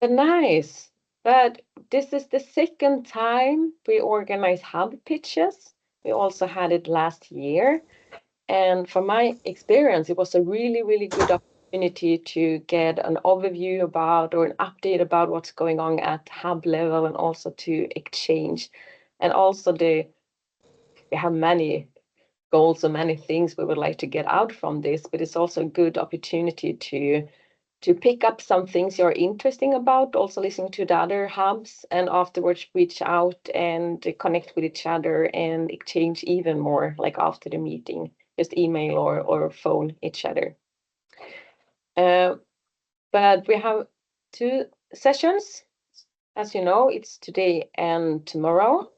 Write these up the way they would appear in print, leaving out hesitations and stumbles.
But nice. But this is the second time we organize hub pitches. We also had it last year. And from my experience, it was a really, really good opportunity to get an overview about or an update about what's going on at hub level and also to exchange. And also we have many goals and many things we would like to get out from this, but it's also a good opportunity to pick up some things you're interesting about, also listening to the other hubs, and afterwards reach out and connect with each other and exchange even more, like after the meeting, just email or phone each other. But we have 2 sessions. As you know, it's today and tomorrow.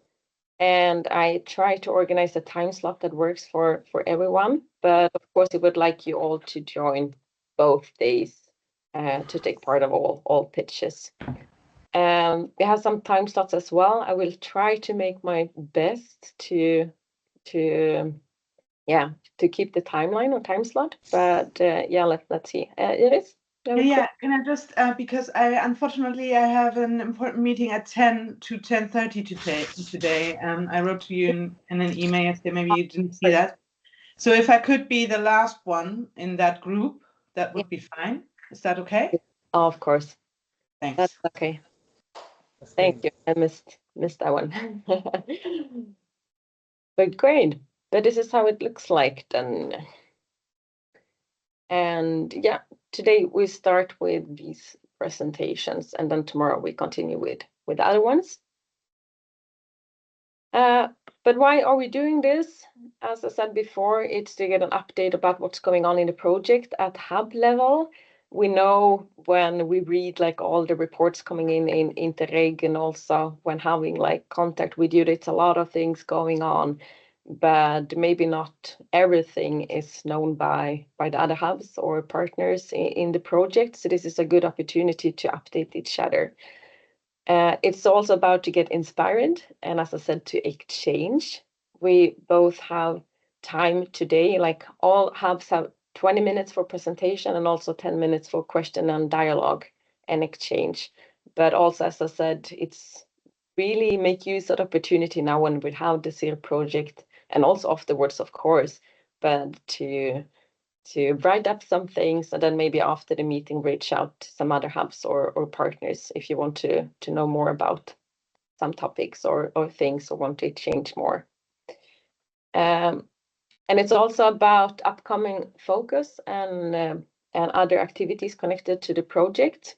And I try to organize a time slot that works for everyone. But of course, I would like you all to join both days to take part of all pitches. We have some time slots as well. I will try to make my best to keep the timeline or time slot. But let's see. Iris? Yeah, can I just because unfortunately I have an important meeting at 10 to 10:30 today. I wrote to you in an email yesterday. Maybe you didn't see that. So if I could be the last one in that group, that would be fine. Is that okay? Oh, of course. Thanks. That's okay. Thank you. I missed that one. But great. But this is how it looks like then. And yeah, today we start with these presentations, and then tomorrow we continue with other ones. But why are we doing this? As I said before, it's to get an update about what's going on in the project at hub level. We know when we read like all the reports coming in Interreg, and also when having like contact with you, it's a lot of things going on, but maybe not everything is known by the other hubs or partners in the project. So this is a good opportunity to update each other. It's also about to get inspired, and as I said, to exchange. We both have time today, like all hubs have 20 minutes for presentation and also 10 minutes for question and dialogue and exchange. But also, as I said, it's really make use of the opportunity now when we have the SIRR project, and also afterwards, of course, but to write up some things, and then maybe after the meeting reach out to some other hubs or partners if you want to know more about some topics or things, or want to change more. And it's also about upcoming focus and other activities connected to the project.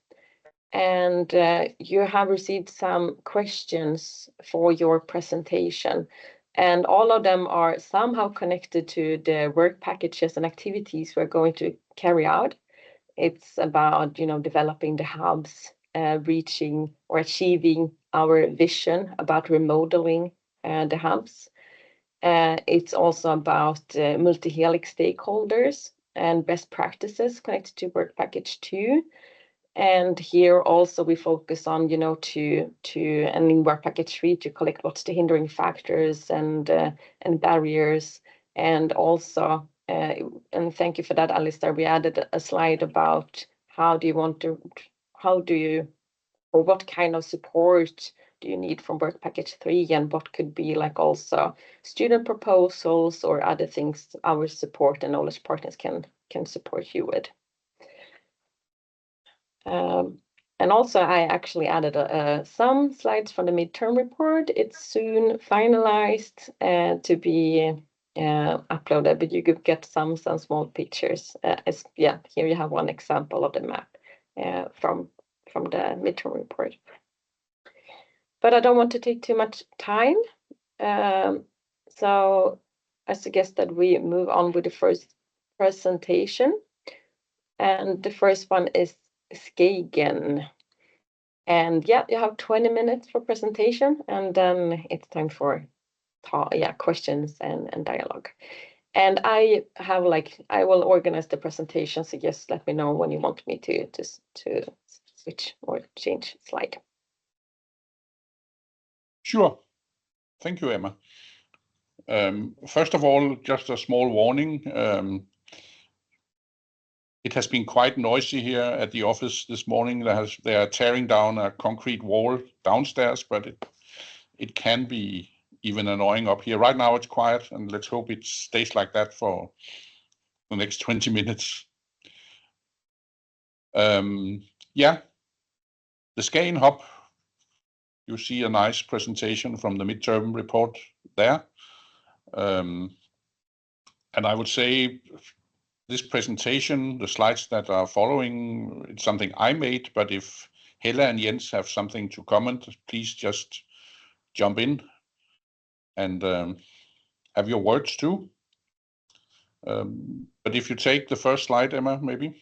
And you have received some questions for your presentation, and all of them are somehow connected to the work packages and activities we're going to carry out. It's about, developing the hubs, reaching or achieving our vision about remodeling the hubs. It's also about multi-helix stakeholders and best practices connected to work package 2. And here also we focus on, and in work package 3 to collect what's the hindering factors and barriers. And also, and thank you for that, Alistair, we added a slide about or what kind of support do you need from work package 3, and what could be like also student proposals or other things our support and knowledge partners can support you with. And also, I actually added some slides from the midterm report. It's soon finalized to be uploaded, but you could get some small pictures. Here you have one example of the map from the midterm report. But I don't want to take too much time, so I suggest that we move on with the first presentation. And the first one is Skagen. And you have 20 minutes for presentation, and then it's time for questions and dialogue. And I will organize the presentation, so just let me know when you want me to switch or change slide. Sure. Thank you, Emma. First of all, just a small warning. It has been quite noisy here at the office this morning. They are tearing down a concrete wall downstairs, but it can be even annoying up here. Right now it's quiet, and let's hope it stays like that for the next 20 minutes. Yeah, the Skagen Hub, you see a nice presentation from the midterm report there. And I would say this presentation, the slides that are following, it's something I made, but if Helle and Jens have something to comment, please just jump in and have your words too. But if you take the first slide, Emma, maybe.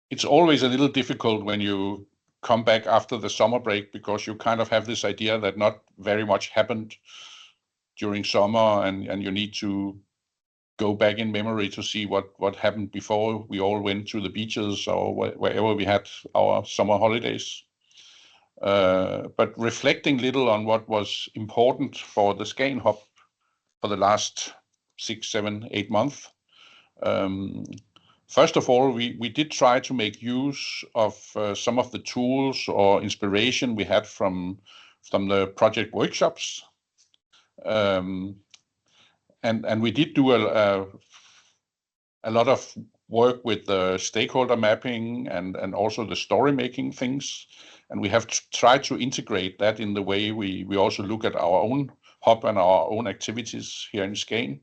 It's always a little difficult when you come back after the summer break, because you kind of have this idea that not very much happened during summer, and you need to go back in memory to see what happened before we all went to the beaches or wherever we had our summer holidays. But reflecting little on what was important for the Skagen Hub for the last 6, 7, 8 months. First of all, we did try to make use of some of the tools or inspiration we had from the project workshops. And we did do a lot of work with the stakeholder mapping and also the story making things. And we have tried to integrate that in the way we also look at our own hub and our own activities here in Skagen.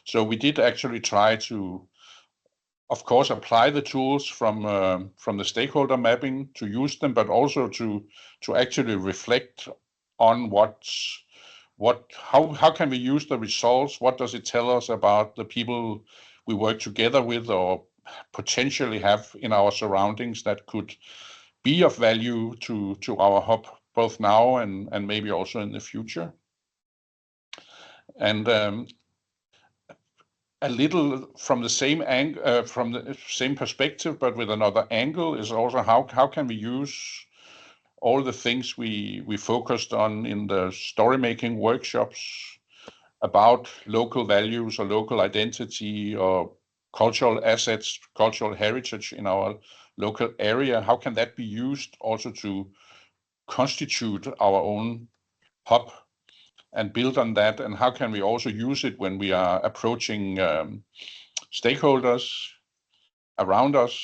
So we did actually try to, of course, apply the tools from the stakeholder mapping, to use them, but also to actually reflect on how can we use the results? What does it tell us about the people we work together with or potentially have in our surroundings that could be of value to our hub, both now and maybe also in the future? And a little from the same perspective, but with another angle, is also how can we use all the things we focused on in the story making workshops about local values or local identity or cultural assets, cultural heritage in our local area. How can that be used also to constitute our own hub and build on that? And how can we also use it when we are approaching stakeholders around us?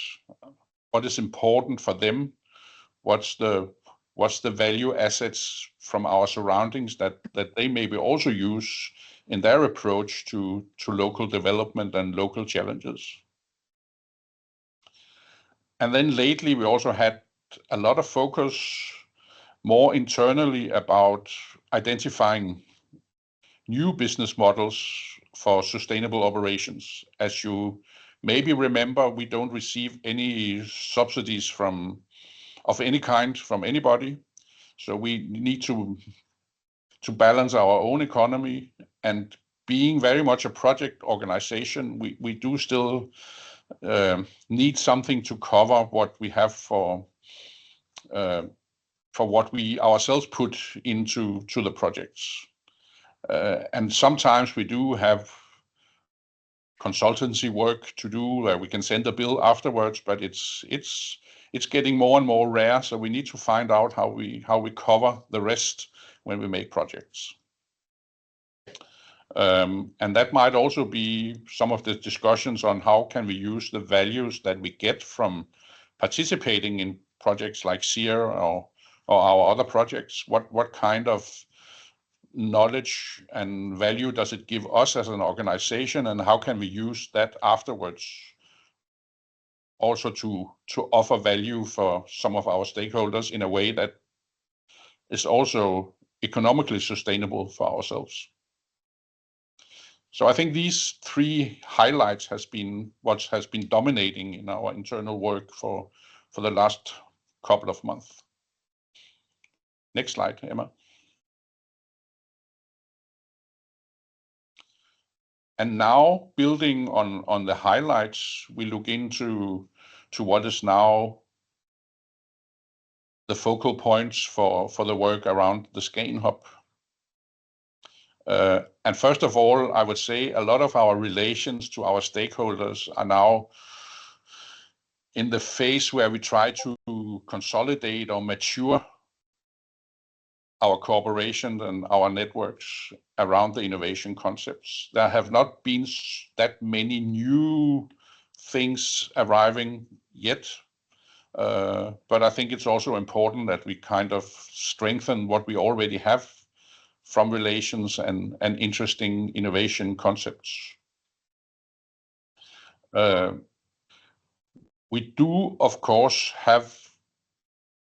What is important for them? What's the value assets from our surroundings that they maybe also use in their approach to local development and local challenges? And then lately we also had a lot of focus more internally about identifying new business models for sustainable operations. As you maybe remember, we don't receive any subsidies of any kind from anybody. So we need to balance our own economy, and being very much a project organization, we do still need something to cover what we have for what we ourselves put into the projects. And sometimes we do have consultancy work to do where we can send a bill afterwards, but it's getting more and more rare. So we need to find out how we cover the rest when we make projects. And that might also be some of the discussions on how can we use the values that we get from participating in projects like SIRR or our other projects. What kind of knowledge and value does it give us as an organization, and how can we use that afterwards also to offer value for some of our stakeholders in a way that is also economically sustainable for ourselves? So I think these 3 highlights has been what has been dominating in our internal work for the last couple of months. Next slide, Emma. And now, building on the highlights, we look into what is now the focal points for the work around the Skagen Hub. And first of all, I would say a lot of our relations to our stakeholders are now in the phase where we try to consolidate or mature our cooperation and our networks around the innovation concepts. There have not been that many new things arriving yet, but I think it's also important that we kind of strengthen what we already have from relations and interesting innovation concepts. We do, of course, have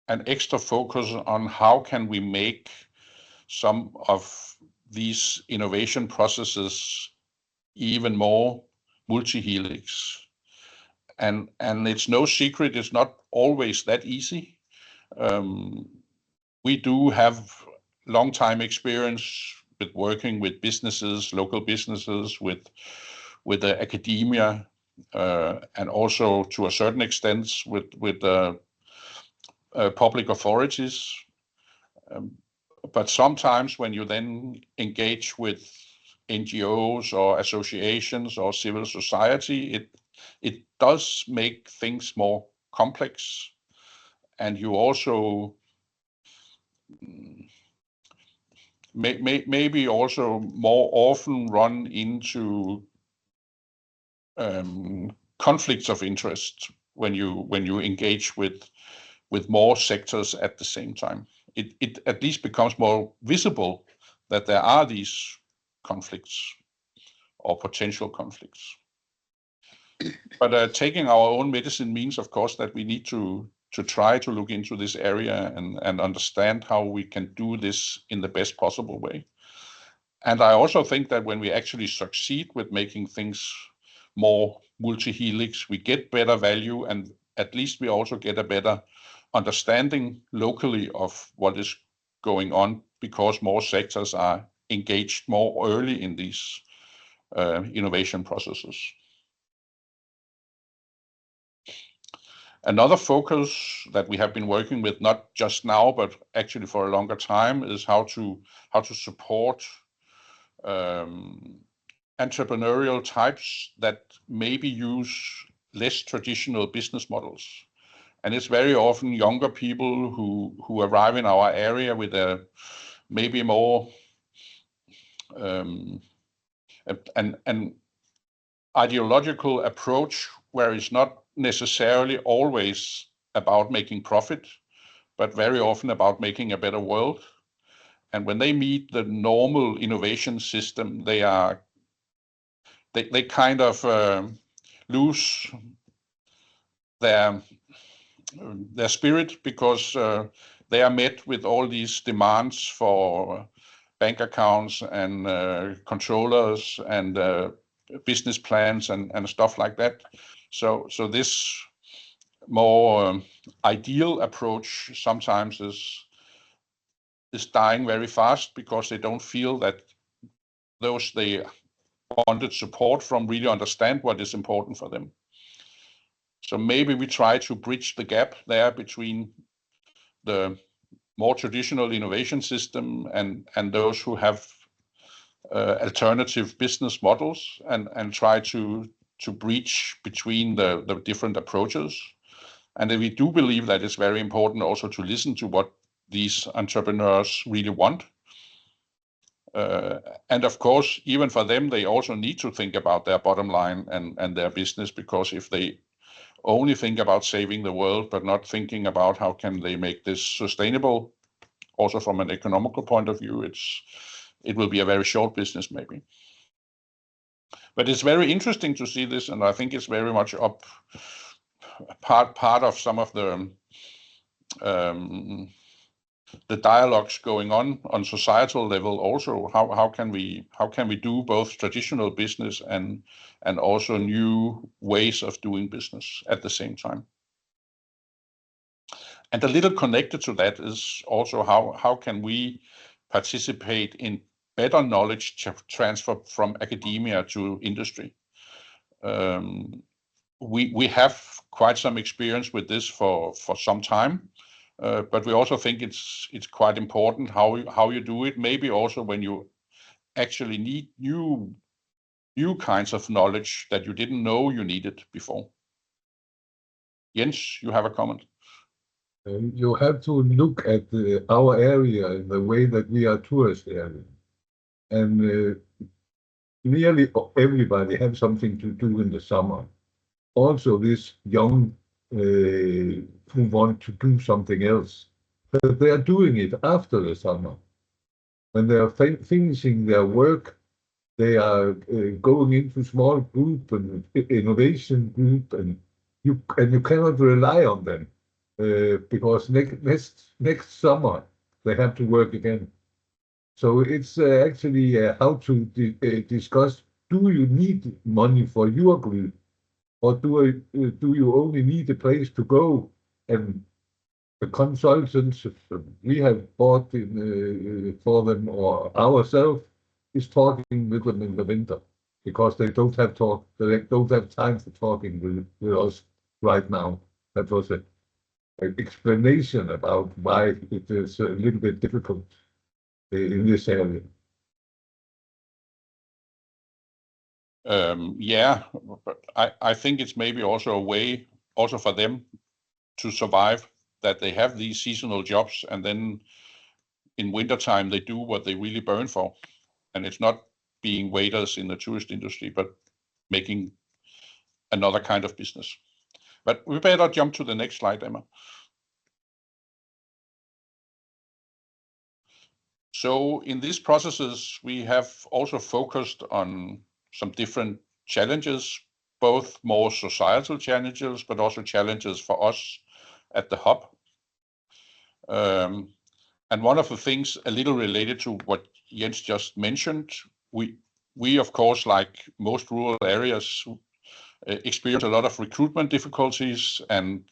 an extra focus on how can we make some of these innovation processes even more multi-helix. And it's no secret, it's not always that easy. We do have long time experience with working with businesses, local businesses, with the academia, and also to a certain extent with public authorities. But sometimes when you then engage with NGOs or associations or civil society, it does make things more complex, and you also maybe also more often run into conflicts of interest when you engage with more sectors at the same time. It at least becomes more visible that there are these conflicts or potential conflicts. But taking our own medicine means, of course, that we need to try to look into this area and understand how we can do this in the best possible way. And I also think that when we actually succeed with making things more multi-helix, we get better value, and at least we also get a better understanding locally of what is going on, because more sectors are engaged more early in these innovation processes. Another focus that we have been working with, not just now, but actually for a longer time, is how to support entrepreneurial types that maybe use less traditional business models. And it's very often younger people who arrive in our area with a maybe more an ideological approach where it's not necessarily always about making profit, but very often about making a better world. And when they meet the normal innovation system, they kind of lose their spirit, because they are met with all these demands for bank accounts and controllers and business plans and stuff like that. So this more ideal approach sometimes is dying very fast, because they don't feel that those they wanted support from really understand what is important for them. So maybe we try to bridge the gap there between the more traditional innovation system and those who have alternative business models, and try to breach between the different approaches. And we do believe that it's very important also to listen to what these entrepreneurs really want. And of course, even for them, they also need to think about their bottom line and their business, because if they only think about saving the world, but not thinking about how can they make this sustainable, also from an economical point of view, it will be a very short business maybe. But it's very interesting to see this, and I think it's very much part of some of the dialogues going on societal level also. How can we do both traditional business and also new ways of doing business at the same time? And a little connected to that is also how can we participate in better knowledge transfer from academia to industry. We have quite some experience with this for some time, but we also think it's quite important how you do it. Maybe also when you actually need new kinds of knowledge that you didn't know you needed before. Jens, you have a comment? You have to look at our area in the way that we are tourist area. And nearly everybody has something to do in the summer. Also, this young who want to do something else, but they are doing it after the summer. When they are finishing their work, they are going into small group and innovation group, and you cannot rely on them because next summer they have to work again. So it's actually how to discuss: do you need money for your group, or do you only need a place to go? And the consultants we have bought for them or ourselves is talking with them in the winter, because they don't have time for talking with us right now. That was an explanation about why it is a little bit difficult in this area. Yeah, but I think it's maybe also a way also for them to survive, that they have these seasonal jobs, and then in wintertime they do what they really burn for. And it's not being waiters in the tourist industry, but making another kind of business. But we better jump to the next slide, Emma. So in these processes, we have also focused on some different challenges, both more societal challenges, but also challenges for us at the hub. And one of the things a little related to what Jens just mentioned, we of course, like most rural areas, experience a lot of recruitment difficulties and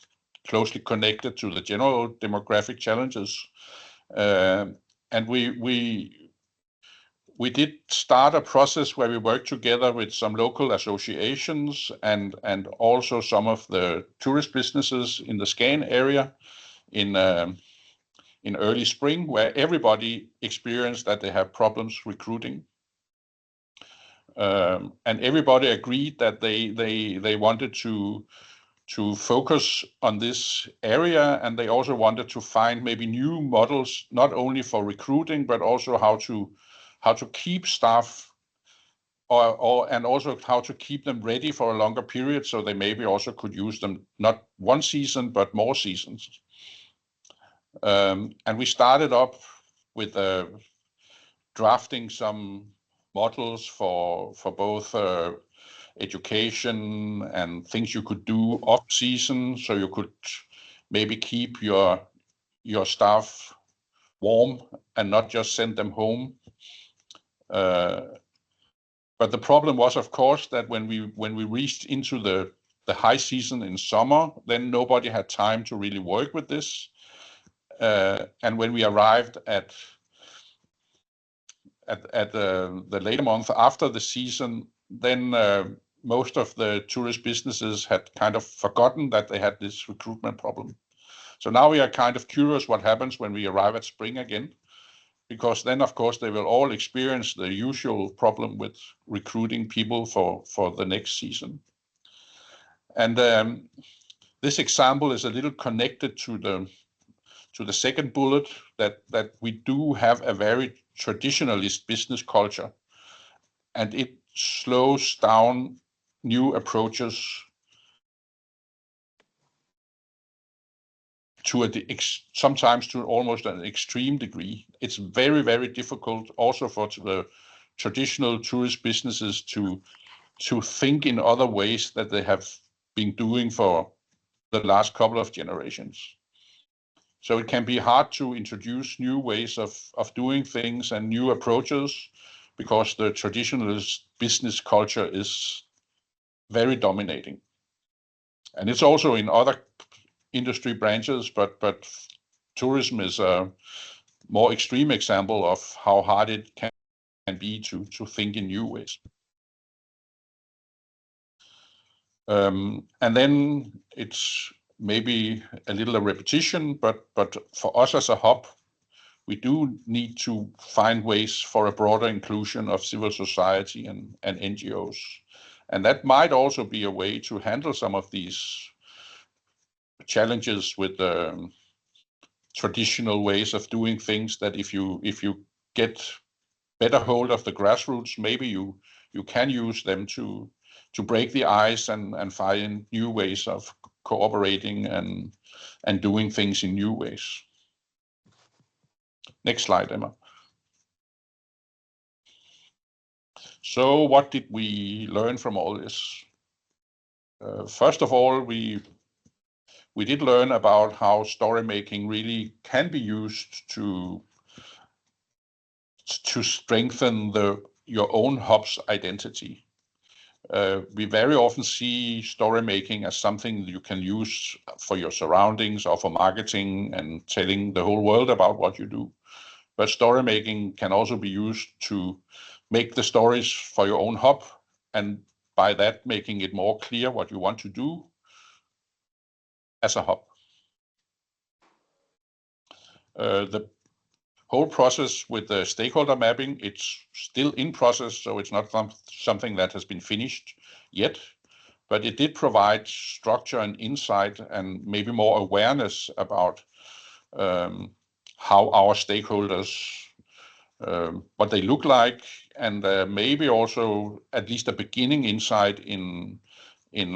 closely connected to the general demographic challenges. And we did start a process where we worked together with some local associations and also some of the tourist businesses in the Skagen area in early spring, where everybody experienced that they have problems recruiting. And everybody agreed that they wanted to focus on this area, and they also wanted to find maybe new models, not only for recruiting, but also how to keep staff, and also how to keep them ready for a longer period, so they maybe also could use them not one season but more seasons. And we started up with drafting some models for both education and things you could do off season, so you could maybe keep your staff warm and not just send them home. But the problem was, of course, that when we reached into the high season in summer, then nobody had time to really work with this. And when we arrived at the later month after the season, then most of the tourist businesses had kind of forgotten that they had this recruitment problem. So now we are kind of curious what happens when we arrive at spring again, because then, of course, they will all experience the usual problem with recruiting people for the next season. And this example is a little connected to the second bullet, that we do have a very traditionalist business culture, and it slows down new approaches to sometimes to almost an extreme degree. It's very, very difficult also for the traditional tourist businesses to think in other ways that they have been doing for the last couple of generations. So it can be hard to introduce new ways of doing things and new approaches, because the traditionalist business culture is very dominating. And it's also in other industry branches, but tourism is a more extreme example of how hard it can be to think in new ways. And then it's maybe a little a repetition, but for us as a hub, we do need to find ways for a broader inclusion of civil society and NGOs. And that might also be a way to handle some of these challenges with traditional ways of doing things, that if you get better hold of the grassroots, maybe you can use them to break the ice and find new ways of cooperating and doing things in new ways. Next slide, Emma. So what did we learn from all this? First of all, we did learn about how story making really can be used to strengthen your own hub's identity. We very often see story making as something you can use for your surroundings or for marketing and telling the whole world about what you do. But story making can also be used to make the stories for your own hub, and by that making it more clear what you want to do as a hub. The whole process with the stakeholder mapping, it's still in process, so it's not something that has been finished yet, but it did provide structure and insight and maybe more awareness about how our stakeholders, what they look like, and maybe also at least a beginning insight in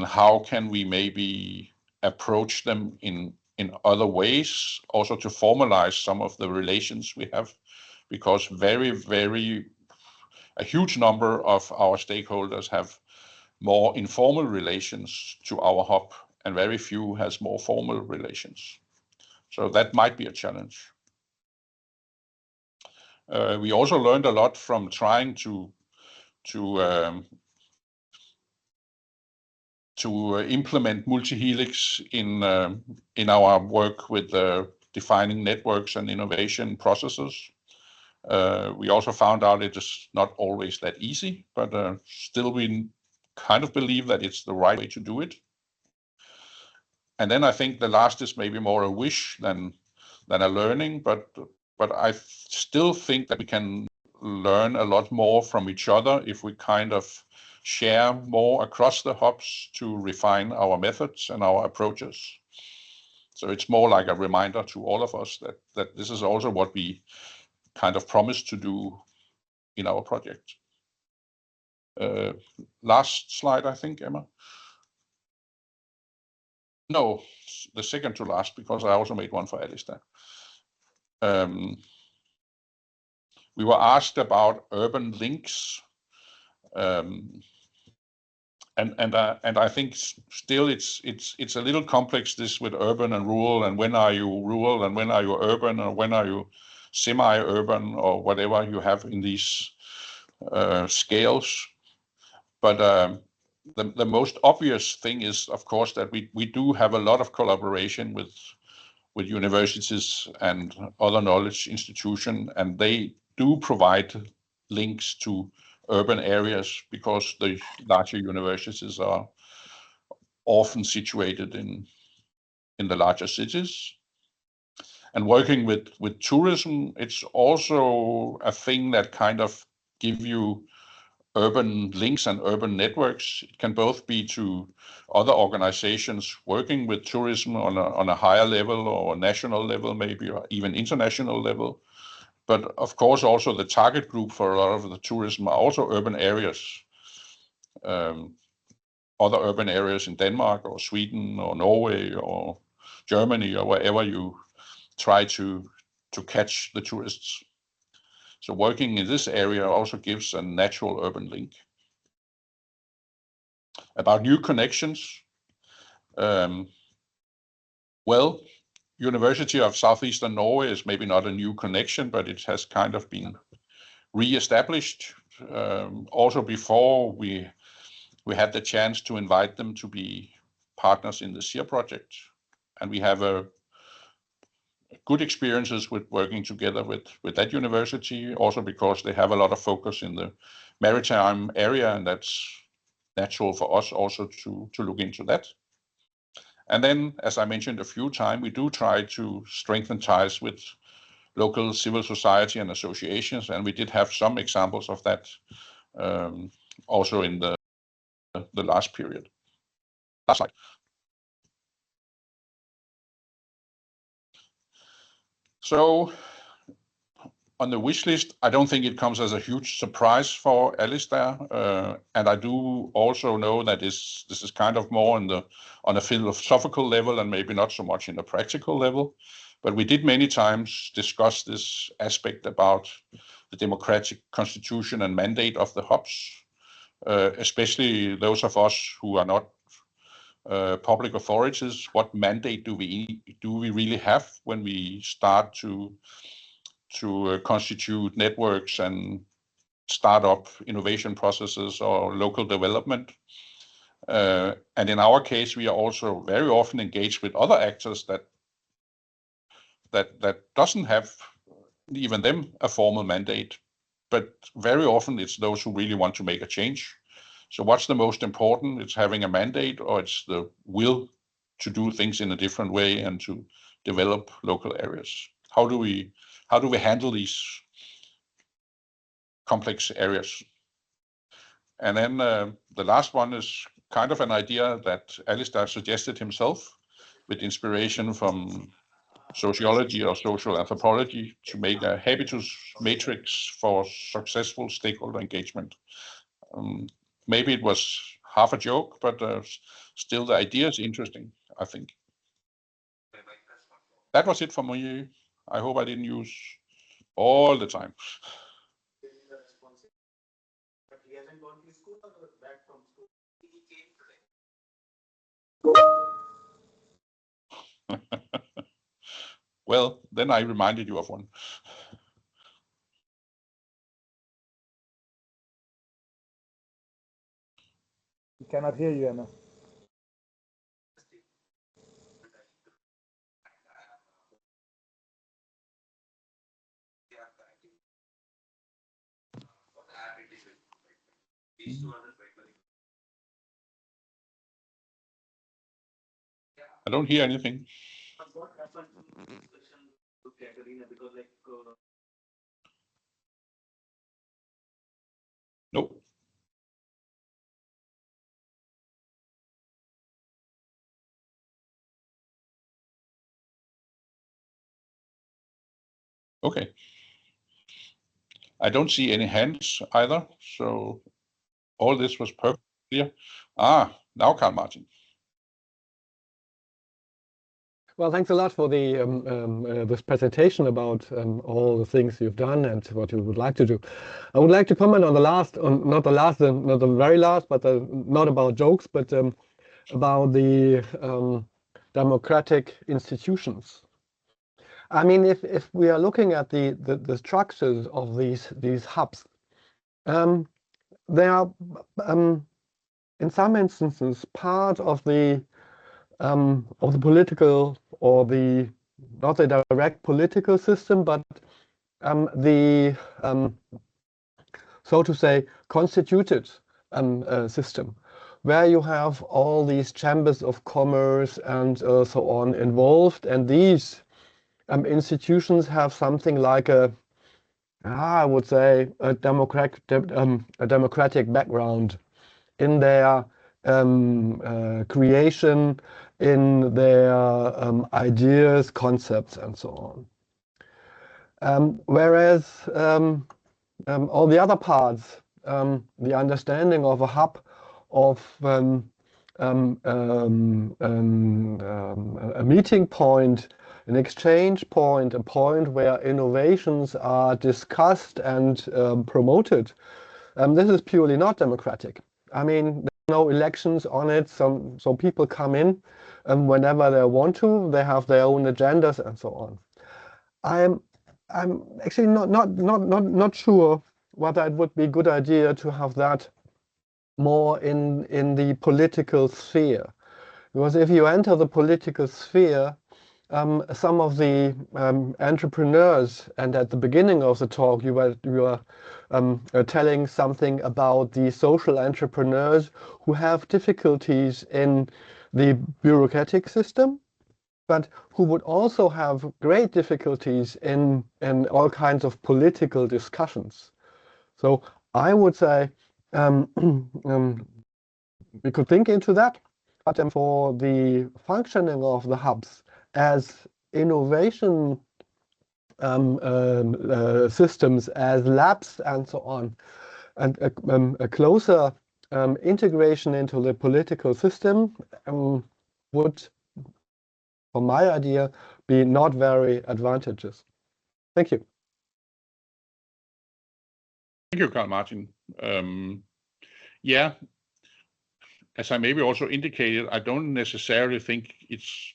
how can we maybe approach them in other ways, also to formalize some of the relations we have, because a huge number of our stakeholders have more informal relations to our hub, and very few has more formal relations. So that might be a challenge. We also learned a lot from trying to implement multi-helix in our work with defining networks and innovation processes. We also found out it is not always that easy, but still we kind of believe that it's the right way to do it. And then I think the last is maybe more a wish than a learning, but I still think that we can learn a lot more from each other if we kind of share more across the hubs to refine our methods and our approaches. So it's more like a reminder to all of us that this is also what we kind of promised to do in our project. Last slide, I think, Emma. No, the second to last, because I also made one for Alistair. We were asked about urban links, and I think still it's a little complex, this with urban and rural, and when are you rural and when are you urban, or when are you semi-urban, or whatever you have in these scales. But the most obvious thing is, of course, that we do have a lot of collaboration with universities and other knowledge institutions, and they do provide links to urban areas because the larger universities are often situated in the larger cities. And working with tourism, it's also a thing that kind of give you urban links and urban networks. It can both be to other organizations working with tourism on a higher level or national level, maybe, or even international level. But of course, also the target group for a lot of the tourism are also urban areas, other urban areas in Denmark or Sweden or Norway or Germany or wherever you try to catch the tourists. So working in this area also gives a natural urban link. About new connections, well, University of Southeastern Norway is maybe not a new connection, but it has kind of been re-established. Also before we had the chance to invite them to be partners in the SIRR project, and we have good experiences with working together with that university, also because they have a lot of focus in the maritime area, and that's natural for us also to look into that. And then, as I mentioned a few times, we do try to strengthen ties with local civil society and associations, and we did have some examples of that also in the last period. Last slide. So on the wish list, I don't think it comes as a huge surprise for Alistair, and I do also know that this is kind of more on a philosophical level and maybe not so much in a practical level. But we did many times discuss this aspect about the democratic constitution and mandate of the hubs, especially those of us who are not public authorities. What mandate do we really have when we start to constitute networks and start up innovation processes or local development? And in our case, we are also very often engaged with other actors that doesn't have even them a formal mandate, but very often it's those who really want to make a change. So what's the most important? It's having a mandate, or it's the will to do things in a different way and to develop local areas? How do we handle these complex areas? And then the last one is kind of an idea that Alistair suggested himself, with inspiration from sociology or social anthropology, to make a habitus matrix for successful stakeholder engagement. Maybe it was half a joke, but still the idea is interesting, I think. That was it for me. I hope I didn't use all the time. Well, then I reminded you of one. We cannot hear you, Emma. I don't hear anything. Nope. Okay. I don't see any hands either, so all this was perfect clear. Now Carl Martin. Well, thanks a lot for the this presentation about all the things you've done and what you would like to do. I would like to comment on the last, not the very last, but not about jokes, but about the democratic institutions. I mean, if we are looking at the structures of these hubs, they are in some instances part of the political, or not the direct political system, but the so to say constituted system, where you have all these chambers of commerce and so on involved, and these institutions have something like I would say a democratic background in their creation, in their ideas, concepts, and so on. Whereas all the other parts, the understanding of a hub, of a meeting point, an exchange point, a point where innovations are discussed and promoted, this is purely not democratic. I mean, there's no elections on it, so people come in whenever they want to. They have their own agendas and so on. I'm actually not sure whether it would be a good idea to have that more in the political sphere, because if you enter the political sphere, some of the entrepreneurs, and at the beginning of the talk you were telling something about the social entrepreneurs who have difficulties in the bureaucratic system, but who would also have great difficulties in all kinds of political discussions. So I would say we could think into that, but for the functioning of the hubs as innovation systems, as labs and so on, and a closer integration into the political system would, for my idea, be not very advantageous. Thank you. Thank you, Carl Martin. Yeah, as I maybe also indicated, I don't necessarily think it's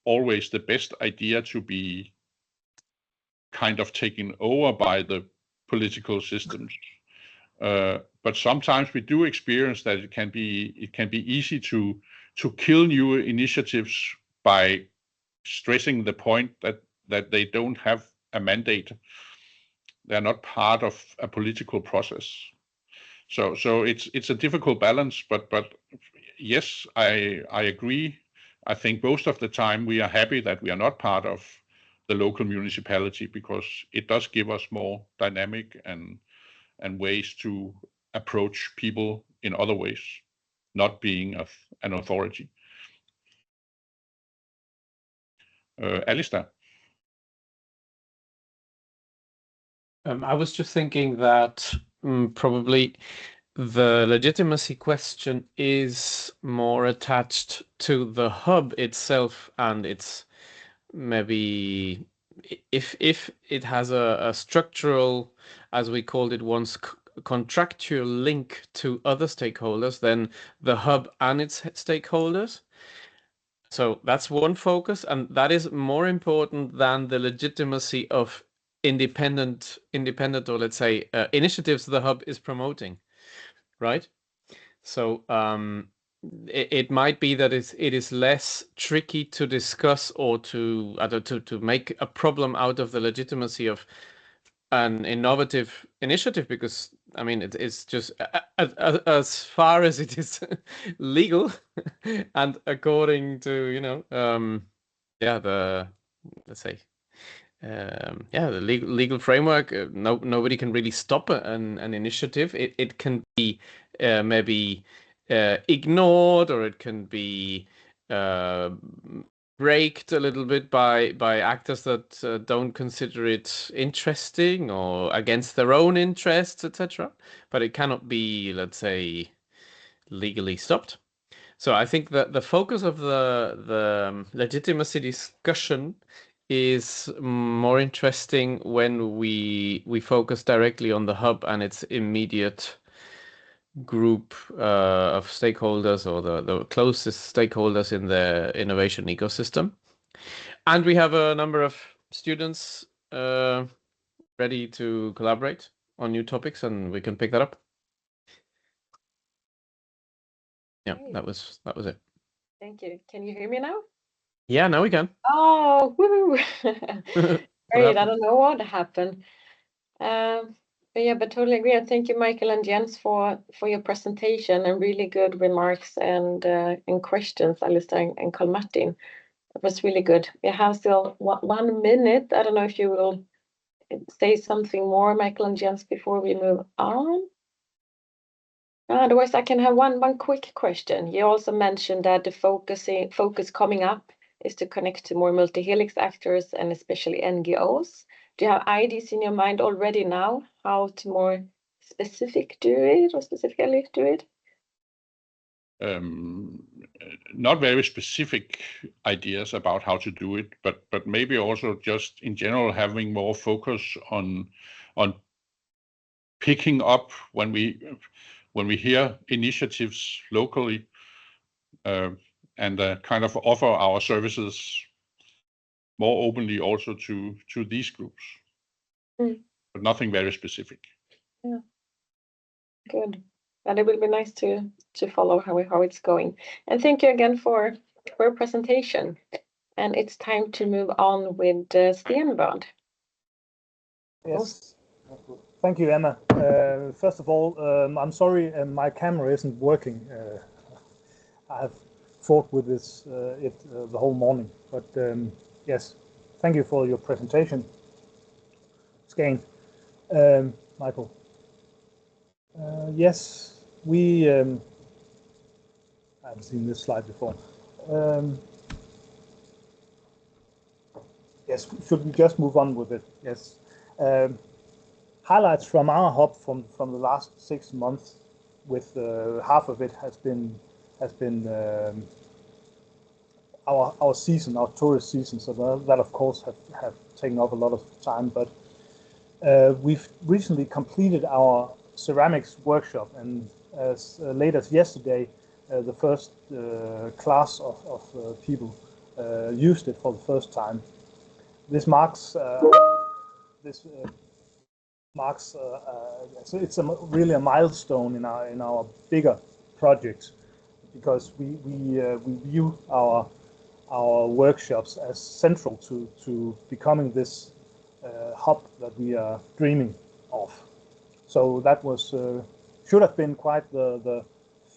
always the best idea to be kind of taken over by the political systems. But sometimes we do experience that it can be easy to kill new initiatives by stressing the point that they don't have a mandate. They're not part of a political process. So it's a difficult balance, but yes, I agree. I think most of the time we are happy that we are not part of the local municipality, because it does give us more dynamic and ways to approach people in other ways, not being an authority. Alistair? I was just thinking that probably the legitimacy question is more attached to the hub itself, and it's maybe if it has a structural, as we called it once, contractual link to other stakeholders, then the hub and its stakeholders. So that's one focus, and that is more important than the legitimacy of independent or let's say initiatives the hub is promoting, right? So it might be that it is less tricky to discuss or to make a problem out of the legitimacy of an innovative initiative, because I mean it's just as far as it is legal and according to the let's say the legal framework, nobody can really stop an initiative. It can be maybe ignored, or it can be braked a little bit by actors that don't consider it interesting or against their own interests, etc. But it cannot be, let's say, legally stopped. So I think that the focus of the legitimacy discussion is more interesting when we focus directly on the hub and its immediate group of stakeholders, or the closest stakeholders in the innovation ecosystem. And we have a number of students ready to collaborate on new topics, and we can pick that up. Yeah, that was it. Thank you. Can you hear me now? Yeah, now we can. Oh, woo! Great. I happened? don't know what happened. But totally agree. And thank you, Michael and Jens, for your presentation, and really good remarks and questions, Alistair and Carl Martin. It was really good. We have still 1 minute. I don't know if you will say something more, Michael and Jens, before we move on. Otherwise, I can have one quick question. You also mentioned that the focus coming up is to connect to more multi-helix actors and especially NGOs. Do you have ideas in your mind already now how to more specifically do it? Not very specific ideas about how to do it, but maybe also just in general having more focus on picking up when we hear initiatives locally, and kind of offer our services more openly also to these groups. But nothing very specific. Yeah, good. But it will be nice to follow how it's going. And thank you again for your presentation. And it's time to move on with Stenvard. Yes. Thank you, Emma. First of all, I'm sorry my camera isn't working. I have fought with this the whole morning. But yes, thank you for your presentation, Skane. Michael. Yes, we. I've seen this slide before. Yes, should we just move on with it? Yes. Highlights from our hub from the last 6 months, with half of it has been our season, our tourist season. So that of course have taken up a lot of time. But we've recently completed our ceramics workshop, and as late as yesterday, the first class of people used it for the first time. This marks so it's really a milestone in our bigger project, because we view our workshops as central to becoming this hub that we are dreaming of. So that was should have been quite the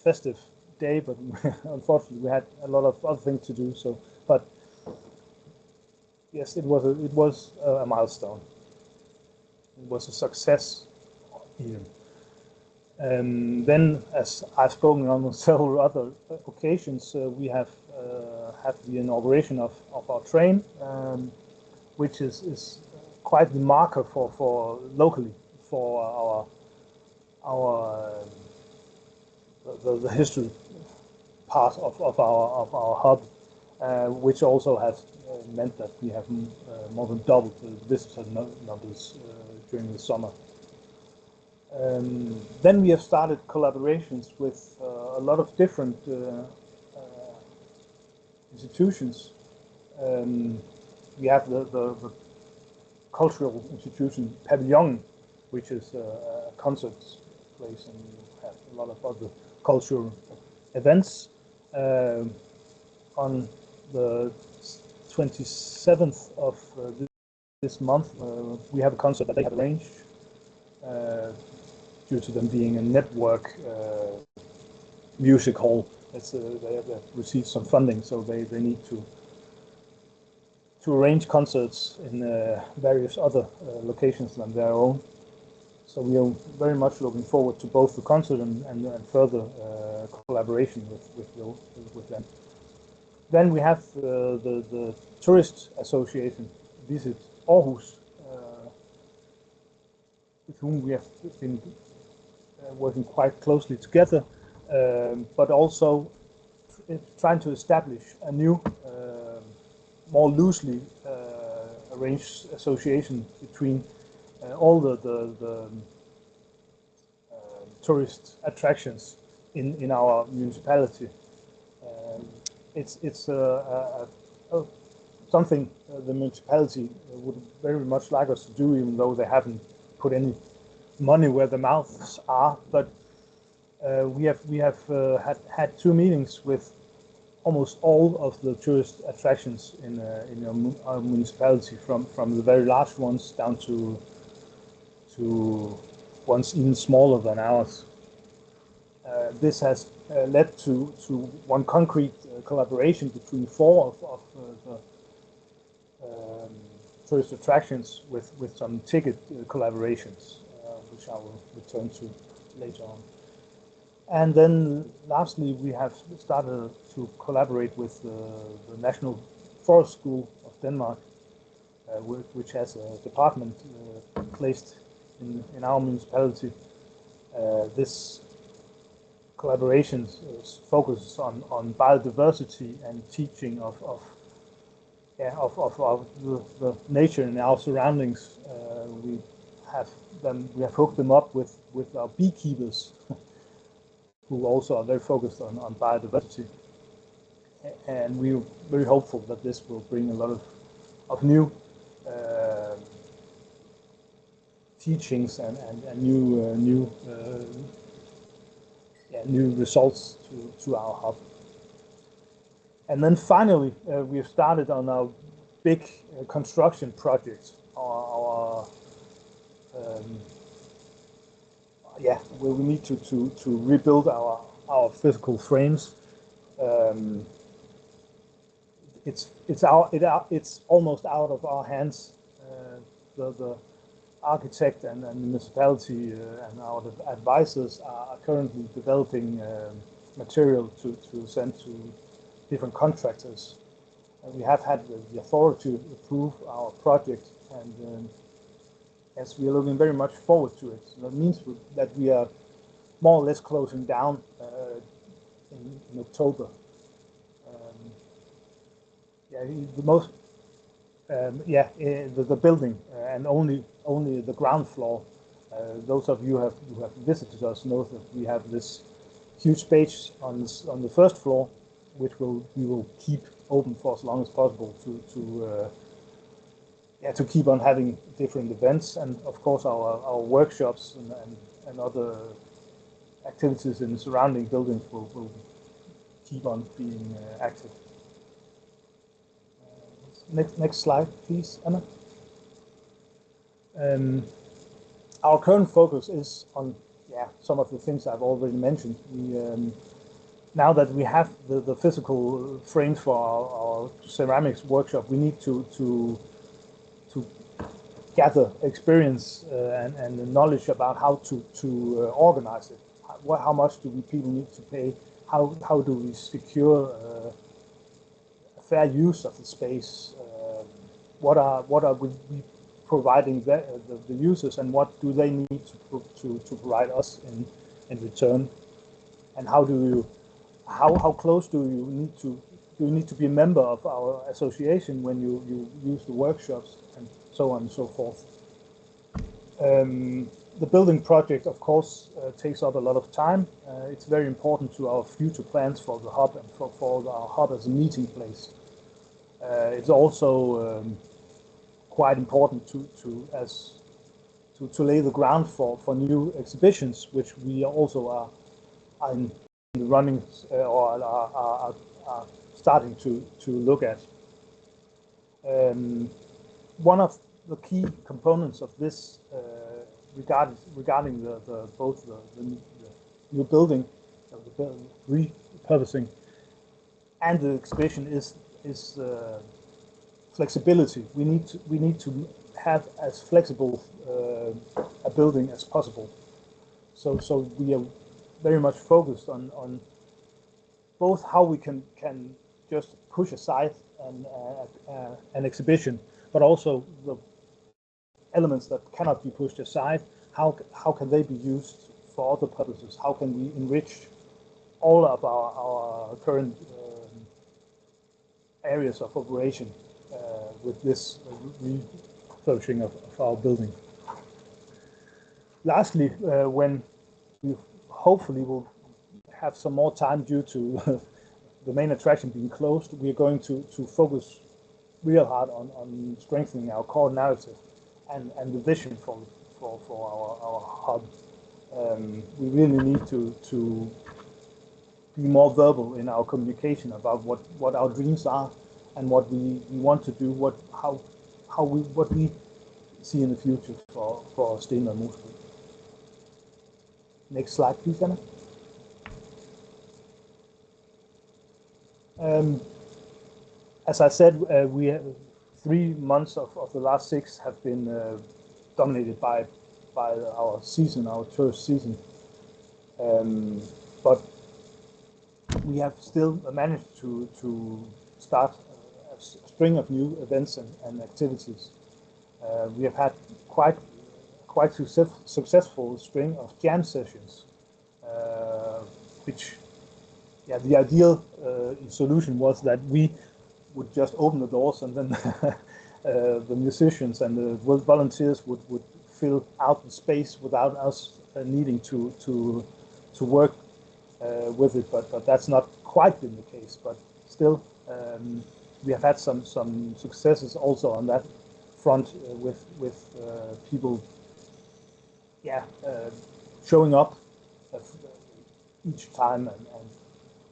festive day, but unfortunately we had a lot of other things to do. So, but yes, it was a milestone. It was a success even. Then, as I've spoken on several other occasions, we have had the inauguration of our train, which is quite the marker for locally for the history part of our hub, which also has meant that we have more than doubled the visitor numbers during the summer. Then we have started collaborations with a lot of different institutions. We have the cultural institution Pavilion, which is a concert place, and we have a lot of other cultural events. On the 27th of this month, we have a concert that they have arranged due to them being a network music hall. They have received some funding, so they need to arrange concerts in various other locations than their own. So we are very much looking forward to both the concert and further collaboration with them. Then we have the Tourist Association Visit Aarhus, with whom we have been working quite closely together, but also trying to establish a new, more loosely arranged association between all the tourist attractions in our municipality. It's something the municipality would very much like us to do, even though they haven't put any money where the mouths are. But we have had 2 meetings with almost all of the tourist attractions in our municipality, from the very large ones down to ones even smaller than ours. This has led to one concrete collaboration between 4 of the tourist attractions with some ticket collaborations, which I will return to later on. And then lastly, we have started to collaborate with the National Forest School of Denmark, which has a department placed in our municipality. This collaboration focuses on biodiversity and teaching of the nature in our surroundings. We have hooked them up with our beekeepers, who also are very focused on biodiversity, and we're very hopeful that this will bring a lot of new teachings and new results to our hub. And then finally, we have started on our big construction project, where we need to rebuild our physical frames. it's almost out of our hands. The architect and the municipality and our advisors are currently developing material to send to different contractors. And we have had the authority to approve our project, and as we are looking very much forward to it. So that means that we are more or less closing down in October. The building and only the ground floor. Those of you who have visited us know that we have this huge space on the first floor, which we will keep open for as long as possible to keep on having different events, and of course our workshops and other activities in the surrounding buildings will keep on being active. Next slide, please, Anna. Our current focus is on some of the things I've already mentioned. Now that we have the physical frames for our ceramics workshop, we need to gather experience and the knowledge about how to organize it. How much do people need to pay? How do we secure fair use of the space? What are we providing the users, and what do they need to provide us in return? And how close do you need to be a member of our association when you use the workshops, and so on and so forth. The building project, of course, takes up a lot of time. It's very important to our future plans for the hub and for our hub as a meeting place. It's also quite important to lay the ground for new exhibitions, which we also are in the running or are starting to look at. One of the key components of this regarding both the new building, the repurposing, and the exhibition is flexibility. We need to have as flexible a building as possible. So we are very much focused on both how we can just push aside an exhibition, but also the elements that cannot be pushed aside. How can they be used for other purposes? How can we enrich all of our current areas of operation with this refurbishing of our building? Lastly, when we hopefully will have some more time due to the main attraction being closed, we are going to focus real hard on strengthening our core narrative and the vision for our hub. We really need to be more verbal in our communication about what our dreams are and what we want to do, what we see in the future for Sten and Mosby. Next slide, please, Anna. As I said, we have 3 months of the last 6 have been dominated by our tourist season, but we have still managed to start a string of new events and activities. We have had quite successful string of jam sessions, which the ideal solution was that we would just open the doors, and then the musicians and the volunteers would fill out the space without us needing to work with it. But that's not quite been the case. But still, we have had some successes also on that front with people, showing up each time and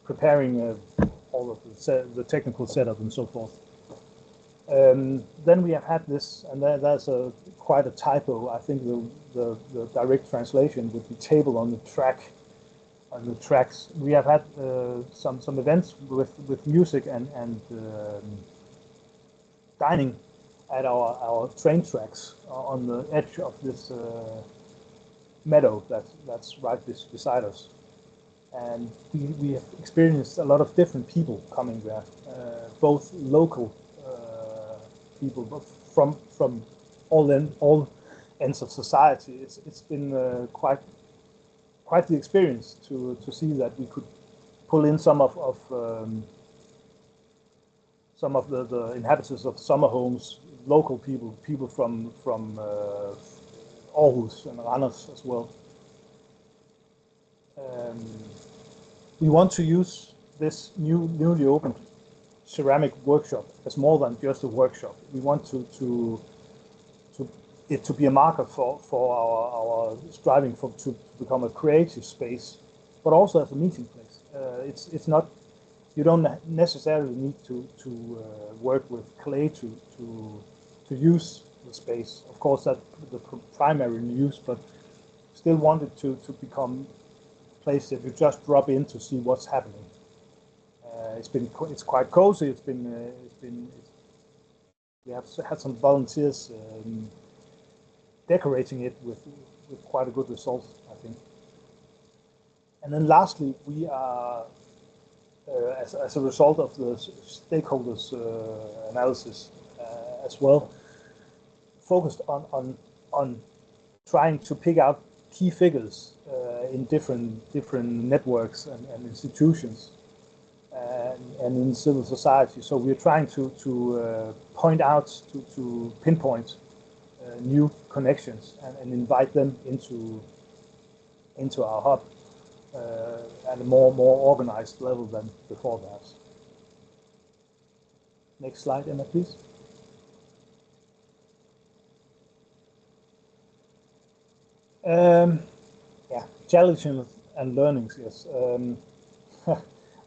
preparing all of the technical setup and so forth. Then we have had this, and that's quite a typo. I think the direct translation would be table on the track. the tracks. We have had some events with music and dining at our train tracks on the edge of this meadow that's right beside us. And we have experienced a lot of different people coming there, both local people, but from all ends of society. It's been quite the experience to see that we could pull in some of the inhabitants of summer homes, local people from Aarhus and Randers as well. We want to use this newly opened ceramic workshop as more than just a workshop. We want it to be a marker for our striving to become a creative space, but also as a meeting place. It's not, you don't necessarily need to work with clay to use the space. Of course, that's the primary use, but still want it to become a place that you just drop in to see what's happening. It's quite cozy. We have had some volunteers decorating it with quite a good result, I think. And then lastly, we are, as a result of the stakeholders analysis as well, focused on trying to pick out key figures in different networks and institutions and in civil society. So we're trying to point out, to pinpoint new connections and invite them into our hub at a more organized level than before that. Next slide, Emma, please. Yeah, challenges and learnings. Yes,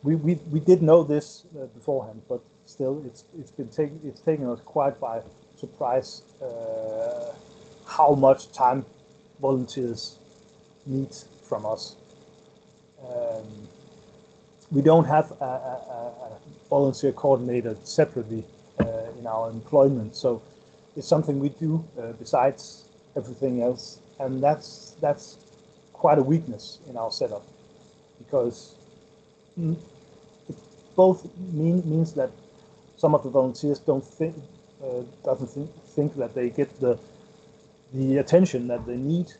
we did know this beforehand, but still, it's taken us quite by surprise how much time volunteers need from us. We don't have a volunteer coordinator separately in our employment, so it's something we do besides everything else, and that's quite a weakness in our setup, because it both means that some of the volunteers doesn't think that they get the attention that they need,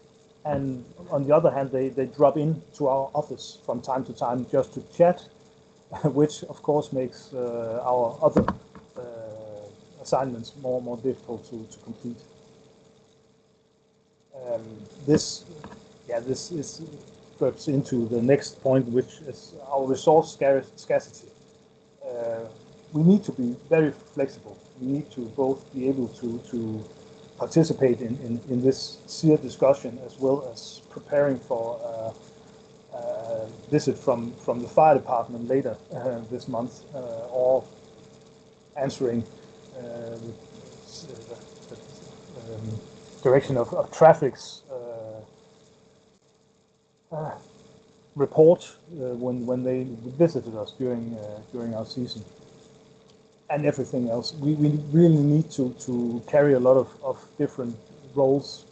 and on the other hand, they drop in to our office from time to time just to chat, which of course makes our other assignments more difficult to complete. This is perhaps into the next point, which is our resource scarcity. We need to be very flexible. We need to both be able to participate in this SIRR discussion, as well as preparing for a visit from the fire department later this month, or answering the direction of traffic's report when they visited us during our season, and everything else. We really need to carry a lot of different roles,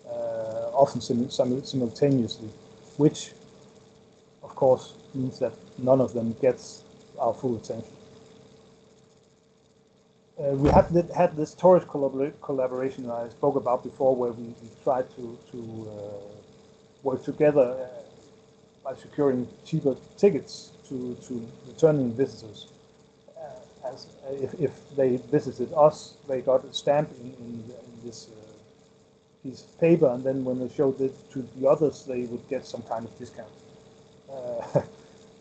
often simultaneously, which of course means that none of them gets our full attention. We had this tourist collaboration I spoke about before, where we tried to work together by securing cheaper tickets to returning visitors. As if they visited us, they got a stamp in this piece of paper, and then when they showed it to the others, they would get some kind of discount.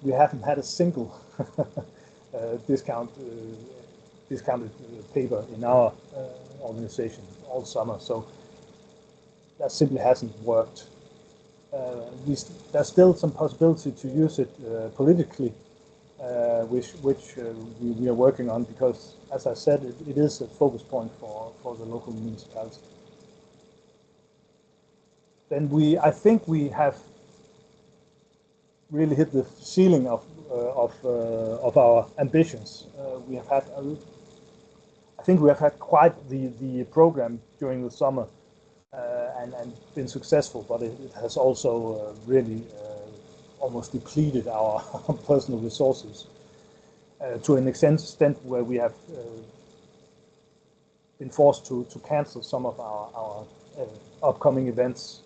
We haven't had a single discounted paper in our organization all summer, so that simply hasn't worked. There's still some possibility to use it politically, which we are working on, because, as I said, it is a focus point for the local municipality. Then I think we have really hit the ceiling of our ambitions. We have had, I think we have had quite the program during the summer and been successful, but it has also really almost depleted our personal resources to an extent where we have been forced to cancel some of our upcoming events.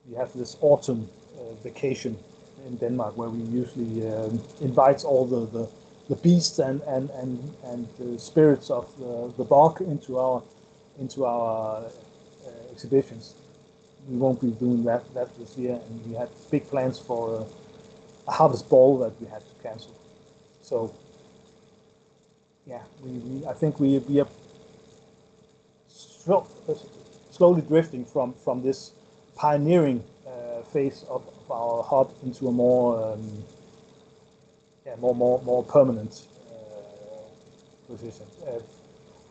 We have this autumn vacation in Denmark where we usually invite all the beasts and the spirits of the bog into our exhibitions. We won't be doing that this year, and we had big plans for a harvest ball that we had to cancel. So yeah, I think we are slowly drifting from this pioneering phase of our hub into a more permanent position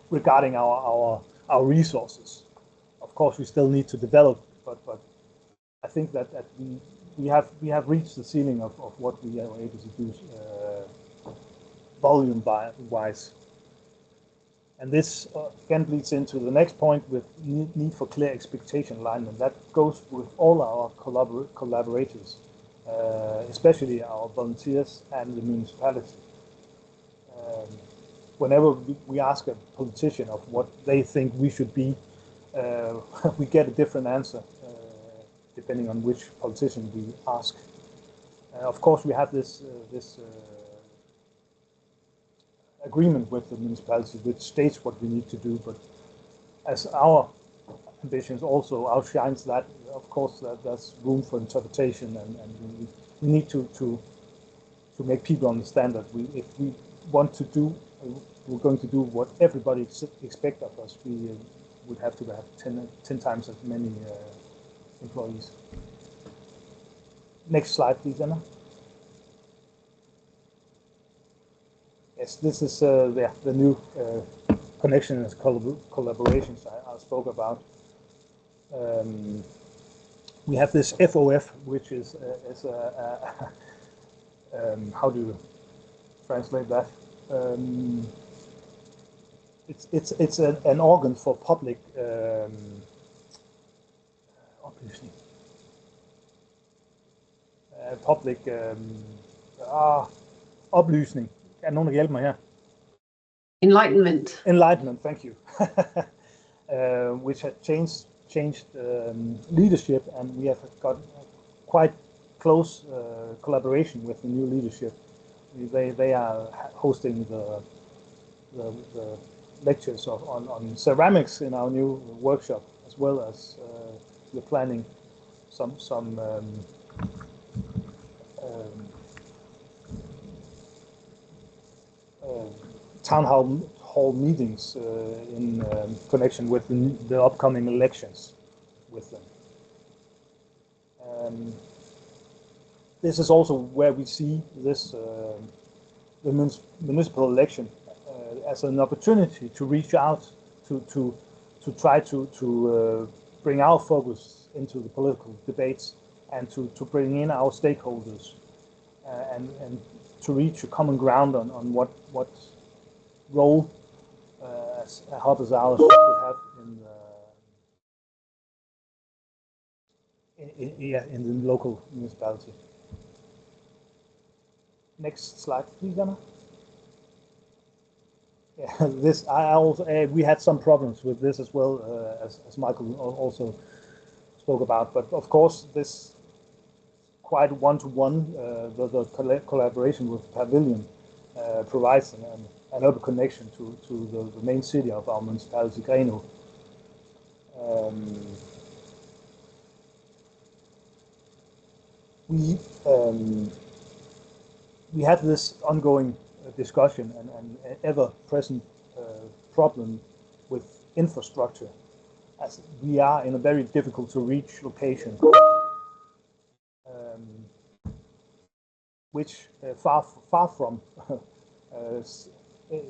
regarding our resources. Of course, we still need to develop, but I think that we have reached the ceiling of what we are able to do volume-wise. And this again leads into the next point with need for clear expectation alignment. That goes with all our collaborators, especially our volunteers and the municipality. Whenever we ask a politician of what they think we should be, we get a different answer depending on which politician we ask. Of course, we have this agreement with the municipality which states what we need to do, but as our ambitions also outshines that, of course, there's room for interpretation, and we need to make people understand that if we want to do, we're going to do what everybody expects of us, we would have to have 10 times as many employees. Next slide, please, Emma. Yes, this is the new connections collaborations I spoke about. We have this FOF, which is how do you translate that? It's an organ for public obviously public oplysning. Er nogen, der hjælper mig her? Enlightenment, thank you. Which had changed leadership, and we have got quite close collaboration with the new leadership. They are hosting the lectures on ceramics in our new workshop, as well as we're planning some town hall meetings in connection with the upcoming elections with them. This is also where we see this the municipal election as an opportunity to reach out to try to bring our focus into the political debates and to bring in our stakeholders and to reach a common ground on what role a hub as ours should have in the local municipality. Next slide, please, Anna. Yeah, this we had some problems with this as well, as Michael also spoke about. But of course, this quite one-to-one, the collaboration with Pavilion provides an open connection to the main city of our municipality, Grenaa. We have this ongoing discussion and ever-present problem with infrastructure, as we are in a very difficult to reach location, which far from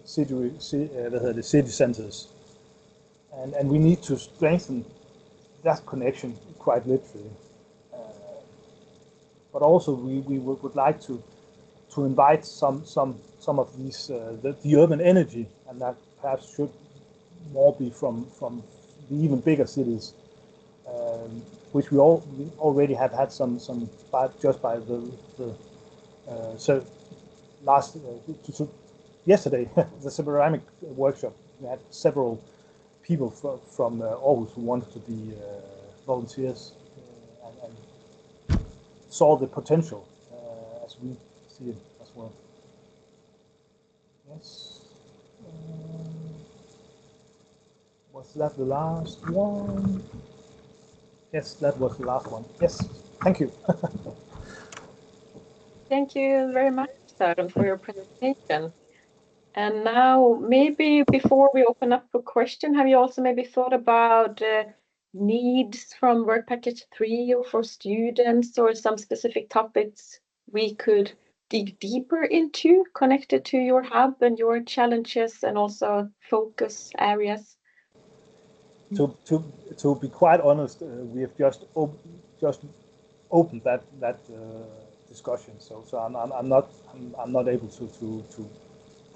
city centers, and we need to strengthen that connection quite literally. but also we would like to invite some of these the urban energy, and that perhaps should more be from the even bigger cities, which we already have had some just by the so last yesterday the ceramic workshop, we had several people from Aarhus who wanted to be volunteers and saw the potential as we see it as well. Yes. Was that the last one? Yes, that was the last one. Yes, thank you. Thank you very much, Søren, for your presentation. And now, maybe before we open up for question, have you also maybe thought about needs from work package 3 or for students, or some specific topics we could dig deeper into connected to your hub and your challenges and also focus areas? To be quite honest, we have just opened that discussion. So I'm not able to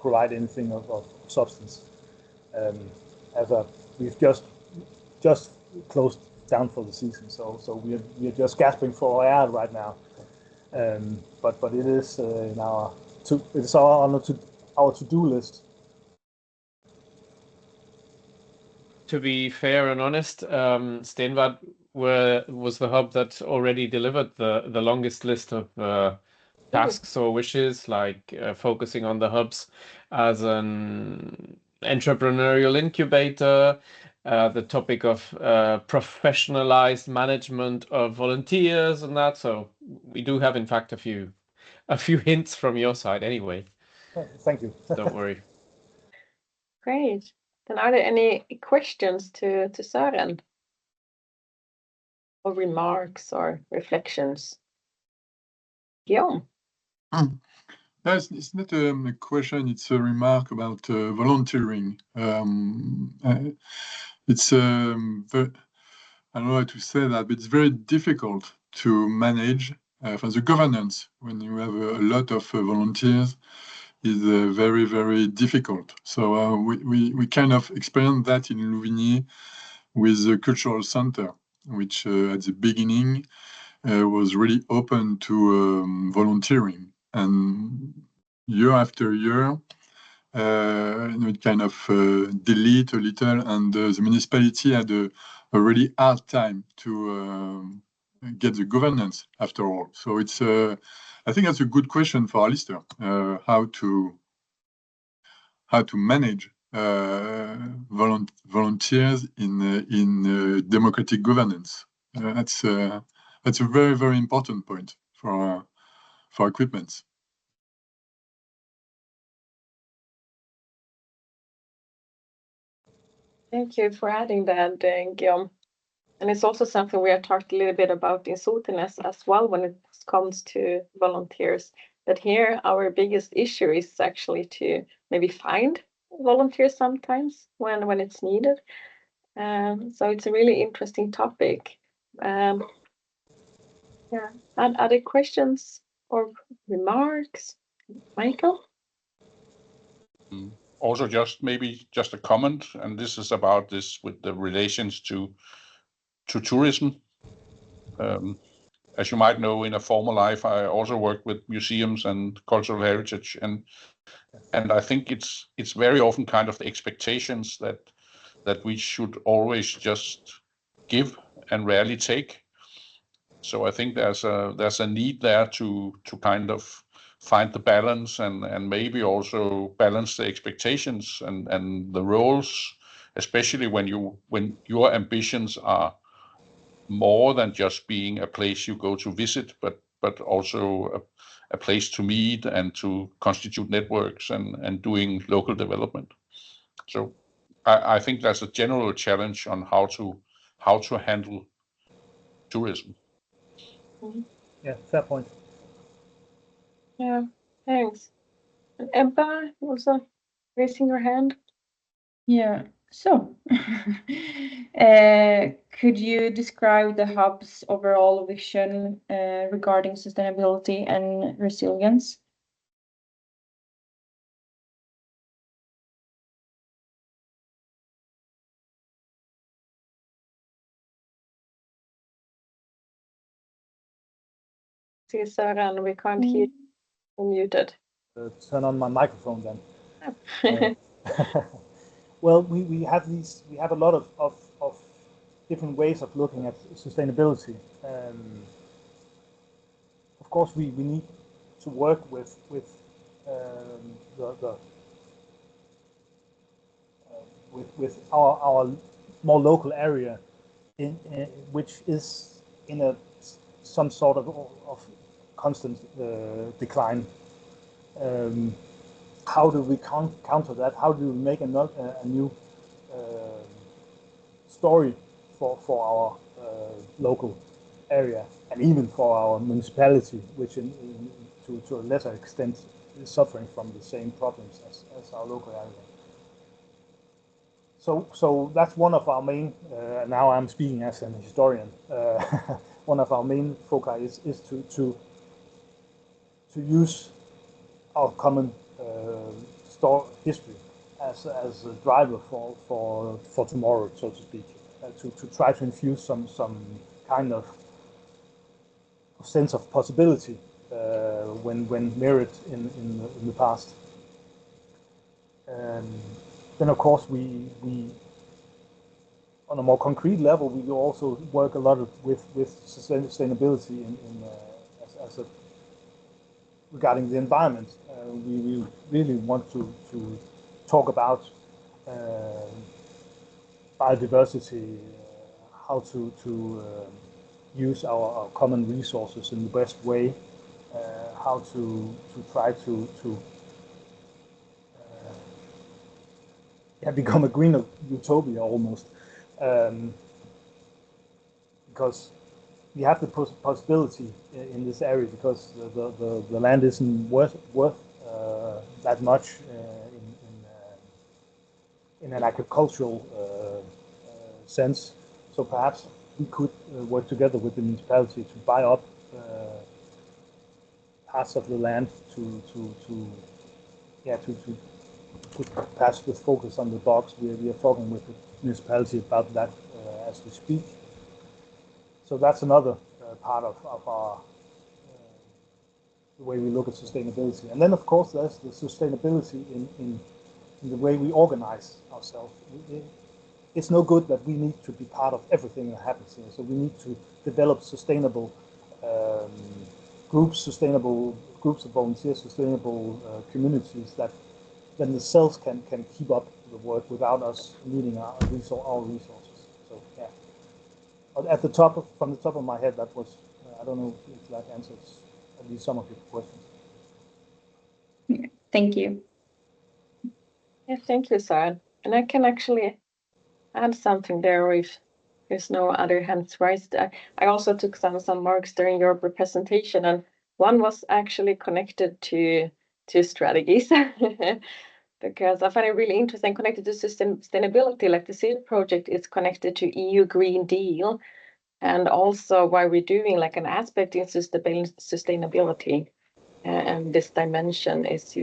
provide anything of substance. We've just closed down for the season, so we are just gasping for air right now. But it is it's on our to-do list. To be fair and honest, Stenvad was the hub that already delivered the longest list of tasks or wishes, like focusing on the hubs as an entrepreneurial incubator, the topic of professionalized management of volunteers and that. So we do have, in fact, a few hints from your side anyway. Thank you. Don't worry. Great. Then are there any questions to Søren? Or remarks or reflections? Guillaume? No, it's not a question, it's a remark about volunteering. It's very, I don't know how to say that, but it's very difficult to manage for the governance when you have a lot of volunteers. Is very, very difficult. So we kind of experienced that in Louvigny with the cultural center, which at the beginning was really open to volunteering, and year after year, it kind of delete a little, and the municipality had a really hard time to get the governance after all. So it's I think that's a good question for Alistair, how to manage volunteers in democratic governance. That's a very, very important point for equipment. Thank you for adding that, Guillaume. And it's also something we have talked a little bit about in Sotenes as well when it comes to volunteers. That here our biggest issue is actually to maybe find volunteers sometimes when it's needed. So it's a really interesting topic. Yeah. And other questions or remarks, Michael? Also, just a comment, and this is about this with the relations to tourism. As you might know, in a former life, I also worked with museums and cultural heritage, and I think it's very often kind of the expectations that we should always just give and rarely take. So I think there's a need there to kind of find the balance and maybe also balance the expectations and the roles, especially when your ambitions are more than just being a place you go to visit, but also a place to meet and to constitute networks and doing local development. So I think that's a general challenge on how to handle tourism. Yeah, fair point. Yeah, thanks. And Ebba, also raising your hand. Yeah, So, could you describe the hub's overall vision regarding sustainability and resilience? See, Søren, we can't hear you. You're muted. Turn on my microphone then. Well, we have a lot of different ways of looking at sustainability. Of course, we need to work with the with our more local area, which is in some sort of constant decline. How do we counter that? How do we make a new story for our local area, and even for our municipality, which to a lesser extent is suffering from the same problems as our local area? So that's one of our main, now I'm speaking as an historian, one of our main foci is to use our common history as a driver for tomorrow, so to speak, to try to infuse some kind of sense of possibility when mirrored in the past. Then, of course, we on a more concrete level, we also work a lot with sustainability regarding the environment. We really want to talk about biodiversity, how to use our common resources in the best way, how to try to become a green utopia almost, because we have the possibility in this area, because the land isn't worth that much in an agricultural sense. So perhaps we could work together with the municipality to buy up parts of the land to perhaps with focus on the bogs. We are talking with the municipality about that as we speak. So that's another part of our the way we look at sustainability. And then, of course, there's the sustainability in the way we organize ourselves. It's no good that we need to be part of everything that happens here. So we need to develop sustainable sustainable groups of volunteers, sustainable communities that then the cells can keep up the work without us needing our resources. So yeah, at the top from the top of my head, that was I don't know if that answers at least some of your questions. Thank you. Yeah, thank you, Søren. And I can actually add something there if there's no other hands raised. I also took some marks during your presentation, and one was actually connected to strategies. Because I find it really interesting, connected to sustainability, like the SIRR project is connected to EU Green Deal, and also why we're doing like an aspect in sustainability. And this dimension is,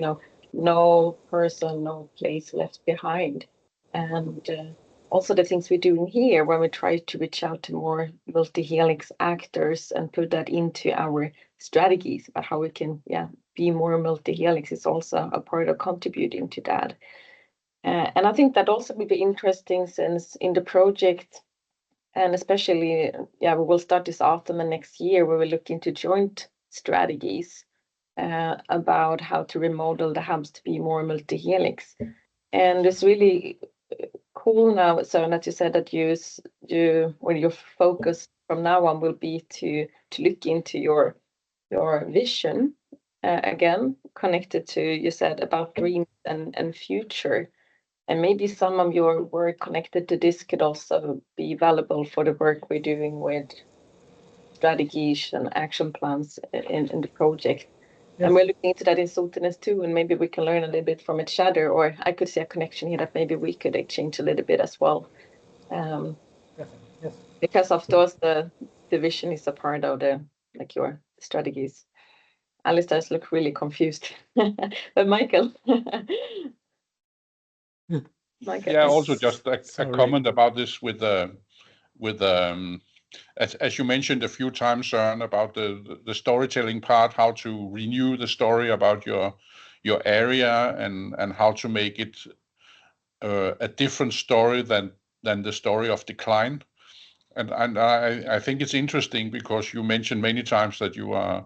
no person, no place left behind. And also the things we're doing here when we try to reach out to more multi-helix actors and put that into our strategies about how we can be more multi-helix is also a part of contributing to that. And I think that also will be interesting, since in the project, and especially we will start this autumn and next year, we will look into joint strategies about how to remodel the hubs to be more multi-helix. And it's really cool now, so that you said that your focus from now on will be to look into your vision again, connected to, you said, about dreams and future. And maybe some of your work connected to this could also be valuable for the work we're doing with strategies and action plans in the project. And we're looking into that in Sotenäs too, and maybe we can learn a little bit from each other, or I could see a connection here that maybe we could exchange a little bit as well. Yes. Because of course the division is a part of the your strategies. Alistair's look really confused. But Michael. Michael. Yeah, also just a Sorry. comment about this with as you mentioned a few times, Søren, about the storytelling part, how to renew the story about your area and how to make it a different story than the story of decline. And I think it's interesting because you mentioned many times that you are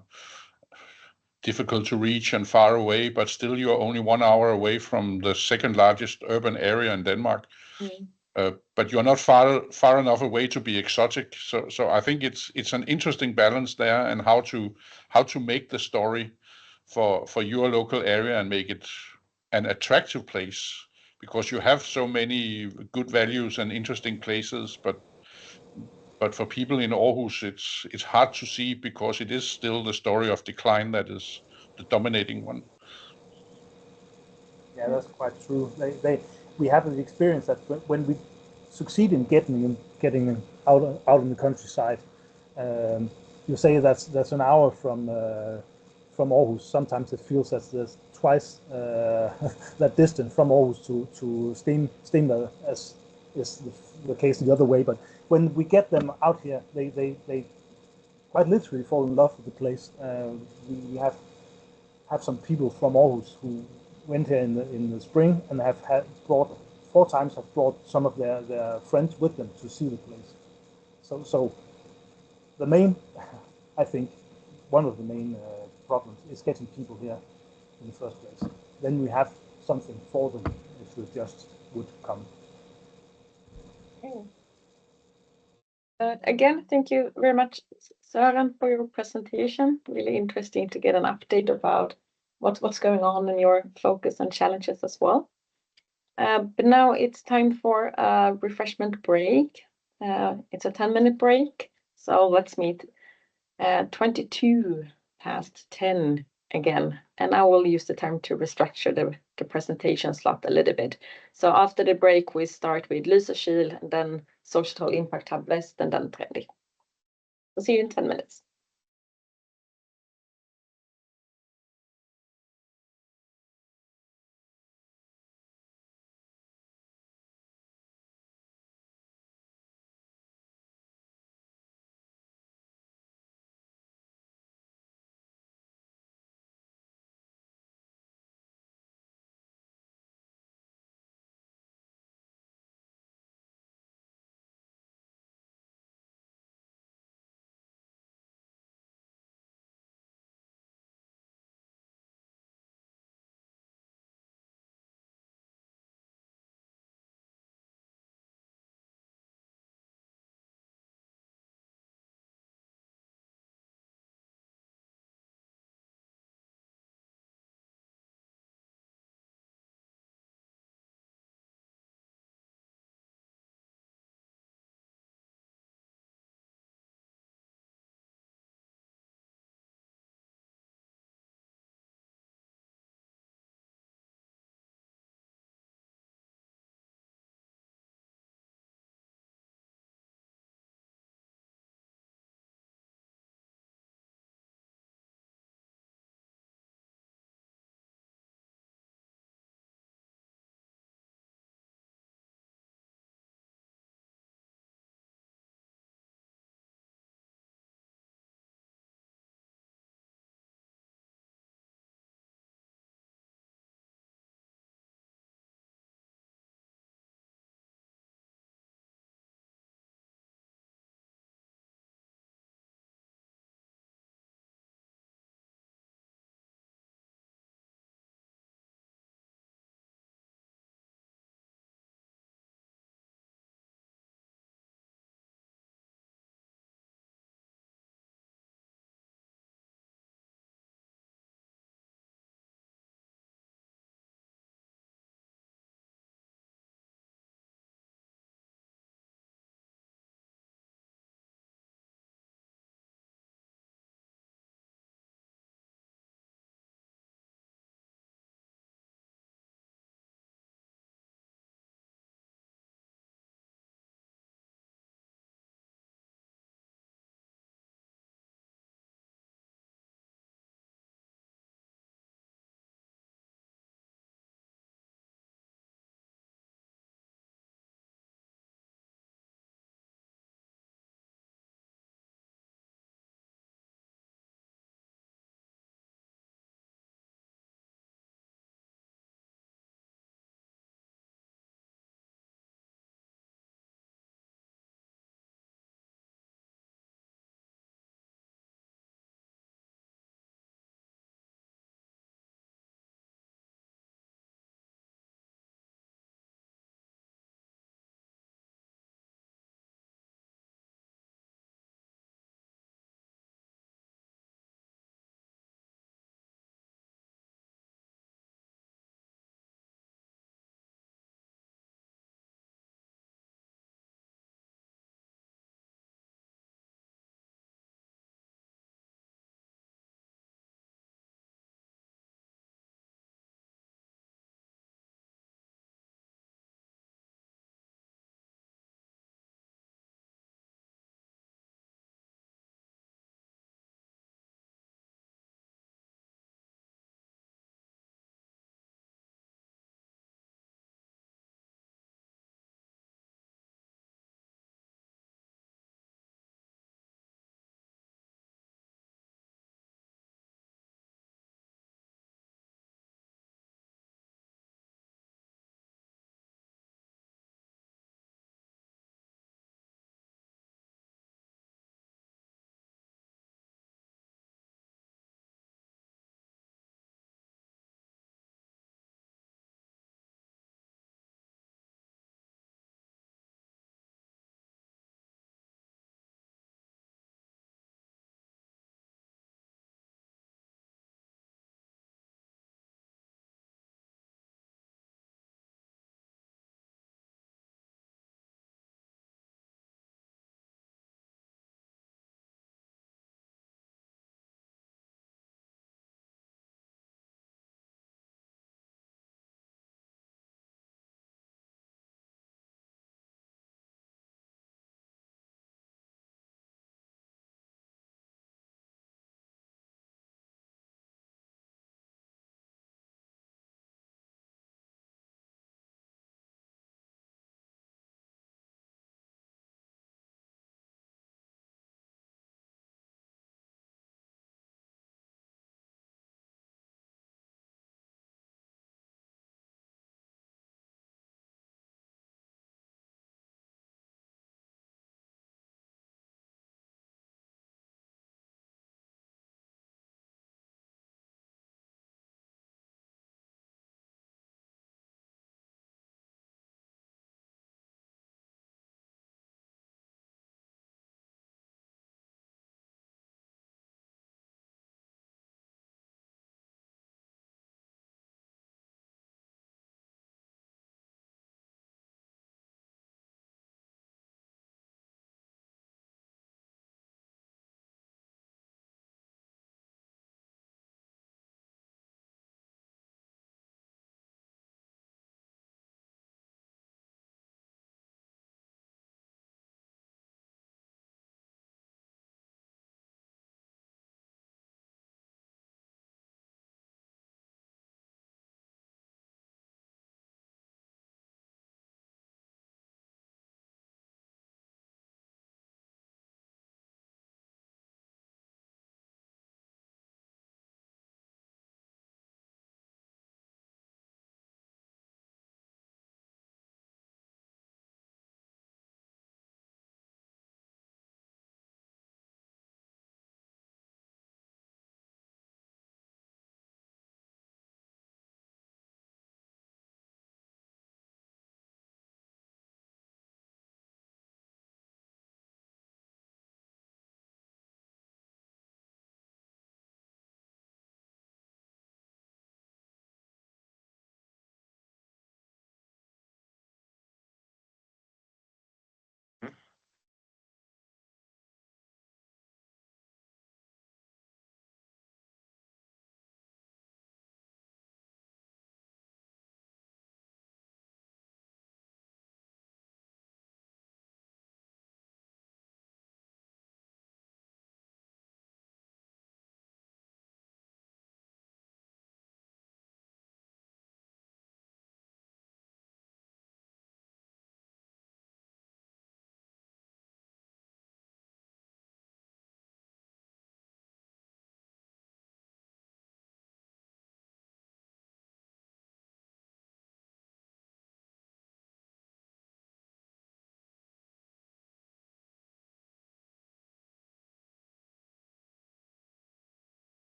difficult to reach and far away, but still you're only 1 hour away from the second largest urban area in Denmark. But you're not far enough away to be exotic. So I think it's an interesting balance there, and how to make the story for your local area and make it an attractive place, because you have so many good values and interesting places, but for people in Aarhus, it's hard to see because it is still the story of decline that is the dominating one. Yeah, that's quite true. We have the experience that when we succeed in getting them out in the countryside, you say that's an hour from Aarhus. Sometimes it feels that there's twice that distance from Aarhus to Stenvad, as is the case the other way. But when we get them out here, they quite literally fall in love with the place. We have some people from Aarhus who went here in the spring and have brought 4 times some of their friends with them to see the place. So the main, I think, one of the main problems is getting people here in the first place. Then we have something for them if they just would come. Again, thank you very much, Søren, for your presentation. Really interesting to get an update about what's going on in your focus and challenges as well. But now it's time for a refreshment break. It's a 10-minute break, so let's meet 22 past 10 again, and I will use the time to restructure the presentation slot a little bit. So after the break, we start with Lysekil, and then Social Impact Hub West, and then Trendy. We'll see you in 10 minutes.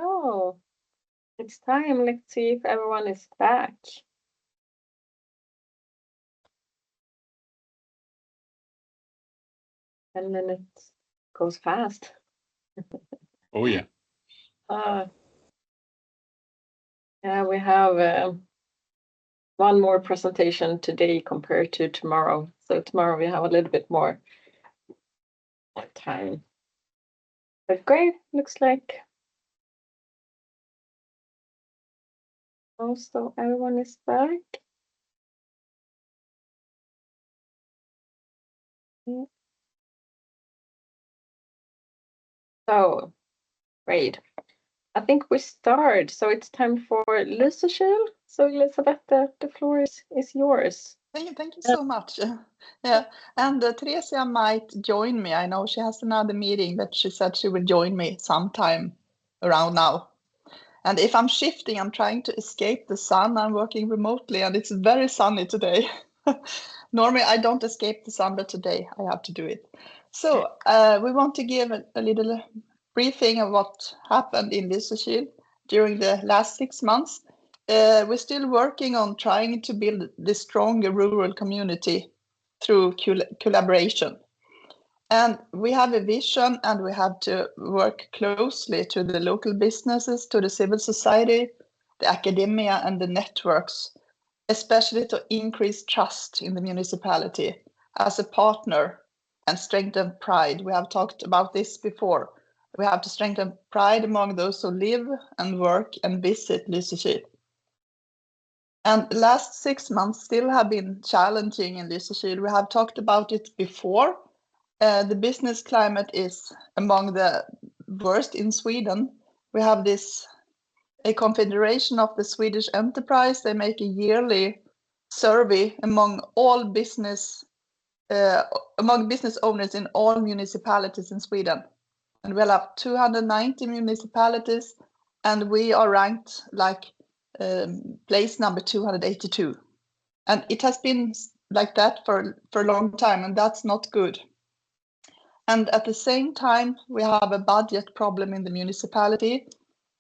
Oh, it's time. Let's see if everyone is back. 10 minutes goes fast. Oh yeah. Yeah, we have one more presentation today compared to tomorrow. So tomorrow we have a little bit more time. But great, looks like also everyone is back. Yeah. So, great. I think we start. So it's time for Lysekil. So Elisabeth, the floor is yours. Thank you so much. Yeah, and Theresia might join me. I know she has another meeting, but she said she will join me sometime around now. And if I'm shifting, I'm trying to escape the sun. I'm working remotely, and it's very sunny today. Normally, I don't escape the sun, but today I have to do it. So we want to give a little briefing of what happened in Lysekil during the last 6 months. We're still working on trying to build the stronger rural community through collaboration. And we have a vision, and we have to work closely to the local businesses, to the civil society, the academia, and the networks, especially to increase trust in the municipality as a partner and strengthen pride. We have talked about this before. We have to strengthen pride among those who live and work and visit Lysekil. And the last 6 months still have been challenging in Lysekil. We have talked about it before. The business climate is among the worst in Sweden. We have a confederation of the Swedish enterprise. They make a yearly survey among business owners in all municipalities in Sweden. And we'll have 290 municipalities, and we are ranked like place number 282. And it has been like that for a long time, and that's not good. And at the same time, we have a budget problem in the municipality.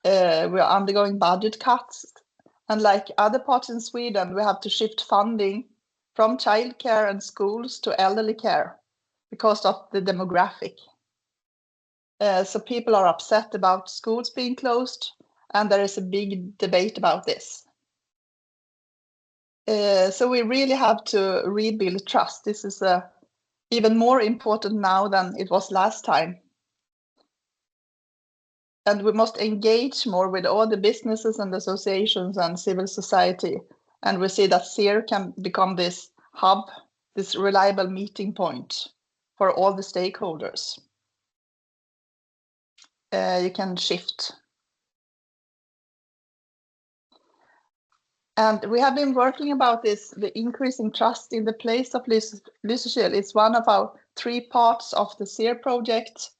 We are undergoing budget cuts. And like other parts in Sweden, we have to shift funding from childcare and schools to elderly care because of the demographic. So people are upset about schools being closed, and there is a big debate about this. So we really have to rebuild trust. This is even more important now than it was last time. And we must engage more with all the businesses and associations and civil society. And we see that SIRR can become this hub, this reliable meeting point for all the stakeholders. You can shift. And we have been working about this, the increasing trust in the place of Lysekil. It's one of our 3 parts of the SIRR project.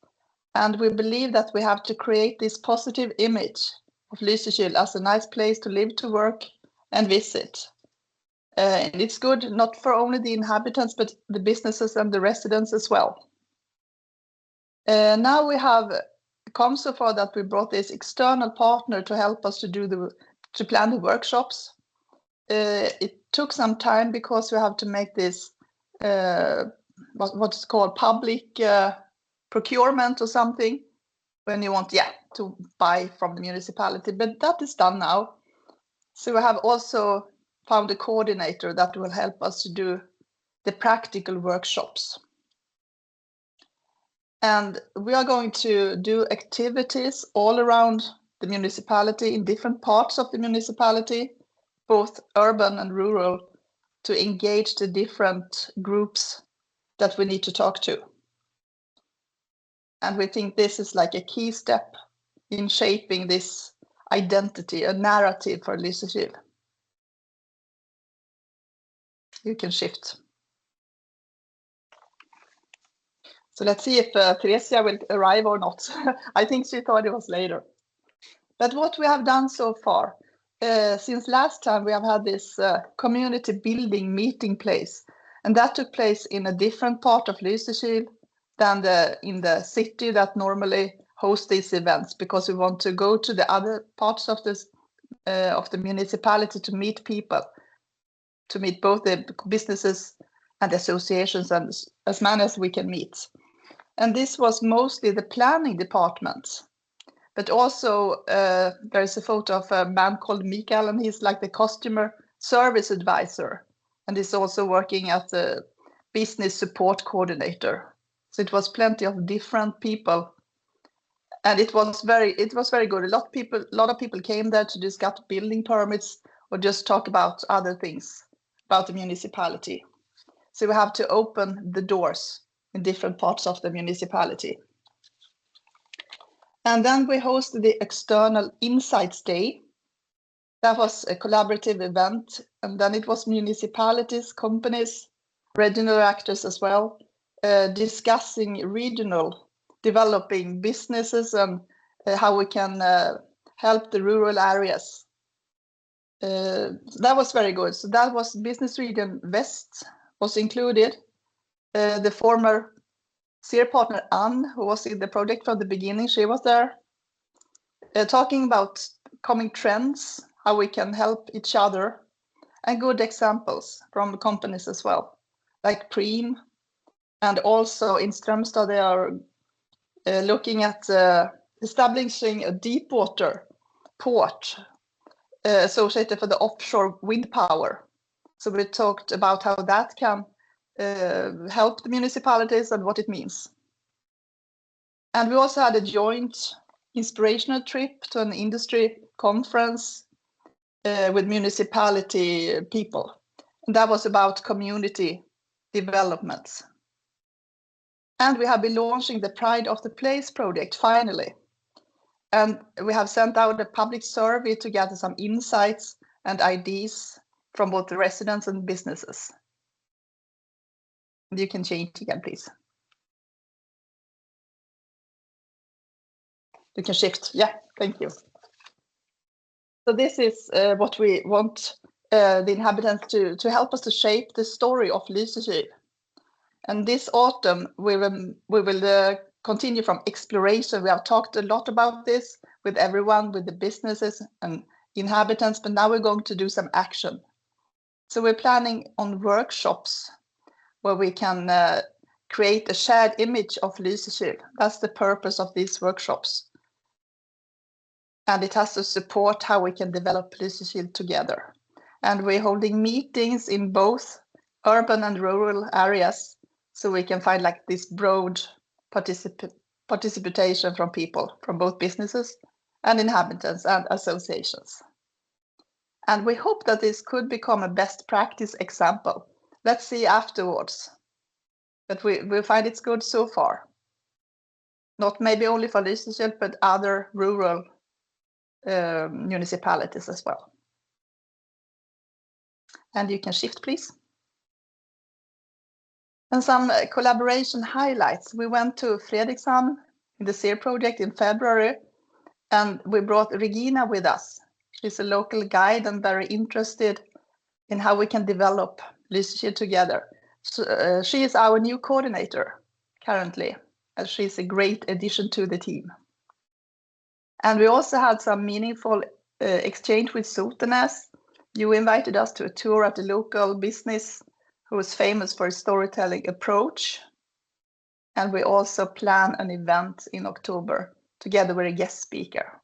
And we believe that we have to create this positive image of Lysekil as a nice place to live, to work, and visit. And it's good not for only the inhabitants, but the businesses and the residents as well. Now we have come so far that we brought this external partner to help us to plan the workshops. It took some time because we have to make this what's called public procurement or something, when you want to buy from the municipality, but that is done now. So we have also found a coordinator that will help us to do the practical workshops. And we are going to do activities all around the municipality, in different parts of the municipality, both urban and rural, to engage the different groups that we need to talk to. And we think this is like a key step in shaping this identity, a narrative for Lysekil. You can shift. So let's see if Theresia will arrive or not. I think she thought it was later. But what we have done so far, since last time we have had this community building meeting place, and that took place in a different part of Lysekil than in the city that normally host these events because we want to go to the other parts of this of the municipality to meet people, to meet both the businesses and associations and as many as we can meet. And this was mostly the planning department. But also there's a photo of a man called Mikael, and he's like the customer service advisor. And he's also working as the business support coordinator. So it was plenty of different people. And it was very good. A lot of people came there to discuss building permits or just talk about other things about the municipality. So we have to open the doors in different parts of the municipality. And then we hosted the External Insights Day. That was a collaborative event. And then it was municipalities, companies, regional actors as well, discussing regional developing businesses and how we can help the rural areas. That was very good. So that was Business Region West was included. The former SIRR partner Anne, who was in the project from the beginning, she was there talking about coming trends, how we can help each other, and good examples from companies as well, like Preem. And also in Strömstad, they are looking at establishing a deep water port associated for the offshore wind power. So we talked about how that can help the municipalities and what it means. And we also had a joint inspirational trip to an industry conference with municipality people. And that was about community development. And we have been launching the Pride of the Place project finally. And we have sent out a public survey to gather some insights and ideas from both the residents and businesses. You can change again, please. You can shift. Yeah, thank you. So this is what we want the inhabitants to help us to shape the story of Lysekil. And this autumn, we will continue from exploration. We have talked a lot about this with everyone, with the businesses and inhabitants, but now we're going to do some action. So we're planning on workshops where we can create a shared image of Lysekil. That's the purpose of these workshops. And it has to support how we can develop Lysekil together. And we're holding meetings in both urban and rural areas, so we can find like this broad participation from people, from both businesses and inhabitants and associations. And we hope that this could become a best practice example. Let's see afterwards. But we find it's good so far. Not maybe only for Lysekil, but other rural municipalities as well. And you can shift, please. And some collaboration highlights. We went to Fredrikshamn in the SIRR project in February, and we brought Regina with us. She's a local guide and very interested in how we can develop Lysekil together. So, she is our new coordinator currently, and she's a great addition to the team. And we also had some meaningful exchange with Sotenäs. You invited us to a tour at the local business who is famous for his storytelling approach. And we also plan an event in October together with a guest speaker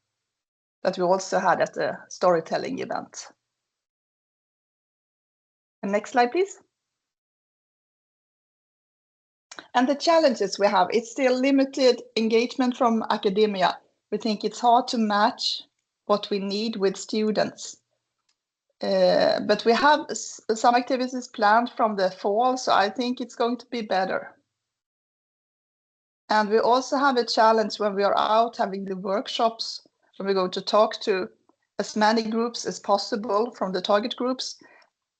that we also had at the storytelling event. And next slide, please. And the challenges we have, it's still limited engagement from academia. We think it's hard to match what we need with students. But we have some activities planned from the fall, so I think it's going to be better. And we also have a challenge when we are out having the workshops, when we're going to talk to as many groups as possible from the target groups.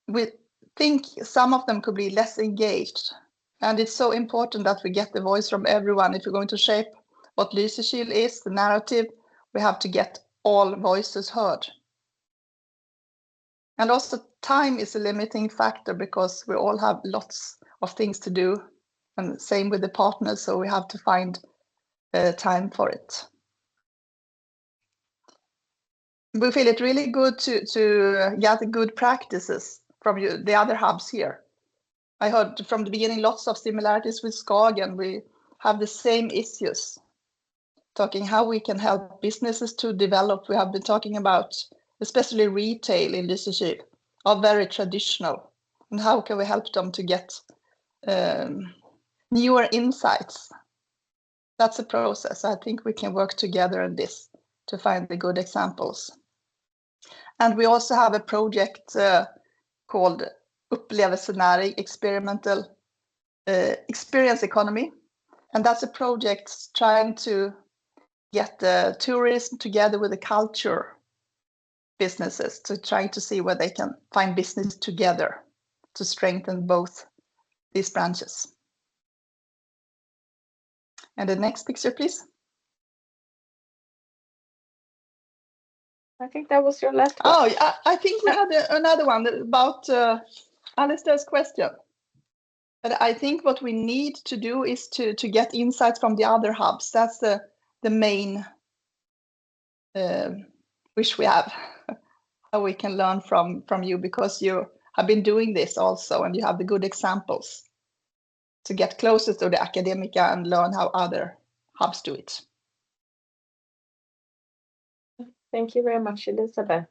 We think some of them could be less engaged. And it's so important that we get the voice from everyone. If we're going to shape what Lysekil is, the narrative, we have to get all voices heard. And also time is a limiting factor because we all have lots of things to do, and same with the partners. So we have to find time for it. We feel it really good to get the good practices from the other hubs here. I heard from the beginning lots of similarities with Skagen. We have the same issues, talking how we can help businesses to develop. We have been talking about especially retail industry are very traditional, and how can we help them to get newer insights. That's a process. I think we can work together on this to find the good examples. And we also have a project called Upplevelsenäring, experimental experience economy. And that's a project trying to get the tourism together with the culture businesses to try to see where they can find business together to strengthen both these branches. And the next picture, please. I think that was your last one. Oh, I think we had another one about Alistair's question. But I think what we need to do is to get insights from the other hubs. That's the main wish we have. How we can learn from you, because you have been doing this also, and you have the good examples to get closer to the academia and learn how other hubs do it. Thank you very much, Elizabeth.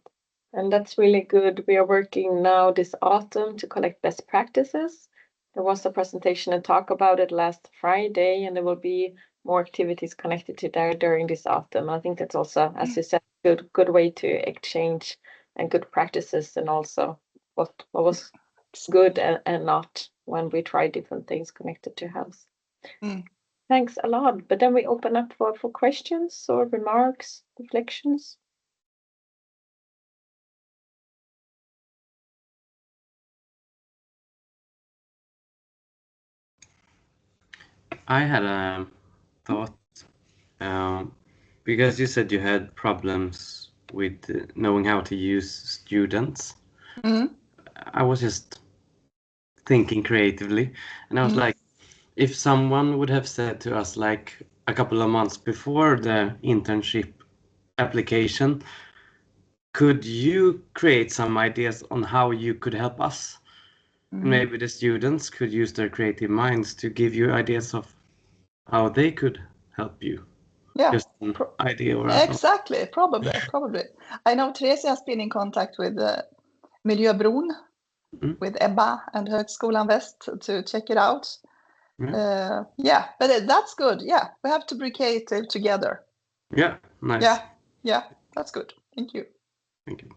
And that's really good. We are working now this autumn to collect best practices. There was a presentation and talk about it last Friday, and there will be more activities connected to that during this autumn. I think that's also, as you said, good way to exchange and good practices, and also what was good and not when we try different things connected to health. Thanks a lot. But then we open up for questions or remarks, reflections. I had a thought, because you said you had problems with knowing how to use students. I was just thinking creatively, and I was like, if someone would have said to us like a couple of months before the internship application, could you create some ideas on how you could help us? Maybe the students could use their creative minds to give you ideas of how they could help you. Yeah, just an idea or exactly. Probably. I know Therese has been in contact with Miljöbron, with Ebba and Högskolan Väst to check it out. Yeah, but that's good. Yeah, we have to be creative together. Yeah, nice. Yeah, that's good. Thank you. Thank you.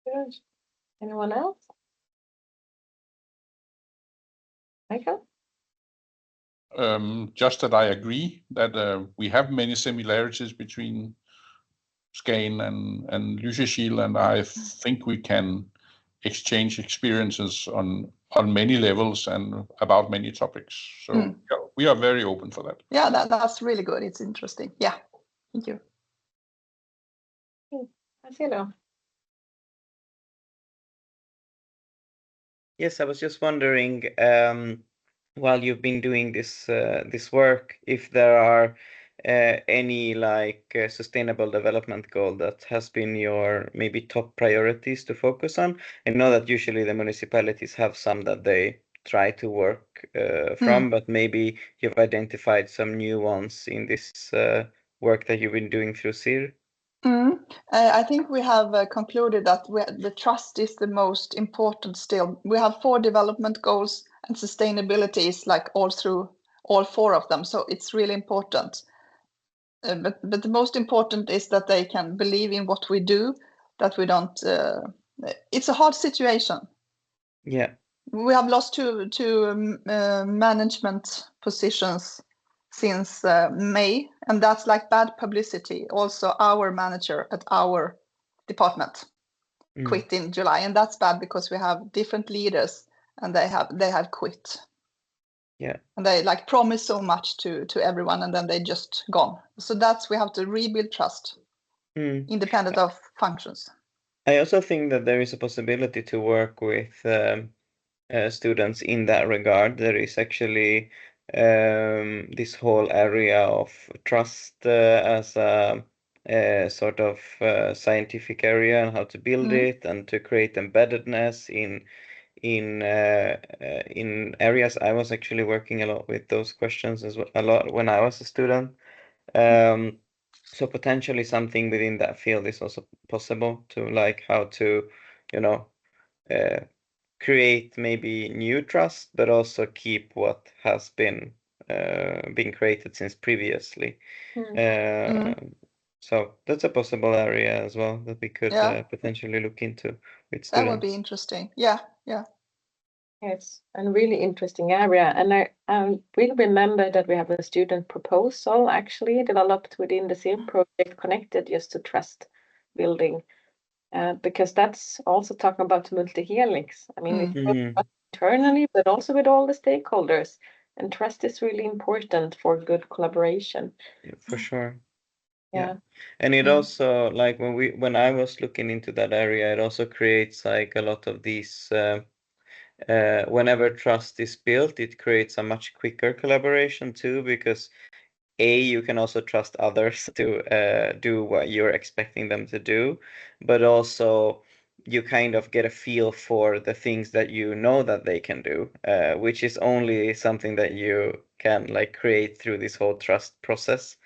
Good. Anyone else? Michael? Just that I agree that we have many similarities between Skagen and Lysekil, and I think we can exchange experiences on many levels and about many topics. So yeah, we are very open for that. Yeah, that's really good. It's interesting. Yeah, thank you. Yes, I was just wondering, while you've been doing this work, if there are any sustainable development goal that has been your maybe top priorities to focus on. I know that usually the municipalities have some that they try to work from, but maybe you've identified some new ones in this work that you've been doing through SIRR. I think we have concluded that the trust is the most important still. We have 4 development goals, and sustainability is like all through all 4 of them. So it's really important. But the most important is that they can believe in what we do, that we don't. It's a hard situation. Yeah. We have lost two management positions since May, and that's like bad publicity. Also, our manager at our department quit in July, and that's bad because we have different leaders, and they have quit. Yeah, and they like promise so much to everyone, and then they just gone. So we have to rebuild trust, independent of functions. I also think that there is a possibility to work with students in that regard. There is actually this whole area of trust as a sort of scientific area and how to build it and to create embeddedness in areas. I was actually working a lot with those questions as well, a lot when I was a student. So potentially something within that field is also possible, to like how to, you know, create maybe new trust, but also keep what has been created since previously. So that's a possible area as well that we could potentially look into with students. That would be interesting. Yeah. Yes, a really interesting area. And I really remember that we have a student proposal actually developed within the SIRR project connected just to trust building, because that's also talking about multi-helix. I mean, it's internally, but also with all the stakeholders. And trust is really important for good collaboration. Yeah, for sure. Yeah. And it also, like when I was looking into that area, it also creates like a lot of these whenever trust is built, it creates a much quicker collaboration too, because you can also trust others to do what you're expecting them to do, but also you kind of get a feel for the things that you know that they can do, which is only something that you can like create through this whole trust process.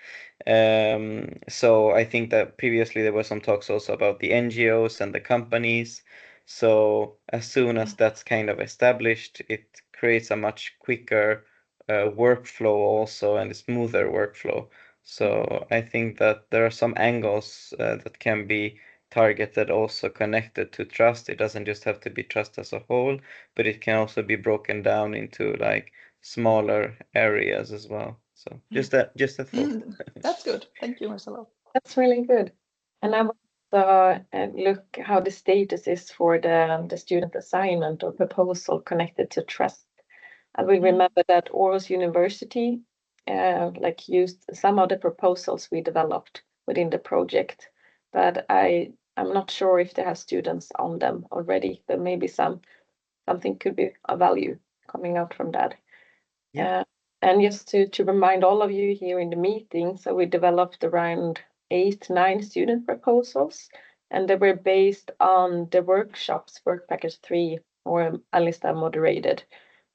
So I think that previously there were some talks also about the NGOs and the companies. So as soon as that's kind of established, it creates a much quicker workflow also, and a smoother workflow. So I think that there are some angles that can be targeted also connected to trust. It doesn't just have to be trust as a whole, but it can also be broken down into like smaller areas as well. So just a thought. That's good. Thank you, Marcelo. That's really good. And I want to look how the status is for the student assignment or proposal connected to trust. I will remember that Aarhus University like used some of the proposals we developed within the project, but I'm not sure if they have students on them already, but maybe something could be of value coming out from that. And just to remind all of you here in the meeting, so we developed around 8-9 student proposals, and they were based on the workshops, work package 3, or Alista moderated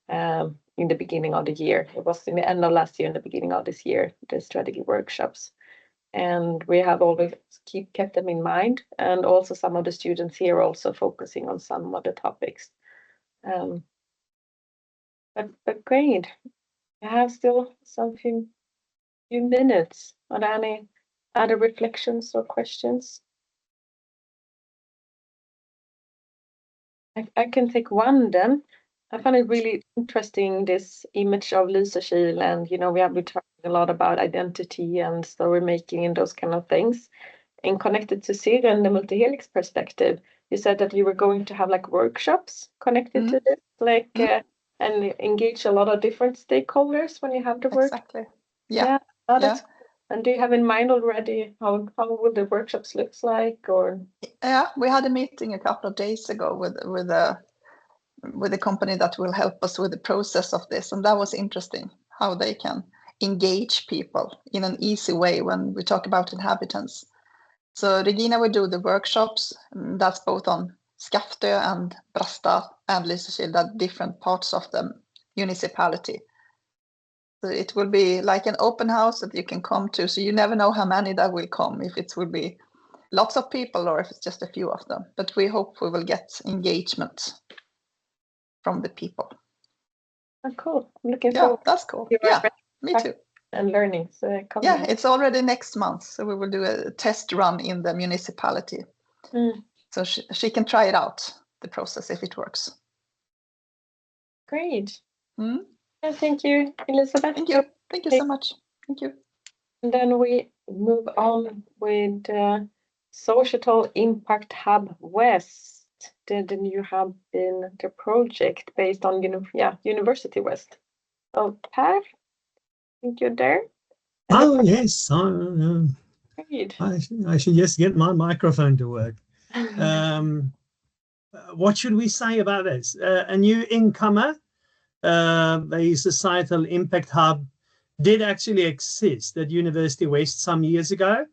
in the beginning of the year. It was in the end of last year, in the beginning of this year, the strategy workshops. And we have always kept them in mind, and also some of the students here also focusing on some of the topics. But great. I have still some few minutes. Are there any other reflections or questions? I can take one then. I find it really interesting, this image of Lysekil, and we have been talking a lot about identity and story making and those kind of things. And connected to SIRR and the multi-helix perspective, you said that you were going to have like workshops connected to this, like and engage a lot of different stakeholders when you have the work. Exactly. Yeah. Oh, that's cool. And do you have in mind already how will the workshops look like, or? Yeah, we had a meeting a couple of days ago with a company that will help us with the process of this, and that was interesting how they can engage people in an easy way when we talk about inhabitants. So Regina will do the workshops, and that's both on Skaftö and Brasta and Lysekil, that different parts of the municipality. So it will be like an open house that you can come to. So you never know how many that will come, if it will be lots of people or if it's just a few of them. But we hope we will get engagement from the people. Oh, cool. I'm looking forward. That's cool. Me too. And learning. So it's already next month. So we will do a test run in the municipality. So she can try it out, the process, if it works. Great. Thank you, Elizabeth. Thank you. Thank you so much. Thank you. And then we move on with Societal Impact Hub West, the new hub in the project based on University West. So Per, I think you're there. Oh yes, I should just get my microphone to work. What should we say about this? A new incomer the Societal Impact Hub did actually exist at University West some years ago,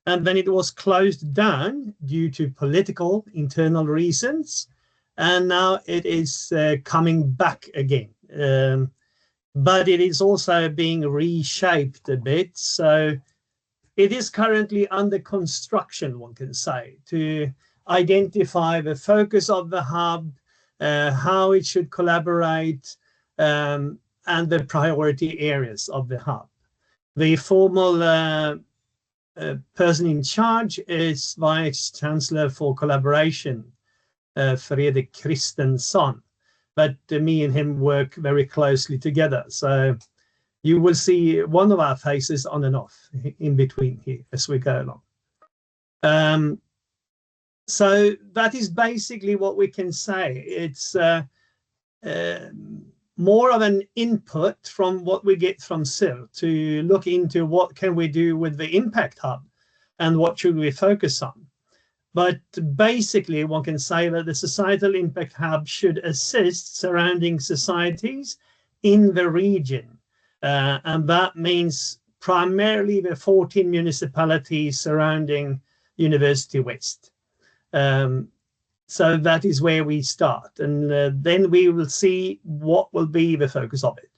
and then it was closed down due to political internal reasons, and now it is coming back again. But it is also being reshaped a bit, so it is currently under construction, one can say, to identify the focus of the hub, how it should collaborate, and the priority areas of the hub. The formal person in charge is Vice Chancellor for Collaboration, Fredrik Christensson, but me and him work very closely together. So you will see one of our faces on and off in between here as we go along. So that is basically what we can say. It's more of an input from what we get from SIRR to look into what can we do with the Impact Hub and what should we focus on. But basically, one can say that the Societal Impact Hub should assist surrounding societies in the region. And that means primarily the 14 municipalities surrounding University West. So that is where we start. And then we will see what will be the focus of it.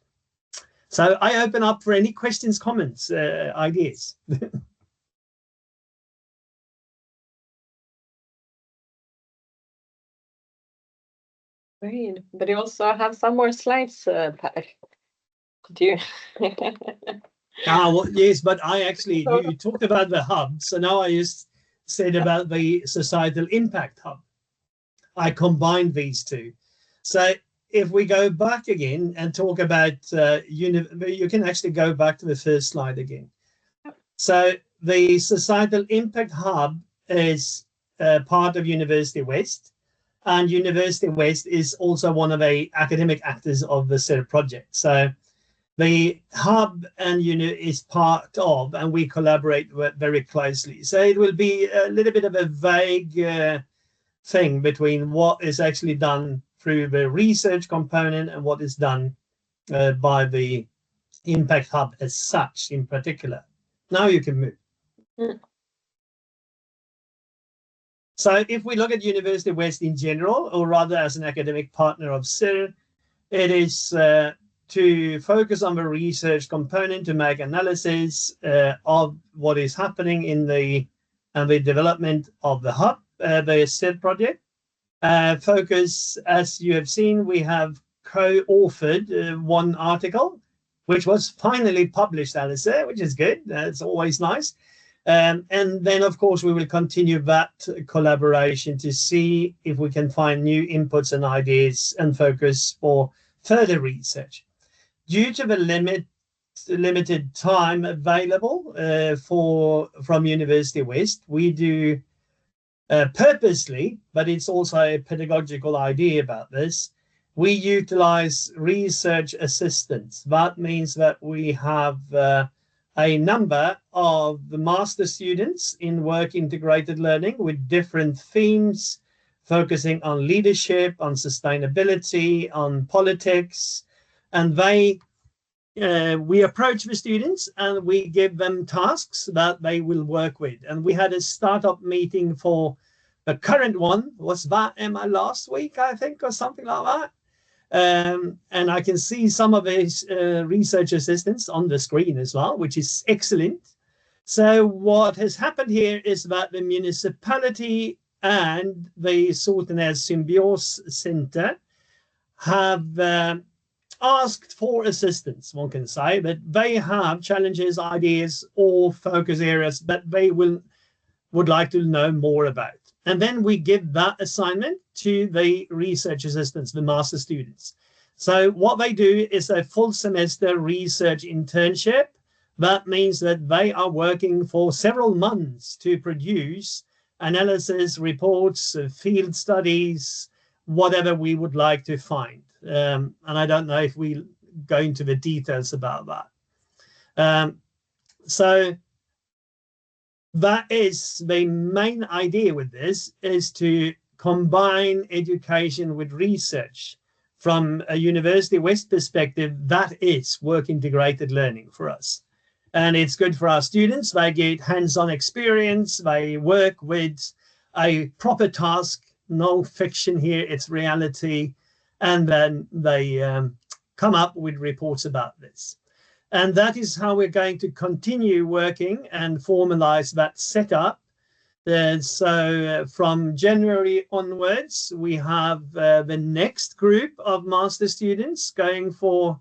So I open up for any questions, comments, ideas. Great. But you also have some more slides, Per. Do you? Well, yes, but I actually, you talked about the hub, so now I just said about the Societal Impact Hub. I combined these two. So if we go back again and talk about, you can actually go back to the first slide again. So the Societal Impact Hub is part of University West, and University West is also one of the academic actors of the SIRR project. So the hub and is part of, and we collaborate very closely. So it will be a little bit of a vague thing between what is actually done through the research component and what is done by the Impact Hub as such in particular. Now you can move. Mm. So if we look at University West in general, or rather as an academic partner of SIRR, it is to focus on the research component, to make analysis of what is happening in the development of the hub, the SIRR project. Focus, as you have seen, we have co-authored one article, which was finally published, Alice, which is good. It's always nice. And then, of course, we will continue that collaboration to see if we can find new inputs and ideas and focus for further research. Due to the limited time available from University West, we do purposely, but it's also a pedagogical idea about this, we utilize research assistants. That means that we have a number of the master students in work integrated learning with different themes, focusing on leadership, on sustainability, on politics, and we approach the students and we give them tasks that they will work with. And we had a startup meeting for the current one, was that, Emma, last week, I think, or something like that. And I can see some of these research assistants on the screen as well, which is excellent. So what has happened here is that the municipality and the Sotenäs Symbios Center have asked for assistance, one can say, that they have challenges, ideas, or focus areas that they would like to know more about. And then we give that assignment to the research assistants, the master students. So what they do is a full semester research internship. That means that they are working for several months to produce analysis, reports, field studies, whatever we would like to find. And I don't know if we go into the details about that. So that is the main idea with this, is to combine education with research. from a University West perspective, that is work integrated learning for us. And it's good for our students. They get hands-on experience. They work with a proper task, no fiction here, it's reality. And then they come up with reports about this. And that is how we're going to continue working and formalize that setup. So from January onwards, we have the next group of master students going for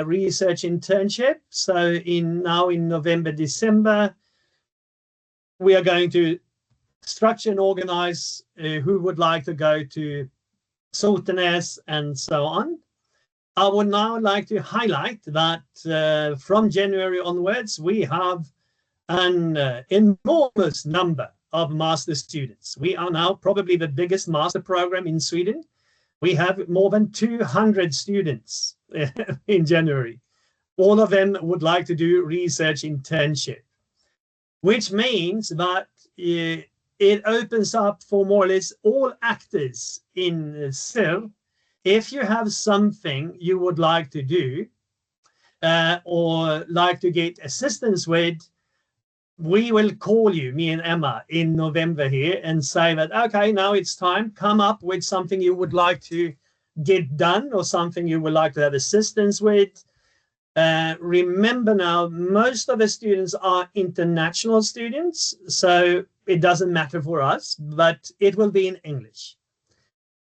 research internship. So now in November, December, we are going to structure and organize who would like to go to Sotenäs and so on. I would now like to highlight that from January onwards, we have an enormous number of master students. We are now probably the biggest master program in Sweden. We have more than 200 students in January. All of them would like to do research internship, which means that it opens up for more or less all actors in SIRR. If you have something you would like to do or like to get assistance with, we will call you, me and Emma, in November here and say that, okay, now it's time, come up with something you would like to get done or something you would like to have assistance with. Remember now, most of the students are international students, so it doesn't matter for us, but it will be in English.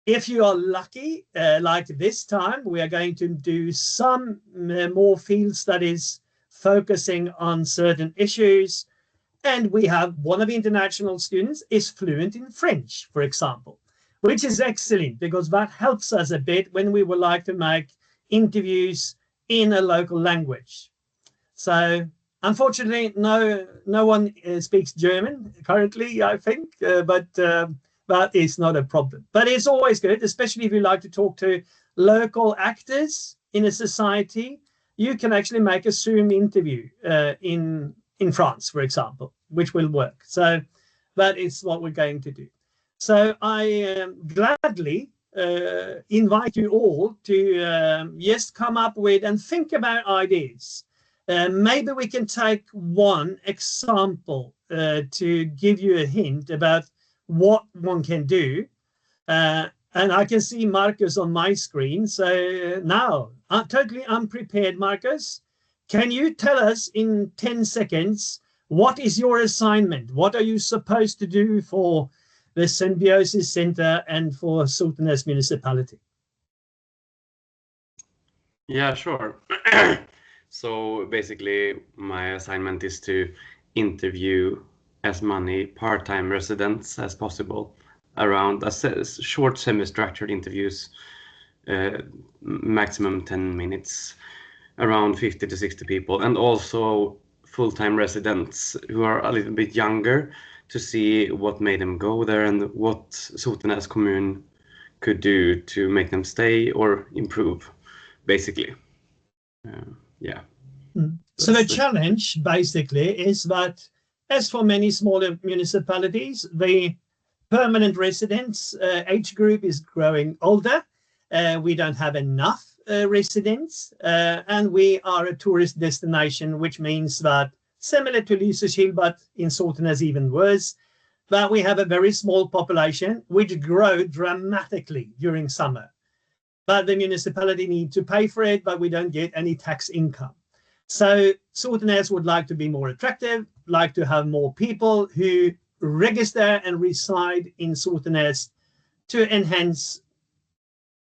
If you are lucky, like this time, we are going to do some more field studies focusing on certain issues. And we have one of the international students is fluent in French, for example, which is excellent because that helps us a bit when we would like to make interviews in a local language. So unfortunately, no one speaks German currently, I think, but that is not a problem. But it's always good, especially if you like to talk to local actors in a society. You can actually make a Zoom interview in France, for example, which will work. So that is what we're going to do. So I gladly invite you all to just come up with and think about ideas. Maybe we can take one example to give you a hint about what one can do. And I can see Marcus on my screen. So now, totally unprepared, Marcus. Can you tell us in 10 seconds, what is your assignment? What are you supposed to do for the Symbiosis Center and for Sotenäs municipality? Yeah, sure. So basically, my assignment is to interview as many part-time residents as possible around short semi-structured interviews, maximum 10 minutes, around 50 to 60 people, and also full-time residents who are a little bit younger to see what made them go there and what Sotenäs kommun could do to make them stay or improve, basically. Yeah. So the challenge basically is that, as for many smaller municipalities, the permanent residents age group is growing older. We don't have enough residents, and we are a tourist destination, which means that, similar to Lysekil, but in Sotenäs even worse, that we have a very small population which grow dramatically during summer. But the municipality need to pay for it, but we don't get any tax income. So Sotenäs would like to be more attractive, like to have more people who register and reside in Sotenäs to enhance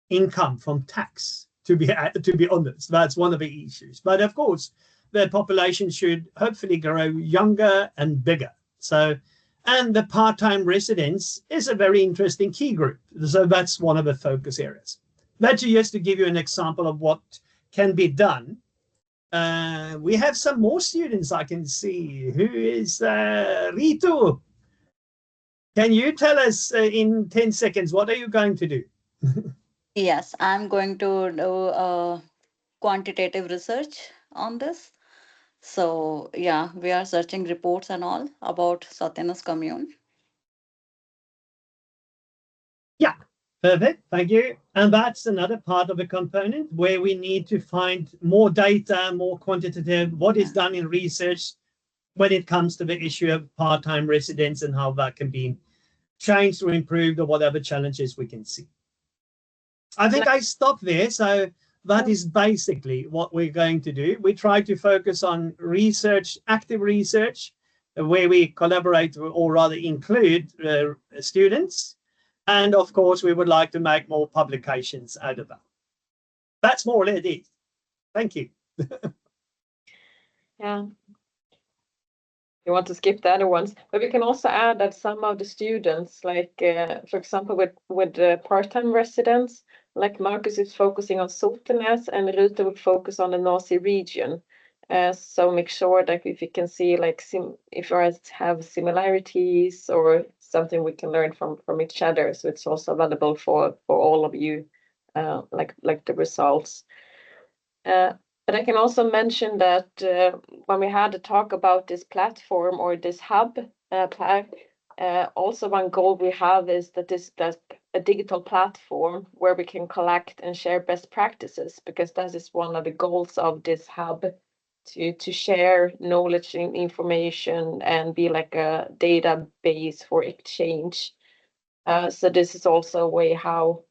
income from tax, to be honest. That's one of the issues. But of course, the population should hopefully grow younger and bigger. So, and the part-time residents is a very interesting key group. So that's one of the focus areas. That's just to give you an example of what can be done. We have some more students I can see. Who is Ritu? Can you tell us in 10 seconds, what are you going to do? Yes, I'm going to do quantitative research on this. So yeah, we are searching reports and all about Sotenäs commune. Yeah, Perfect, thank you. And that's another part of the component where we need to find more data, more quantitative, what is done in research when it comes to the issue of part-time residence and how that can be changed or improved or whatever challenges we can see. I think I stop there. So that is basically what we're going to do. We try to focus on research, active research, where we collaborate or rather include students. And of course, we would like to make more publications out of that. That's more or less it. Thank you. Yeah. You want to skip the other ones, but we can also add that some of the students, like for example, with part-time residents, like Marcus is focusing on Sotenäs and Rute will focus on the Nazi region. So make sure that if you can see like if you have similarities or something we can learn from each other, so it's also available for all of you, like the results. But I can also mention that when we had a talk about this platform or this hub, also one goal we have is that that's a digital platform where we can collect and share best practices, because that is one of the goals of this hub, to share knowledge and information and be like a database for exchange. So this is also a way how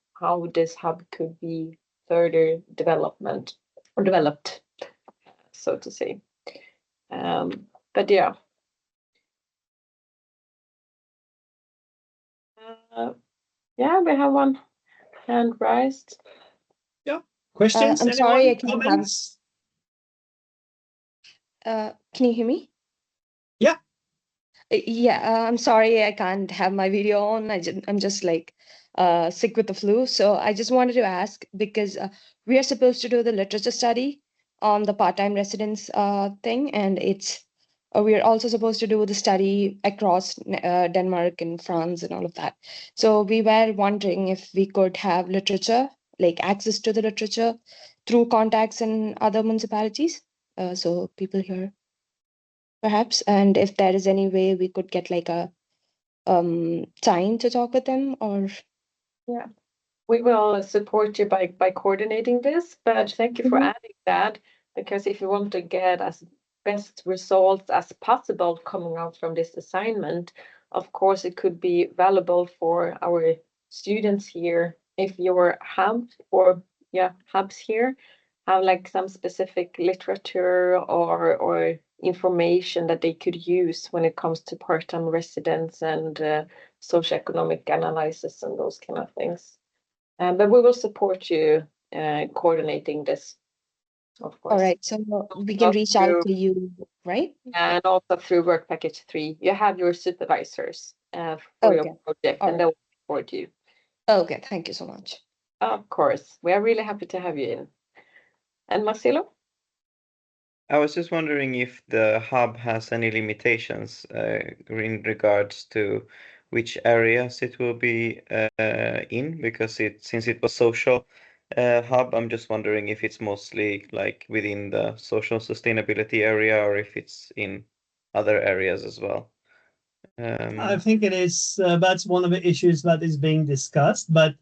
this hub could be further developed, so to say. But yeah. Yeah, we have one hand raised. Yeah. Questions? I'm Anyone? sorry, I Comments? can you hear me? Yeah. Yeah, I'm sorry I can't have my video on. I'm just like sick with the flu. So I just wanted to ask, because we are supposed to do the literature study on the part-time residence thing, and it's we are also supposed to do the study across Denmark and France and all of that. So we were wondering if we could have literature, like access to the literature through contacts in other municipalities. So people here perhaps, and if there is any way we could get like a time to talk with them, or Yeah, we will support you by coordinating this, but thank you for adding that, because if you want to get as best results as possible coming out from this assignment, of course it could be valuable for our students here if your hub or hubs here have like some specific literature or information that they could use when it comes to part-time residents and socioeconomic analysis and those kind of things. But we will support you coordinating this, of course. all right, so we can reach out to you, right? And also through work package 3, you have your supervisors for your project, and they will support you. Okay, thank you so much. Of course, we are really happy to have you in. And Marcelo? I was just wondering if the hub has any limitations in regards to which areas it will be in, because since it was social hub, I'm just wondering if it's mostly like within the social sustainability area or if it's in other areas as well. I think it is. That's one of the issues that is being discussed, but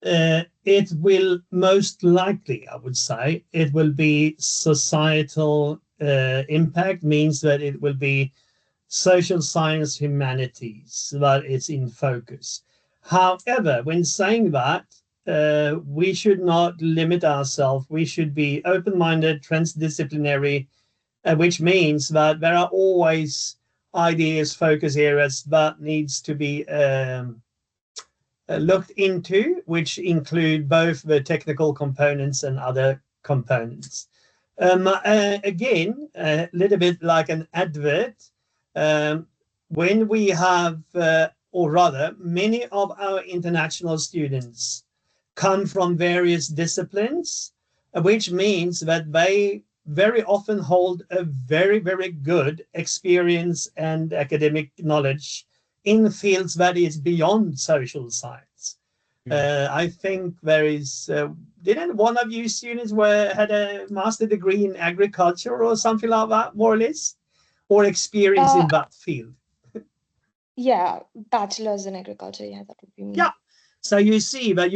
it will most likely, I would say, it will be societal impact, means that it will be social science, humanities, that is in focus. However, when saying that, we should not limit ourselves. We should be open-minded, transdisciplinary, which means that there are always ideas, focus areas that needs to be looked into, which include both the technical components and other components. Again, a little bit like an advert, when we have, or rather, many of our international students come from various disciplines, which means that they very often hold a very, very good experience and academic knowledge in fields that is beyond social science. I think there is, didn't one of you students had a master degree in agriculture or something like that, more or less, or experience in that field? Yeah, bachelor's in agriculture. Yeah, that would be me. Yeah, So you see that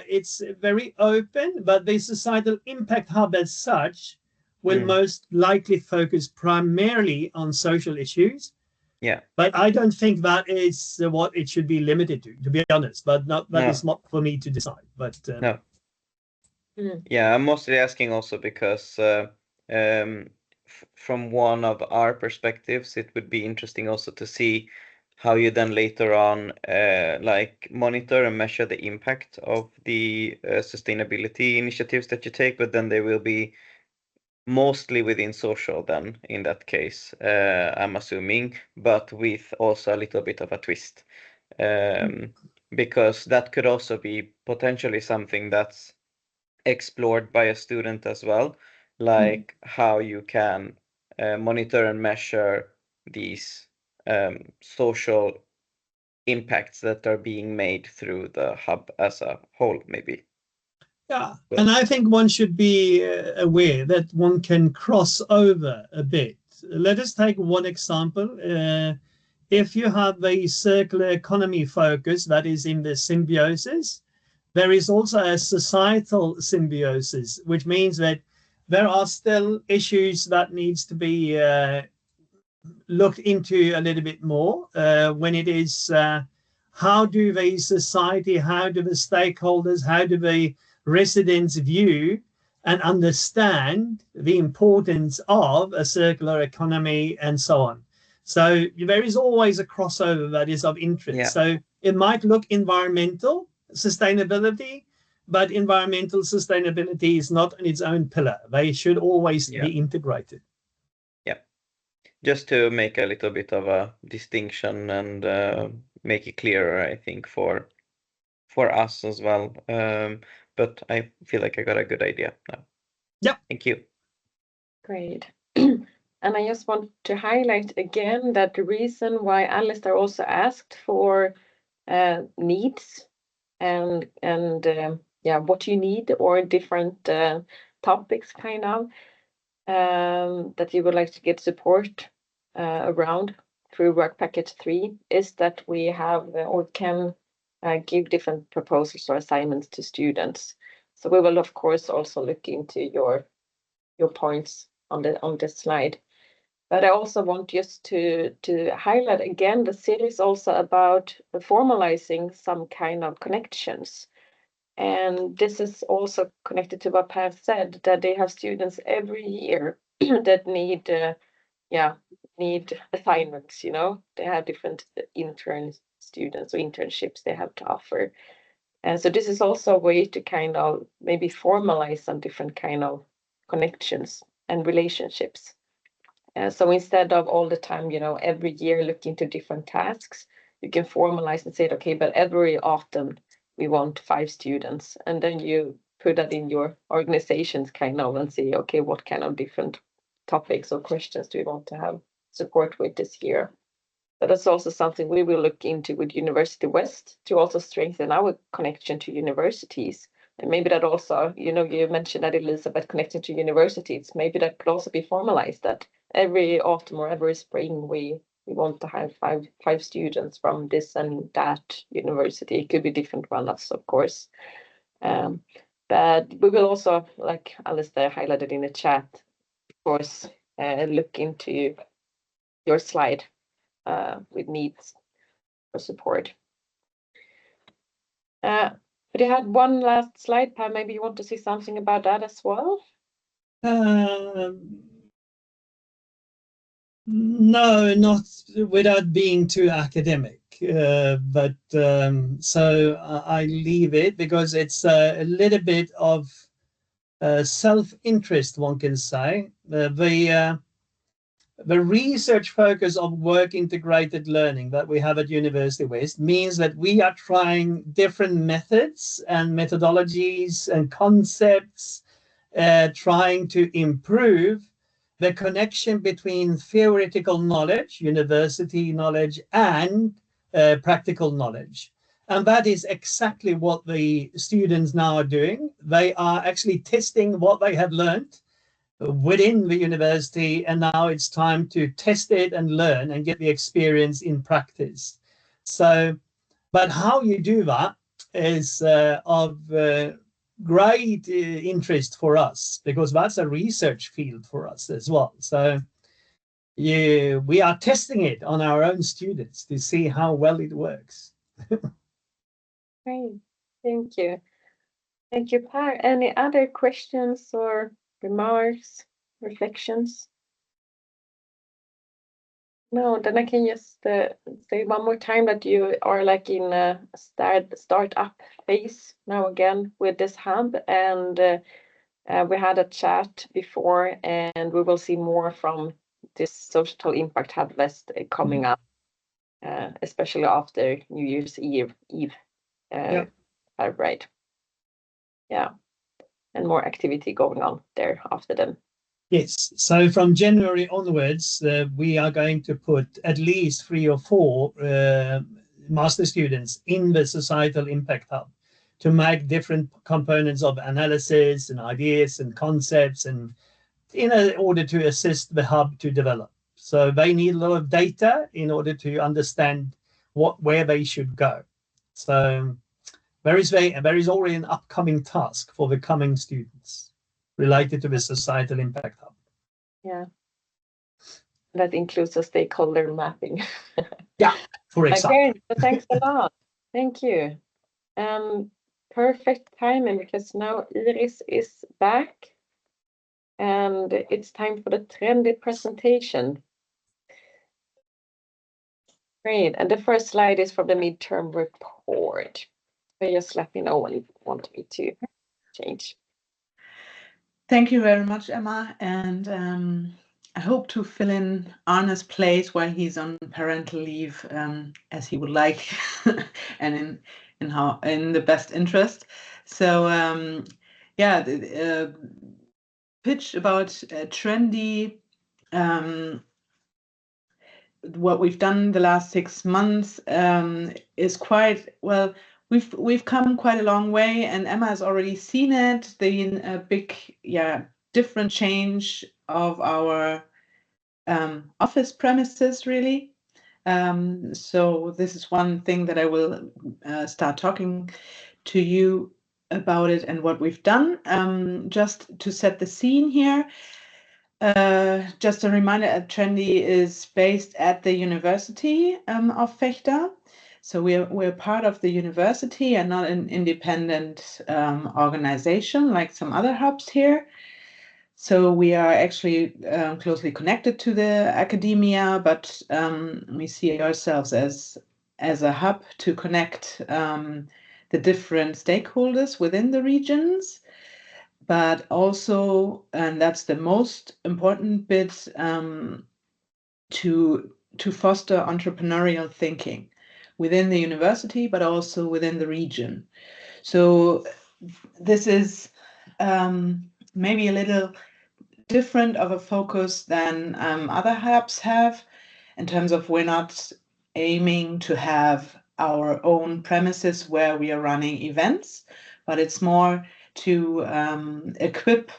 it's very open, but the societal impact hub as such will most likely focus primarily on social issues. Yeah. But I don't think that is what it should be limited to be honest. But that is not for me to decide. But no. Yeah, I'm mostly asking also because from one of our perspectives, it would be interesting also to see how you then later on like monitor and measure the impact of the sustainability initiatives that you take, but then they will be mostly within social then in that case, I'm assuming, but with also a little bit of a twist. Because that could also be potentially something that's explored by a student as well, like how you can monitor and measure these social impacts that are being made through the hub as a whole, maybe. Yeah, and I think one should be aware that one can cross over a bit. Let us take one example. If you have a circular economy focus that is in the symbiosis, there is also a societal symbiosis, which means that there are still issues that needs to be looked into a little bit more when it is how do the society, how do the stakeholders, how do the residents view and understand the importance of a circular economy and so on. So there is always a crossover that is of interest. Yeah. So it might look environmental sustainability, but environmental sustainability is not on its own pillar. They should always be integrated. Yeah. Just to make a little bit of a distinction and make it clearer, I think, for us as well. But I feel like I got a good idea now. Yeah. Thank you. Great. And I just want to highlight again that the reason why Alistair also asked for needs and what you need or different topics kind of that you would like to get support around through work package 3 is that we have or can give different proposals or assignments to students. So we will of course also look into your points on this slide. But I also want just to highlight again, the SIRR is also about formalizing some kind of connections. And this is also connected to what Per said, that they have students every year that need assignments, They have different intern students or internships they have to offer. And so this is also a way to kind of maybe formalize some different kind of connections and relationships. So instead of all the time, every year looking to different tasks, you can formalize and say, okay, but every autumn we want 5 students. And then you put that in your organizations kind of and say, okay, what kind of different topics or questions do we want to have support with this year? But that's also something we will look into with University West to also strengthen our connection to universities. And maybe that also, you mentioned that, Elizabeth, connecting to universities, maybe that could also be formalized that every autumn or every spring we want to have five students from this and that university. It could be different ones, of course. But we will also, like Alistair highlighted in the chat, of course, look into your slide with needs for support. But you had one last slide, Per. Maybe you want to say something about that as well? No, not without being too academic. But so I leave it because it's a little bit of self-interest, one can say. The research focus of work integrated learning that we have at University West means that we are trying different methods and methodologies and concepts, trying to improve the connection between theoretical knowledge, university knowledge, and practical knowledge. And that is exactly what the students now are doing. They are actually testing what they have learned within the university, and now it's time to test it and learn and get the experience in practice. So But how you do that is of great interest for us, because that's a research field for us as well. So we are testing it on our own students to see how well it works. Great. Thank you. Thank you, Per. Any other questions or remarks, reflections? No, then I can just say one more time that you are like in a start-up phase now again with this hub, and we had a chat before, and we will see more from this social impact hub list coming up, especially after New Year's Eve. Yeah. Right. Yeah, and more activity going on there after then. Yes, so from January onwards, we are going to put at least 3 or 4 master students in the Societal Impact Hub to make different components of analysis and ideas and concepts, and in order to assist the hub to develop. So they need a lot of data in order to understand where they should go. So there is already an upcoming task for the coming students related to the Societal Impact Hub. Yeah. That includes a stakeholder mapping. Yeah, for example. Again, so thanks a lot. Thank you. Perfect timing, because now Iris is back and it's time for the trendy presentation. Great. And the first slide is from the midterm report. So just let me know when you want me to change. Thank you very much, Emma. And I hope to fill in Arne's place while he's on parental leave, as he would like, and in the best interest. So yeah, the pitch about trendy. What we've done the last 6 months is quite well. We've come quite a long way, and Emma has already seen it. The big, different change of our office premises, really. So this is one thing that I will start talking to you about it and what we've done. Just to set the scene here. Just a reminder, Trendy is based at the University of Vechta. So we're part of the university and not an independent organization like some other hubs here. So we are actually closely connected to the academia, but we see ourselves as a hub to connect the different stakeholders within the regions. But also, and that's the most important bit, to foster entrepreneurial thinking within the university, but also within the region. So this is maybe a little different of a focus than other hubs have, in terms of we're not aiming to have our own premises where we are running events, but it's more to equip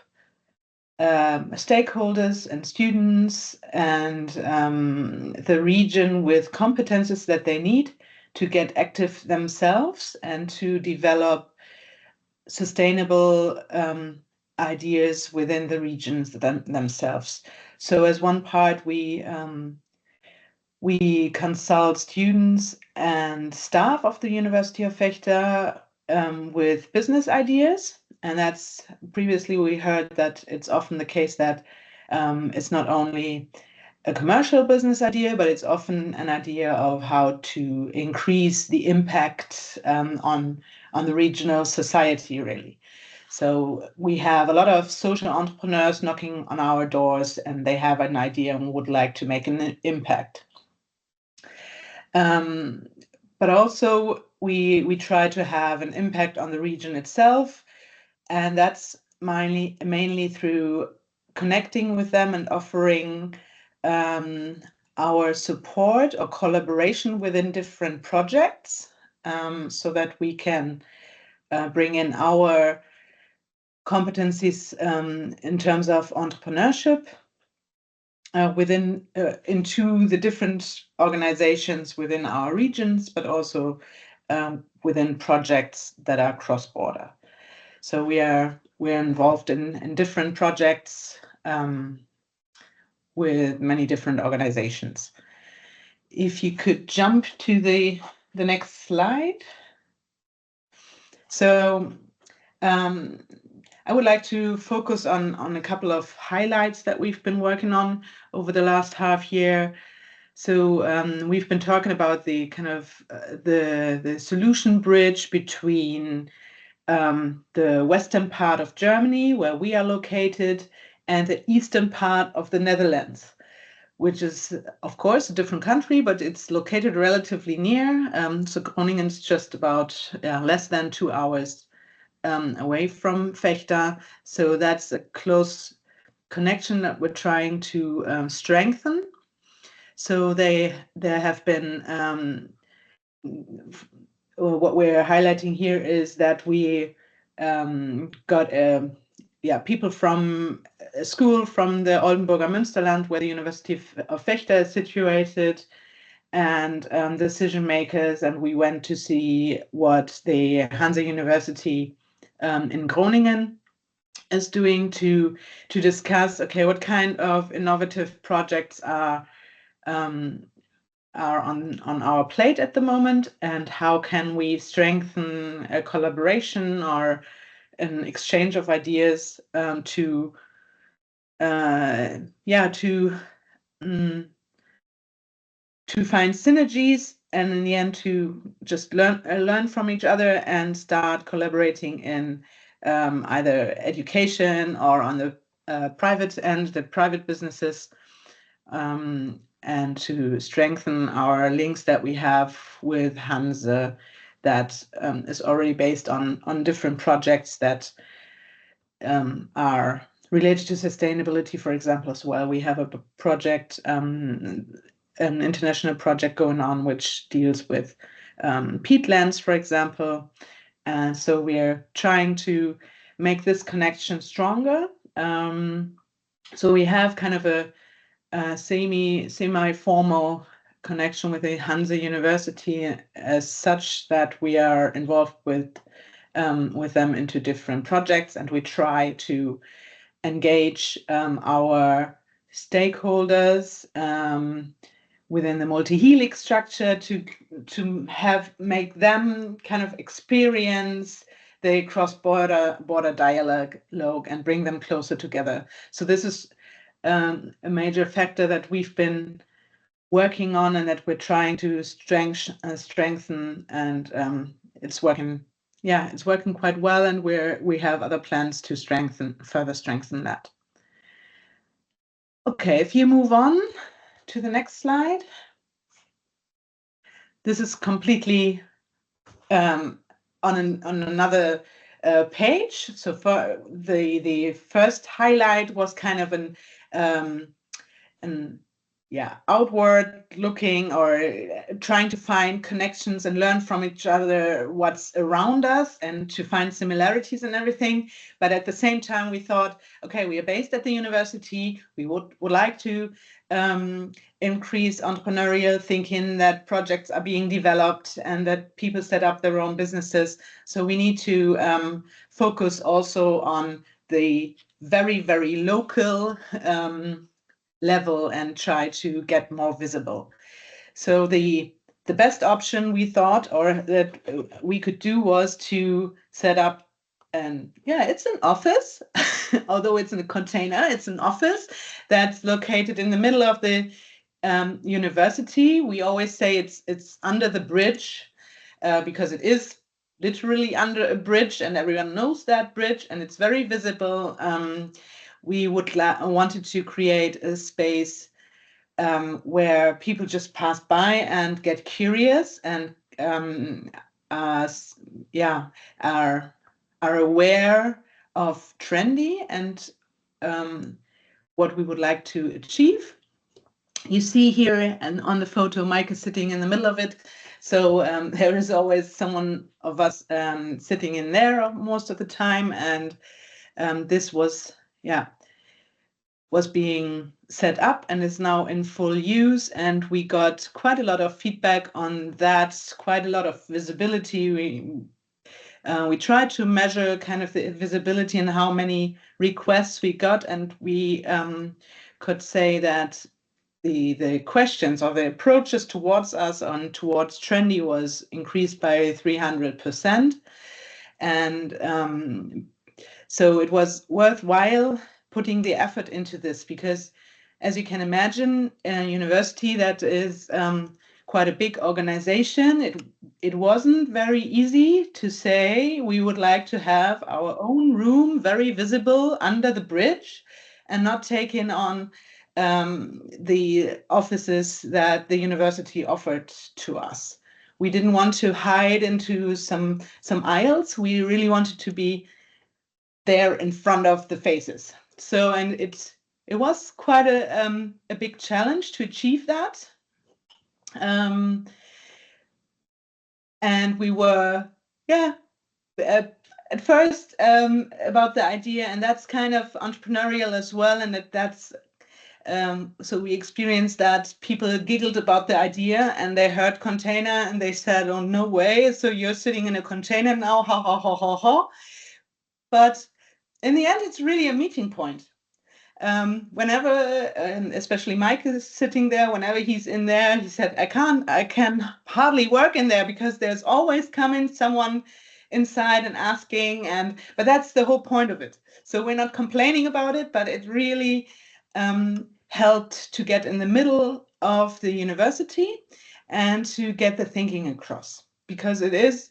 stakeholders and students and the region with competences that they need to get active themselves and to develop sustainable ideas within the regions themselves. So as one part, we consult students and staff of the University of Vechta with business ideas. And that's previously we heard that it's often the case that it's not only a commercial business idea, but it's often an idea of how to increase the impact on the regional society, really. So we have a lot of social entrepreneurs knocking on our doors, and they have an idea and would like to make an impact. But also we try to have an impact on the region itself, and that's mainly through connecting with them and offering our support or collaboration within different projects, so that we can bring in our competencies in terms of entrepreneurship into the different organizations within our regions, but also within projects that are cross-border. So we're involved in different projects with many different organizations. If you could jump to the next slide. So I would like to focus on a couple of highlights that we've been working on over the last half year. So we've been talking about the kind of the solution bridge between the western part of Germany, where we are located, and the eastern part of the Netherlands, which is, of course, a different country, but it's located relatively near. So Groningen is just about less than 2 hours away from Vechta. So that's a close connection that we're trying to strengthen. So there have been, what we're highlighting here is that we got people from a school from the Oldenburger Münsterland, where the University of Vechta is situated, and decision makers, and we went to see what the Hansa University in Groningen is doing to discuss, okay, what kind of innovative projects are on our plate at the moment, and how can we strengthen a collaboration or an exchange of ideas to find synergies, and in the end to just learn from each other and start collaborating in either education or on the private end, the private businesses, and to strengthen our links that we have with Hansa that is already based on different projects that are related to sustainability, for example, as well. We have a project, an international project going on, which deals with peatlands, for example. So we're trying to make this connection stronger. So we have kind of a semi-formal connection with the Hansa University as such that we are involved with them into different projects, and we try to engage our stakeholders within the multi-helix structure to make them kind of experience the cross-border dialogue and bring them closer together. So this is a major factor that we've been working on and that we're trying to strengthen, and it's working. Yeah, it's working quite well, and we have other plans to further strengthen that. Okay, if you move on to the next slide. This is completely on another page. So for the first highlight was kind of an outward looking, or trying to find connections and learn from each other what's around us and to find similarities and everything. But at the same time, we thought, okay, we are based at the university. We would like to increase entrepreneurial thinking, that projects are being developed and that people set up their own businesses. So we need to focus also on the very, very local level and try to get more visible. So the best option we thought, or that we could do, was to set up it's an office, although it's in a container. It's an office that's located in the middle of the university. We always say it's under the bridge because it is literally under a bridge, and everyone knows that bridge, and it's very visible. We wanted to create a space where people just pass by and get curious and are aware of trendy and what we would like to achieve. You see here, and on the photo, Mike is sitting in the middle of it. So there is always someone of us sitting in there most of the time, and this was was being set up and is now in full use. And we got quite a lot of feedback on that, quite a lot of visibility. We tried to measure kind of the visibility and how many requests we got, and we could say that the questions or the approaches towards us and towards Trendy was increased by 300%. And so it was worthwhile putting the effort into this, because as you can imagine, a university that is quite a big organization, it wasn't very easy to say we would like to have our own room very visible under the bridge and not taking on the offices that the university offered to us. We didn't want to hide into some aisles. We really wanted to be there in front of the faces. So, and it was quite a big challenge to achieve that. And we were, at first about the idea, and that's kind of entrepreneurial as well, and that's so we experienced that people giggled about the idea, and they heard container and they said, "Oh, no way! So you're sitting in a container now, ha ha ha ha ha." But in the end, it's really a meeting point. Whenever, especially Mike is sitting there, whenever he's in there, he said, I can hardly work in there because there's always coming someone inside and asking, but that's the whole point of it. So we're not complaining about it, but it really helped to get in the middle of the university and to get the thinking across, because it is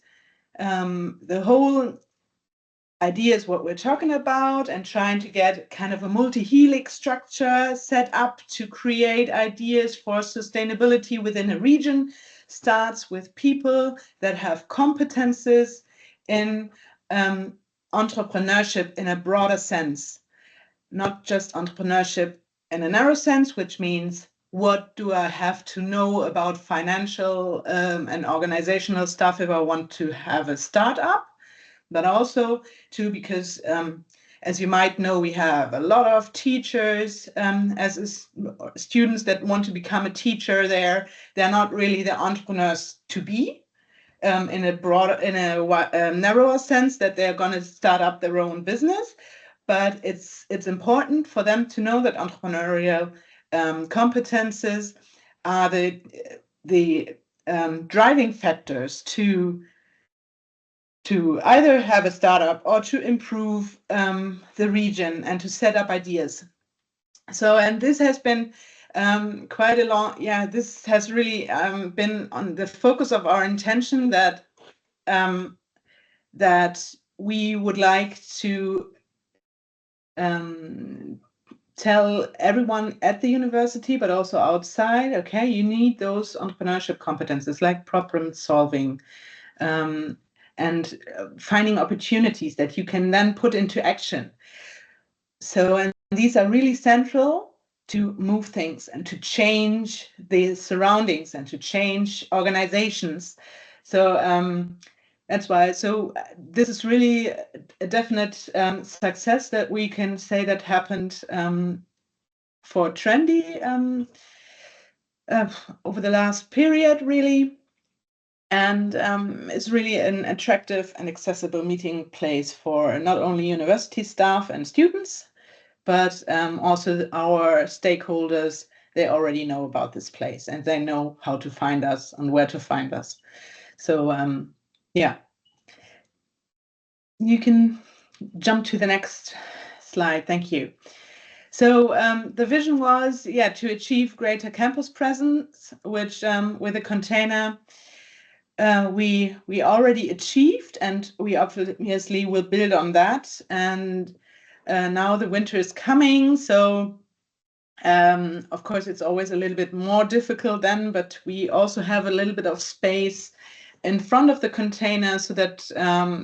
the whole idea is what we're talking about, and trying to get kind of a multi-helix structure set up to create ideas for sustainability within a region starts with people that have competences in entrepreneurship in a broader sense, not just entrepreneurship in a narrow sense, which means what do I have to know about financial and organizational stuff if I want to have a startup, but also too, because as you might know, we have a lot of teachers students that want to become a teacher. They're not really the entrepreneurs to be in a narrower sense, that they're going to start up their own business. But it's important for them to know that entrepreneurial competences are the driving factors to either have a startup or to improve the region and to set up ideas. So, and this has been quite a long, this has really been on the focus of our intention, that that we would like to tell everyone at the university, but also outside, okay, you need those entrepreneurship competences like problem solving, and finding opportunities that you can then put into action. So, and these are really central to move things and to change the surroundings and to change organizations. So that's why. So this is really a definite success that we can say that happened for Trendy over the last period, really. And it's really an attractive and accessible meeting place for not only university staff and students, but also our stakeholders. They already know about this place and they know how to find us and where to find us. So yeah, you can jump to the next slide. Thank you. So the vision was, to achieve greater campus presence, which with a container, we already achieved, and we obviously will build on that. And now the winter is coming, so of course it's always a little bit more difficult then, but we also have a little bit of space in front of the container so that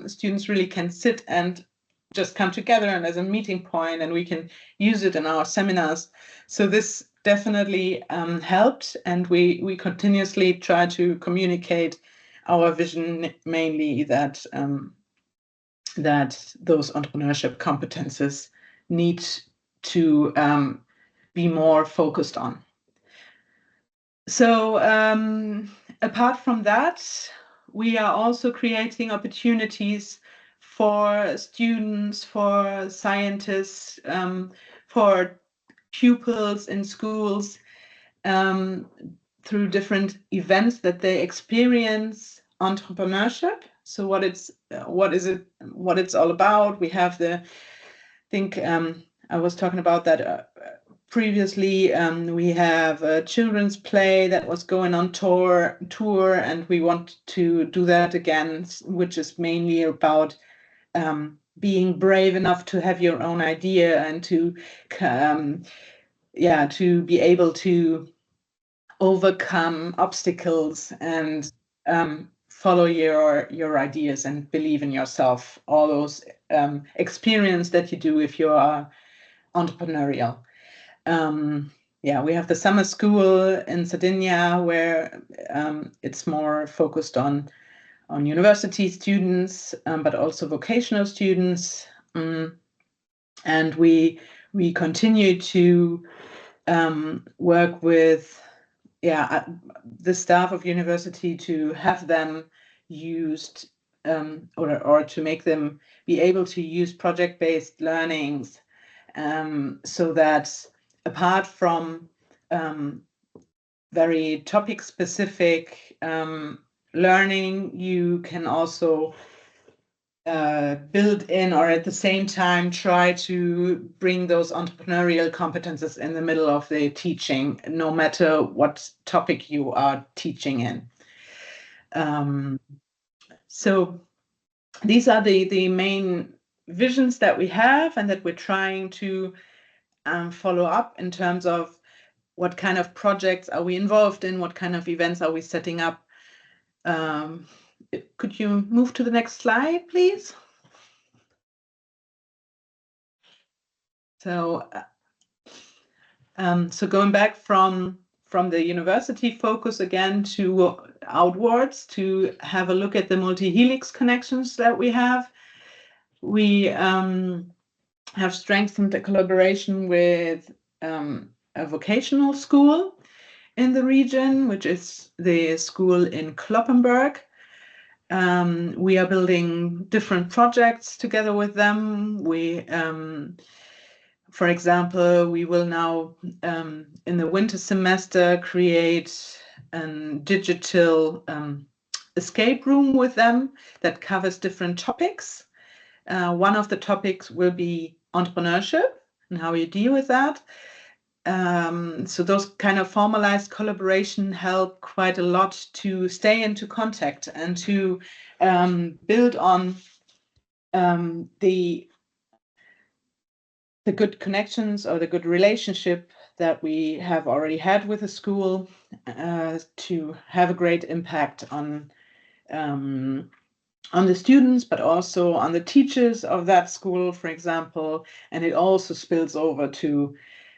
students really can sit and just come together and as a meeting point, and we can use it in our seminars. So this definitely helped, and we continuously try to communicate our vision, mainly that that those entrepreneurship competences need to be more focused on. So apart from that, we are also creating opportunities for students, for scientists, for pupils in schools, through different events that they experience entrepreneurship. So what it's all about. We have I think I was talking about that previously. We have a children's play that was going on tour, and we want to do that again, which is mainly about being brave enough to have your own idea and to be able to overcome obstacles and follow your ideas and believe in yourself. All those experience that you do if you are entrepreneurial. We have the summer school in Sardinia where it's more focused on university students, but also vocational students. And we continue to work with the staff of university to have them used or to make them be able to use project-based learnings, so that apart from very topic-specific learning, you can also build in, or at the same time try to bring those entrepreneurial competences in the middle of the teaching, no matter what topic you are teaching in. So these are the main visions that we have and that we're trying to follow up in terms of what kind of projects are we involved in, what kind of events are we setting up. Could you move to the next slide, please? So, going back from the university focus again to outwards, to have a look at the multi-helix connections that we have. We have strengthened the collaboration with a vocational school in the region, which is the school in Kloppenburg. We are building different projects together with them. For example, we will now, in the winter semester, create a digital escape room with them that covers different topics. One of the topics will be entrepreneurship and how you deal with that. So those kind of formalized collaboration help quite a lot to stay into contact and to build on the good connections or the good relationship that we have already had with the school, to have a great impact on the students, but also on the teachers of that school, for example. And it also spills over to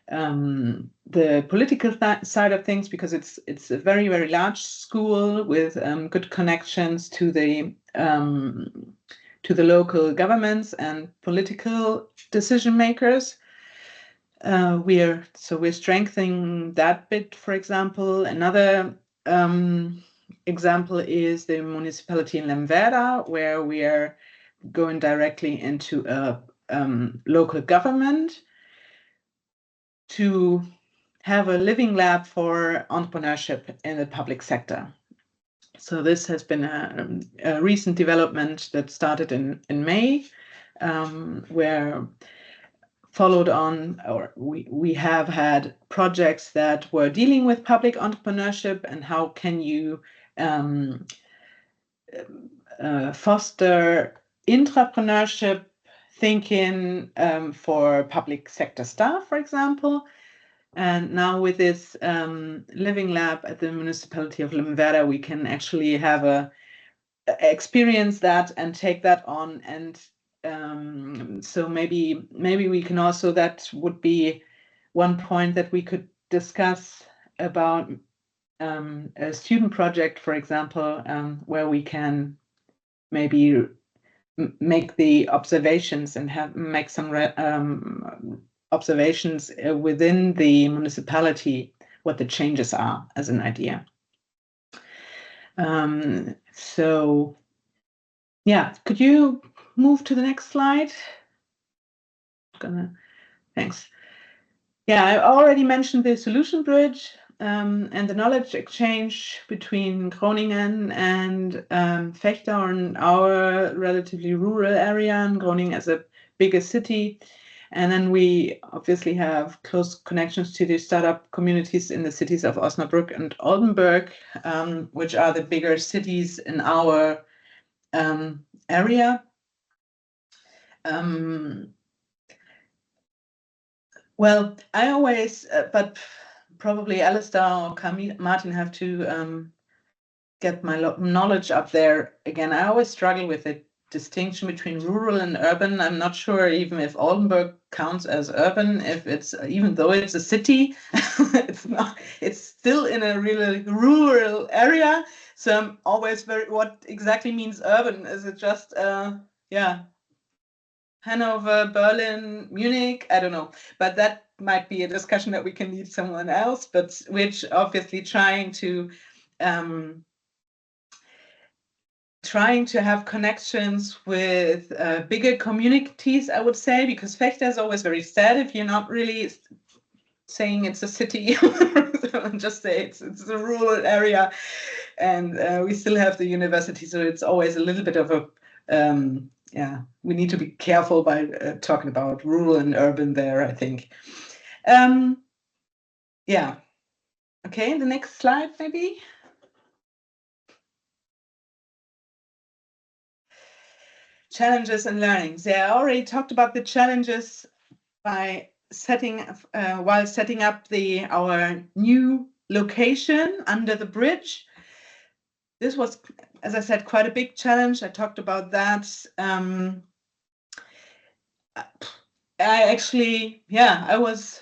the political side of things, because it's a very, very large school with good connections to the local governments and political decision makers. We're strengthening that bit, for example. Another example is the municipality in Lemwerder, where we are going directly into a local government to have a living lab for entrepreneurship in the public sector. So this has been a recent development that started in May, where followed on, or we have had projects that were dealing with public entrepreneurship and how can you foster intrapreneurship thinking for public sector staff, for example. And now with this living lab at the municipality of Lemwerder, we can actually have experience that and take that on. And so maybe we can also, that would be one point that we could discuss about a student project, for example, where we can maybe make the observations and make some observations within the municipality, what the changes are as an idea. So yeah, could you move to the next slide? Thanks. Yeah, I already mentioned the solution bridge and the knowledge exchange between Groningen and Vechta, in our relatively rural area, and Groningen as a bigger city. And then we obviously have close connections to the startup communities in the cities of Osnabrück and Oldenburg, which are the bigger cities in our area. Well, I always, but probably Alistair or Martin have to get my knowledge up there again. I always struggle with the distinction between rural and urban. I'm not sure even if Oldenburg counts as urban, if it's, even though it's a city, it's not, it's still in a really rural area. So I'm always what exactly means urban? Is it just, yeah, Hanover, Berlin, Munich, I don't know, but that might be a discussion that we can leave someone else, but which obviously trying to have connections with bigger communities, I would say, because Vechta is always very sad if you're not really saying it's a city, just say it's a rural area, and we still have the university, so it's always a little bit of a yeah, we need to be careful by talking about rural and urban there, I think. Yeah. Okay, the next slide, maybe. Challenges and learnings. Yeah, I already talked about the challenges by while setting up our new location under the bridge. This was, as I said, quite a big challenge. I talked about that. I was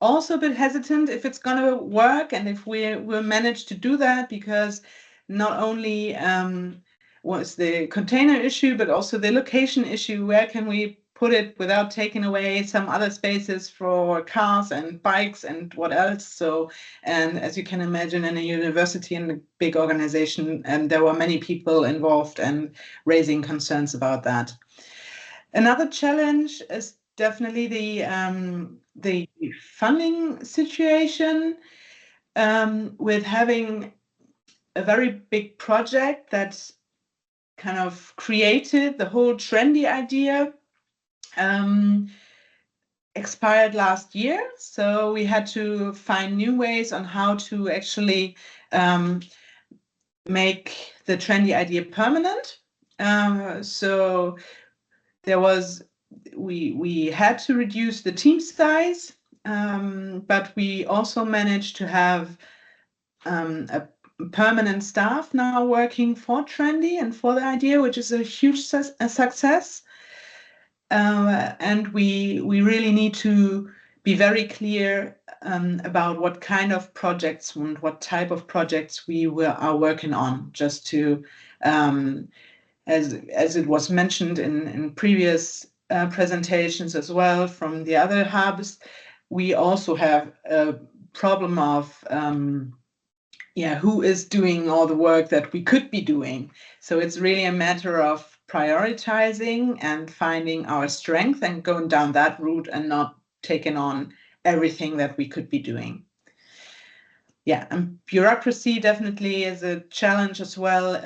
also a bit hesitant if it's going to work and if we will manage to do that, because not only was the container issue, but also the location issue. Where can we put it without taking away some other spaces for cars and bikes and what else? So, and as you can imagine, in a university and a big organization, there were many people involved and raising concerns about that. Another challenge is definitely the funding situation, with having a very big project that kind of created the whole trendy idea, expired last year. So we had to find new ways on how to actually make the trendy idea permanent. So there was, we had to reduce the team size, but we also managed to have a permanent staff now working for Trendy and for the idea, which is a huge success. And we really need to be very clear about what kind of projects and what type of projects we are working on, just to as it was mentioned in previous presentations as well from the other hubs, we also have a problem of who is doing all the work that we could be doing. So it's really a matter of prioritizing and finding our strength and going down that route and not taking on everything that we could be doing. Yeah, and bureaucracy definitely is a challenge as well.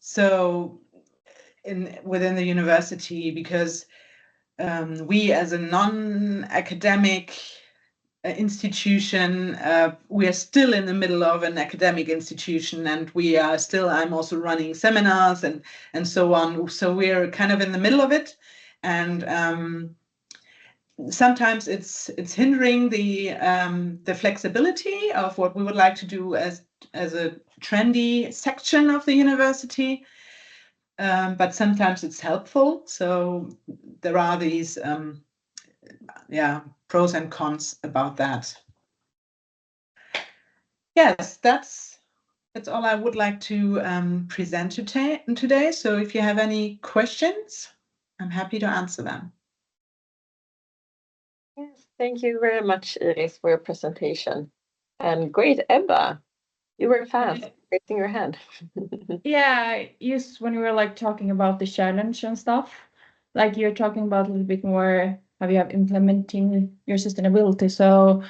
So within the university, because we as a non-academic institution, we are still in the middle of an academic institution, and we are still, I'm also running seminars and so on. So we're kind of in the middle of it, and sometimes it's hindering the flexibility of what we would like to do as a trendy section of the university. But sometimes it's helpful. So there are these pros and cons about that. Yes, that's all I would like to present today. So if you have any questions, I'm happy to answer them. Thank you very much, Iris, for your presentation. And great, Ebba. You were fast, raising your hand. Yeah, just when we were like talking about the challenge and stuff, like you're talking about a little bit more how you have implementing your sustainability. So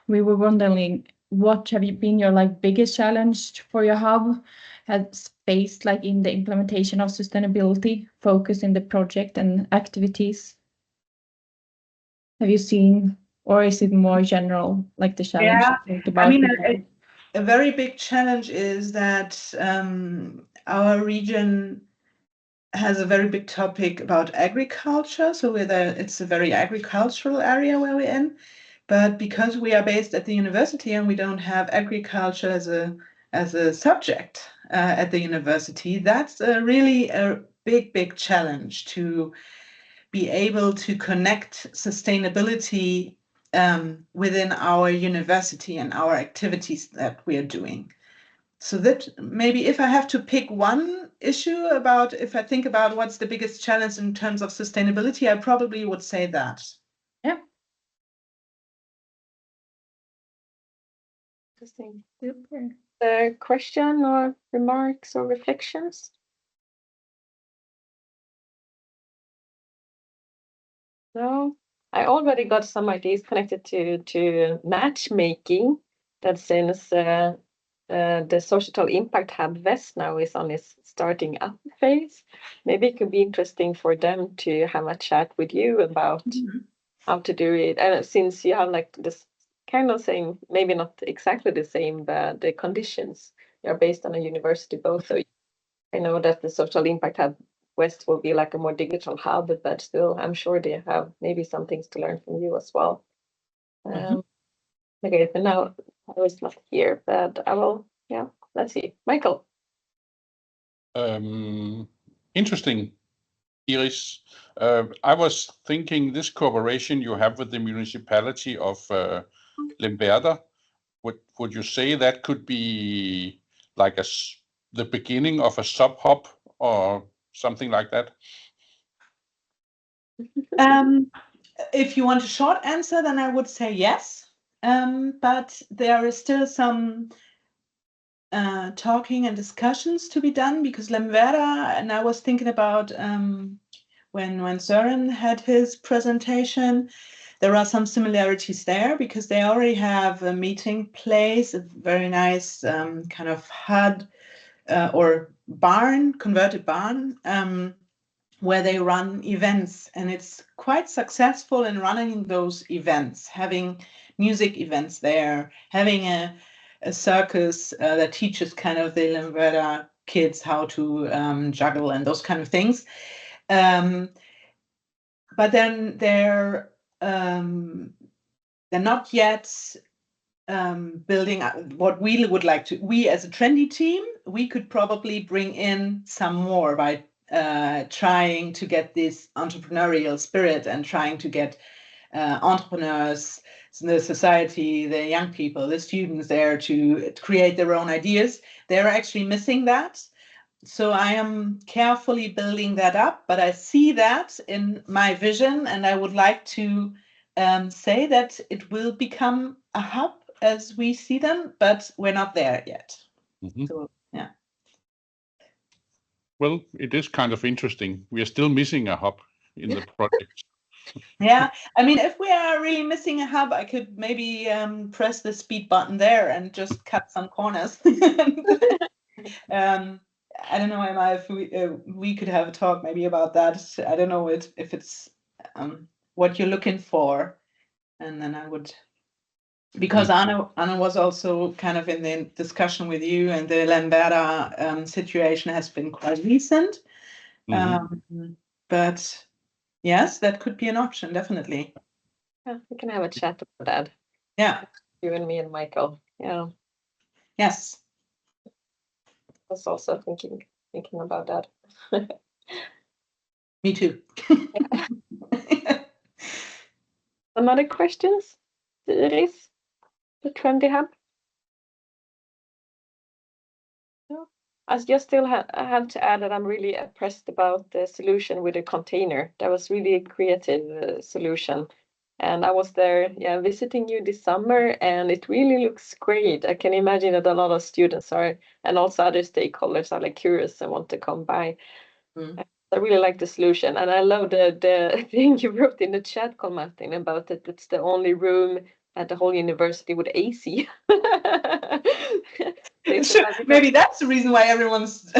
we were wondering, what have you been your like biggest challenge for your hub has faced like in the implementation of sustainability, focus in the project and activities? Have you seen, or is it more general, like the challenge Yeah, you talked I about? mean, a very big challenge is that our region has a very big topic about agriculture. So it's a very agricultural area where we're in. But because we are based at the university and we don't have agriculture as a subject at the university, that's really a big challenge to be able to connect sustainability within our university and our activities that we are doing. So that maybe if I have to pick one issue about, if I think about what's the biggest challenge in terms of sustainability, I probably would say that. Yeah. Interesting. Super. Question or remarks or reflections? No, I already got some ideas connected to matchmaking. That since the Social Impact Hub West now is on its starting up phase, maybe it could be interesting for them to have a chat with you about how to do it. And since you have like this kind of same, maybe not exactly the same, but the conditions are based on a university both. So I know that the Social Impact Hub West will be like a more digital hub, but still, I'm sure they have maybe some things to learn from you as well. Okay, but now I was not here, but I will, yeah, let's see. Michael. Interesting, Iris. I was thinking this cooperation you have with the municipality of Lemberda, would you say that could be like the beginning of a sub-hub or something like that? If you want a short answer, then I would say yes. But there is still some talking and discussions to be done because Lemberda, and I was thinking about when Søren had his presentation, there are some similarities there because they already have a meeting place, a very nice kind of hut or barn, converted barn, where they run events. And it's quite successful in running those events, having music events there, having a circus that teaches kind of the Lemberda kids how to juggle and those kind of things. But then they're not yet building what we would like to. We as a trendy team, we could probably bring in some more by trying to get this entrepreneurial spirit and trying to get entrepreneurs in the society, the young people, the students there to create their own ideas. They're actually missing that. So I am carefully building that up, but I see that in my vision, and I would like to say that it will become a hub as we see them, but we're not there yet. So, yeah. Well, it is kind of interesting. We are still missing a hub in the project. Yeah, I mean, if we are really missing a hub, I could maybe press the speed button there and just cut some corners. I don't know, Emma, if we could have a talk maybe about that. I don't know if it's what you're looking for, and then I would, because Anna was also kind of in the discussion with you, and the Lemberda situation has been quite recent. But yes, that could be an option, definitely. Yeah, we can have a chat about that. Yeah. You and me and Michael. Yeah. Yes. I was also thinking about that. Me too. Some other questions? Iris, the Trendy Hub? No. I just still I have to add that I'm really impressed about the solution with the container. That was really a creative solution. And I was there, yeah, visiting you this summer, and it really looks great. I can imagine that a lot of students are, and also other stakeholders are like curious and want to come by. I really like the solution, and I love the thing you wrote in the chat, Carl Martin, about that it's the only room at the whole university with AC. Maybe that's the reason why everyone's.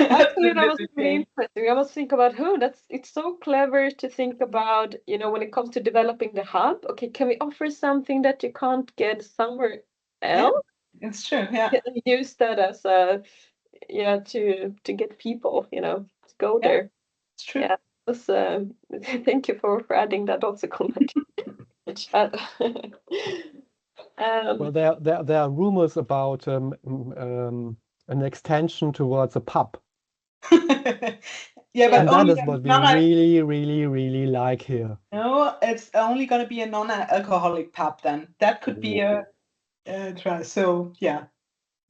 Actually, that was really interesting. I was thinking about it's so clever to think about, you know, when it comes to developing the hub. Okay, can we offer something that you can't get somewhere else? Yeah, it's true. Yeah. Use that as a to get people, you know, to go there. It's true. Yeah, it was, thank you for adding that also comment in chat. Well, there are rumors about an extension towards a pub. Yeah, but And only that is what we really, really, really like here. No, it's only going to be a non-alcoholic pub then. That could be a try. So yeah.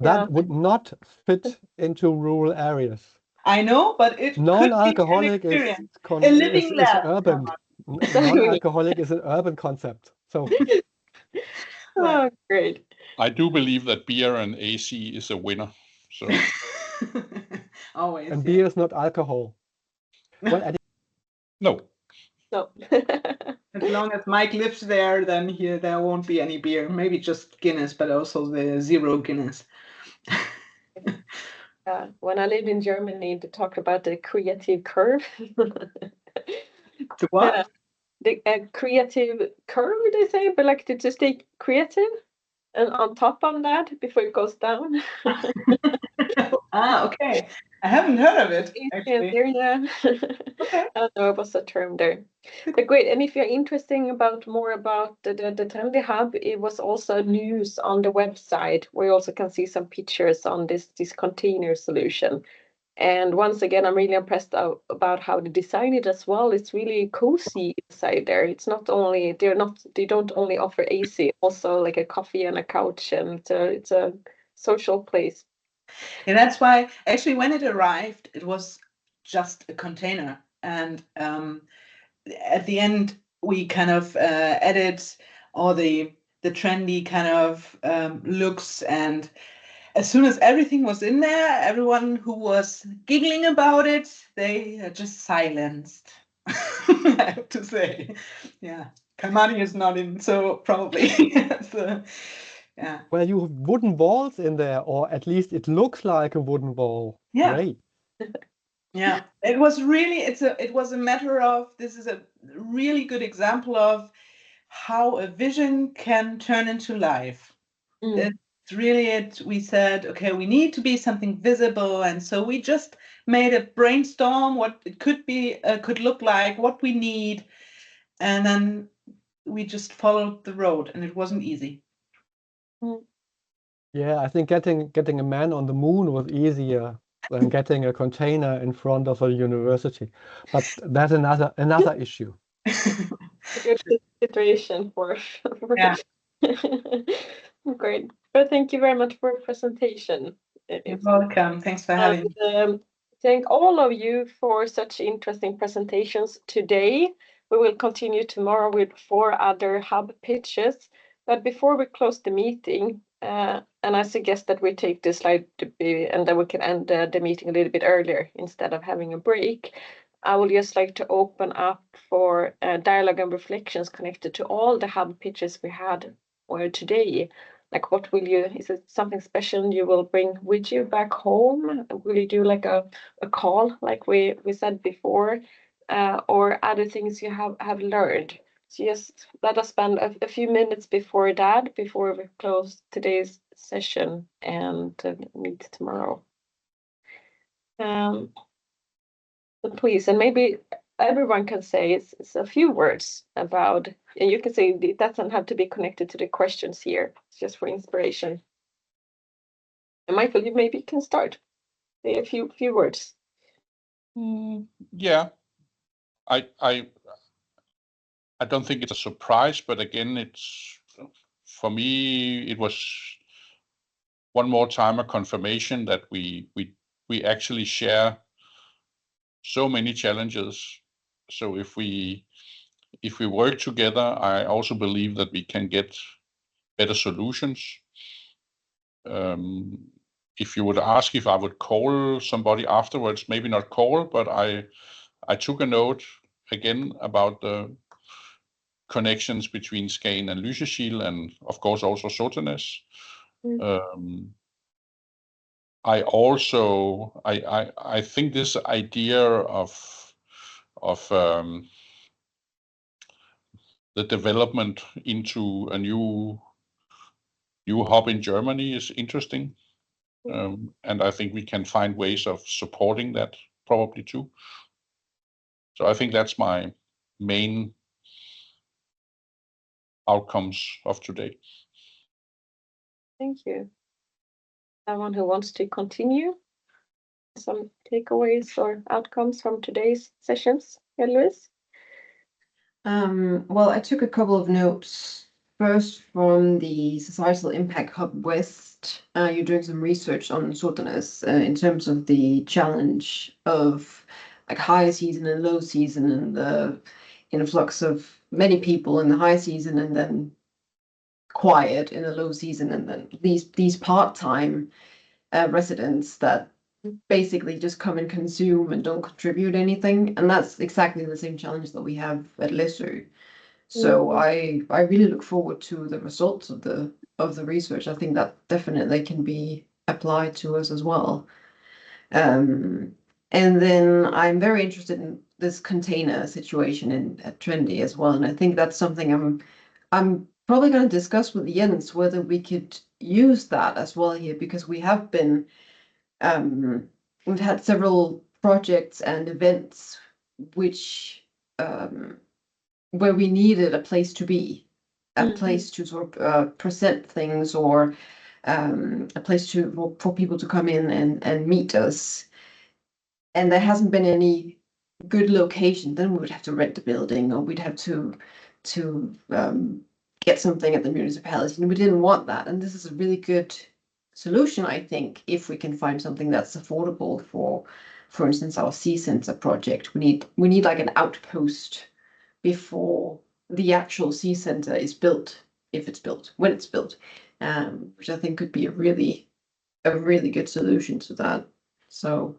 That would not fit into rural areas. I know, but it non-alcoholic could be an experience. is urban. Non-alcoholic is an urban concept. So. Oh, great. I do believe that beer and AC is a winner. So. Always. And beer is not alcohol. Well, no. No. As long as Mike lives there, then there won't be any beer. Maybe just Guinness, but also the zero Guinness. When I lived in Germany, they talked about the creative curve. The what? The creative curve, they say, but like to stay creative and on top of that before it goes down. Okay. I haven't heard of it, actually. Yeah. Okay. I don't know, it was a term there. But great. And if you're interested more about the Trendy Hub, it was also news on the website where you also can see some pictures on this container solution. And once again, I'm really impressed about how they designed it as well. It's really cozy inside there. It's not only they don't only offer AC, also like a coffee and a couch, and it's a social place. And that's why actually when it arrived, it was just a container. And at the end, we kind of added all the trendy kind of looks. And as soon as everything was in there, everyone who was giggling about it, they just silenced. I have to say, yeah, Kamani is not in, so probably. So, yeah. Well, you have wooden walls in there, or at least it looks like a wooden wall. Yeah. Great. Yeah, it was really, it was a matter of, this is a really good example of how a vision can turn into life. It's really it. We said, okay, we need to be something visible. And so we just made a brainstorm what it could be, could look like, what we need. And then we just followed the road, and it wasn't easy. Yeah, I think getting a man on the moon was easier than getting a container in front of a university. But that's another issue. Good situation for yeah. Great. But thank you very much for your presentation. You're welcome. Thanks for having me. Thank all of you for such interesting presentations today. We will continue tomorrow with 4 other hub pitches. But before we close the meeting, and I suggest that we take this slide and then we can end the meeting a little bit earlier instead of having a break. I would just like to open up for dialogue and reflections connected to all the hub pitches we had today. Like, what will you, is it something special you will bring with you back home? Will you do like a call, like we said before, or other things you have learned? So just let us spend a few minutes before that, before we close today's session and meet tomorrow. So please, and maybe everyone can say it's a few words about, and you can say it doesn't have to be connected to the questions here. It's just for inspiration. And Michael, you maybe can start. Say a few words. Yeah, I don't think it's a surprise, but again, it's for me it was one more time a confirmation that we actually share so many challenges. So if we if we work together, I also believe that we can get better solutions. If you would ask if I would call somebody afterwards, maybe not call, but I took a note again about the connections between Skagen and Lysekil, and of course also Sotenæs. I think this idea of the development into a new hub in Germany is interesting. And I think we can find ways of supporting that probably too. So I think that's my main outcomes of today. Thank you. Someone who wants to continue? Some takeaways or outcomes from today's sessions? Yeah, Louise? Well, I took a couple of notes. First, from the Societal Impact Hub West, you're doing some research on Sotenæs in terms of the challenge of like high season and low season, and the influx of many people in the high season, and then quiet in the low season, and then these part-time residents that basically just come and consume and don't contribute anything. And that's exactly the same challenge that we have at Læsø. So I really look forward to the results of the research. I think that definitely can be applied to us as well. And then I'm very interested in this container situation at Trendy as well. And I think that's something I'm probably going to discuss with Jens, whether we could use that as well here, because we have been we've had several projects and events which where we needed a place to be, a place to sort of present things, or a place for people to come in and meet us. And there hasn't been any good location. Then we would have to rent a building, or we'd have to get something at the municipality, and we didn't want that. And this is a really good solution, I think, if we can find something that's affordable for instance, our sea center project. We need like an outpost before the actual sea center is built, if it's built, when it's built, which I think could be a really good solution to that. So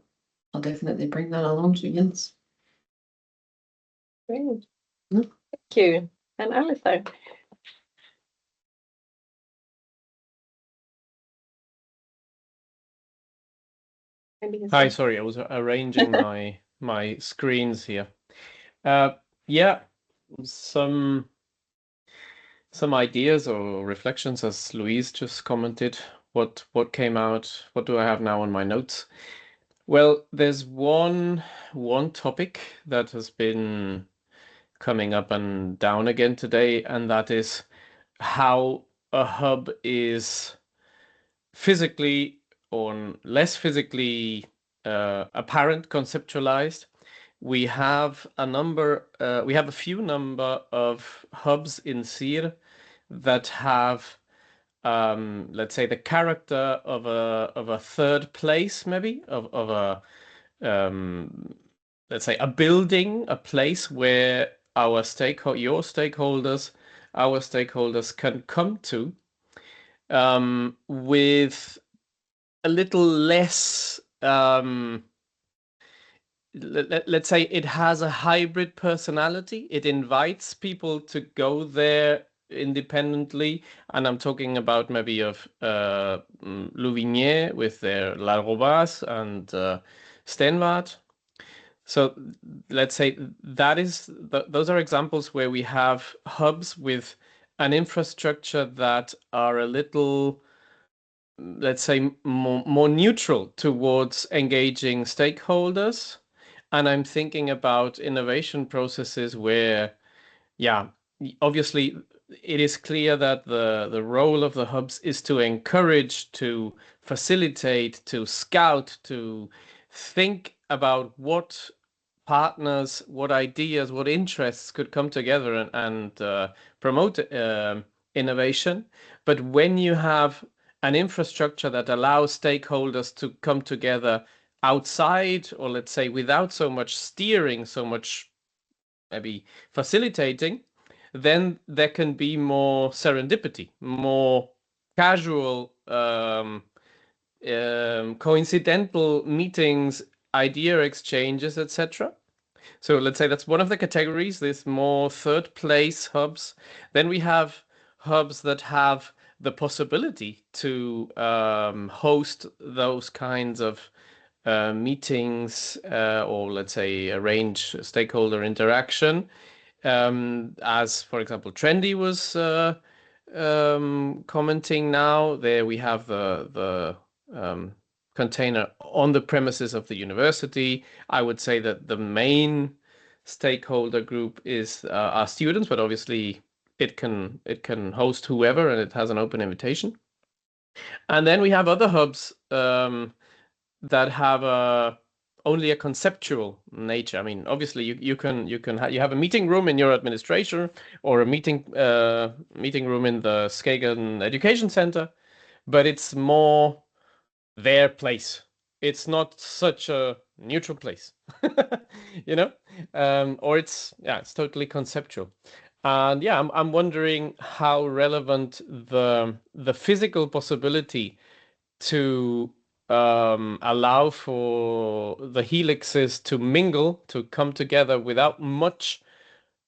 I'll definitely bring that along to Jens. Great. Thank you. And Alistair? Hi, sorry, I was arranging my screens here. Yeah, some ideas or reflections, as Louise just commented. What came out? What do I have now on my notes? Well, there's one topic that has been coming up and down again today, and that is how a hub is physically or less physically apparent, conceptualized. We have a few number of hubs in SIRR that have, let's say, the character of a third place, maybe of a let's say a building, a place where our your stakeholders, our stakeholders can come to with a little less, let's say it has a hybrid personality. It invites people to go there independently, and I'm talking about maybe of Louvigné with their La Robas and Stenvad. So let's say that those are examples where we have hubs with an infrastructure that are a little, let's say, more neutral towards engaging stakeholders. And I'm thinking about innovation processes where, yeah, obviously it is clear that the role of the hubs is to encourage, to facilitate, to scout, to think about what partners, what ideas, what interests could come together and promote innovation. But when you have an infrastructure that allows stakeholders to come together outside, or let's say without so much steering, so much maybe facilitating, then there can be more serendipity, more casual, coincidental meetings, idea exchanges, etc. So let's say that's one of the categories, this more third place hubs. Then we have hubs that have the possibility to host those kinds of meetings, or let's say arrange stakeholder interaction. As for example, Trendy was commenting now, there we have the container on the premises of the university. I would say that the main stakeholder group is our students, but obviously it can host whoever, and it has an open invitation. And then we have other hubs that have only a conceptual nature. I mean, obviously you have a meeting room in your administration, or a meeting room in the Skagen Education Center, but it's more their place. It's not such a neutral place, you know, or it's totally conceptual. And yeah, I'm wondering how relevant the physical possibility to allow for the helixes to mingle, to come together without much,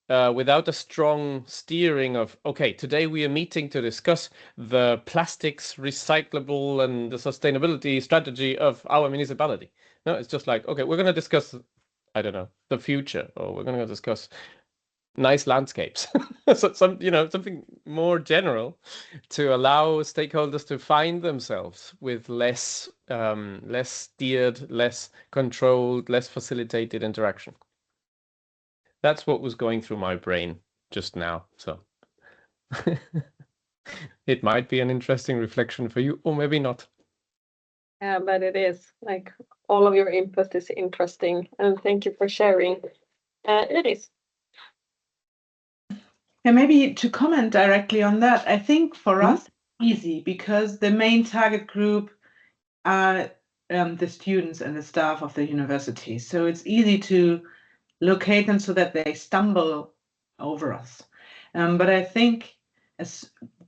without a strong steering of, okay, today we are meeting to discuss the plastics recyclable and the sustainability strategy of our municipality. No, it's just like, okay, we're going to discuss, I don't know, the future, or we're going to discuss nice landscapes. So something more general to allow stakeholders to find themselves with less steered, less controlled, less facilitated interaction. That's what was going through my brain just now. So it might be an interesting reflection for you, or maybe not. Yeah, but it is, like, all of your input is interesting, and thank you for sharing. It is. And maybe to comment directly on that, I think for us, easy, because the main target group are the students and the staff of the university. So it's easy to locate them so that they stumble over us. But I think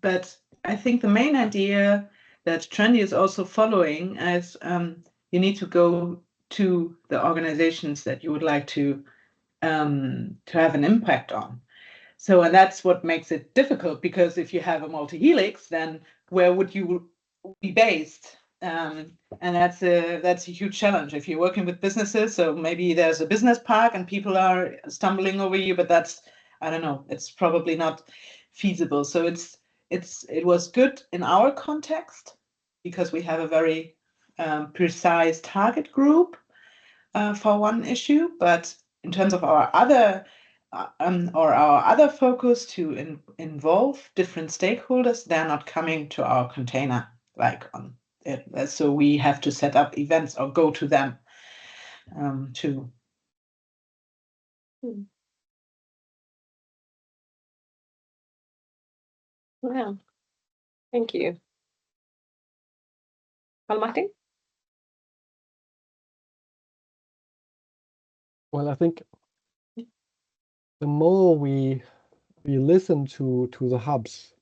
the main idea that Trendy is also following is you need to go to the organizations that you would like to have an impact on. So, and that's what makes it difficult, because if you have a multi-helix, then where would you be based? And that's a huge challenge if you're working with businesses. So maybe there's a business park and people are stumbling over you, but that's, I don't know, it's probably not feasible. So it was good in our context because we have a very precise target group for one issue, but in terms of our other focus to involve different stakeholders, they're not coming to our container like on it. So we have to set up events or go to them too. Well, thank you. Martin? Well, I think the more we listen to the hubs,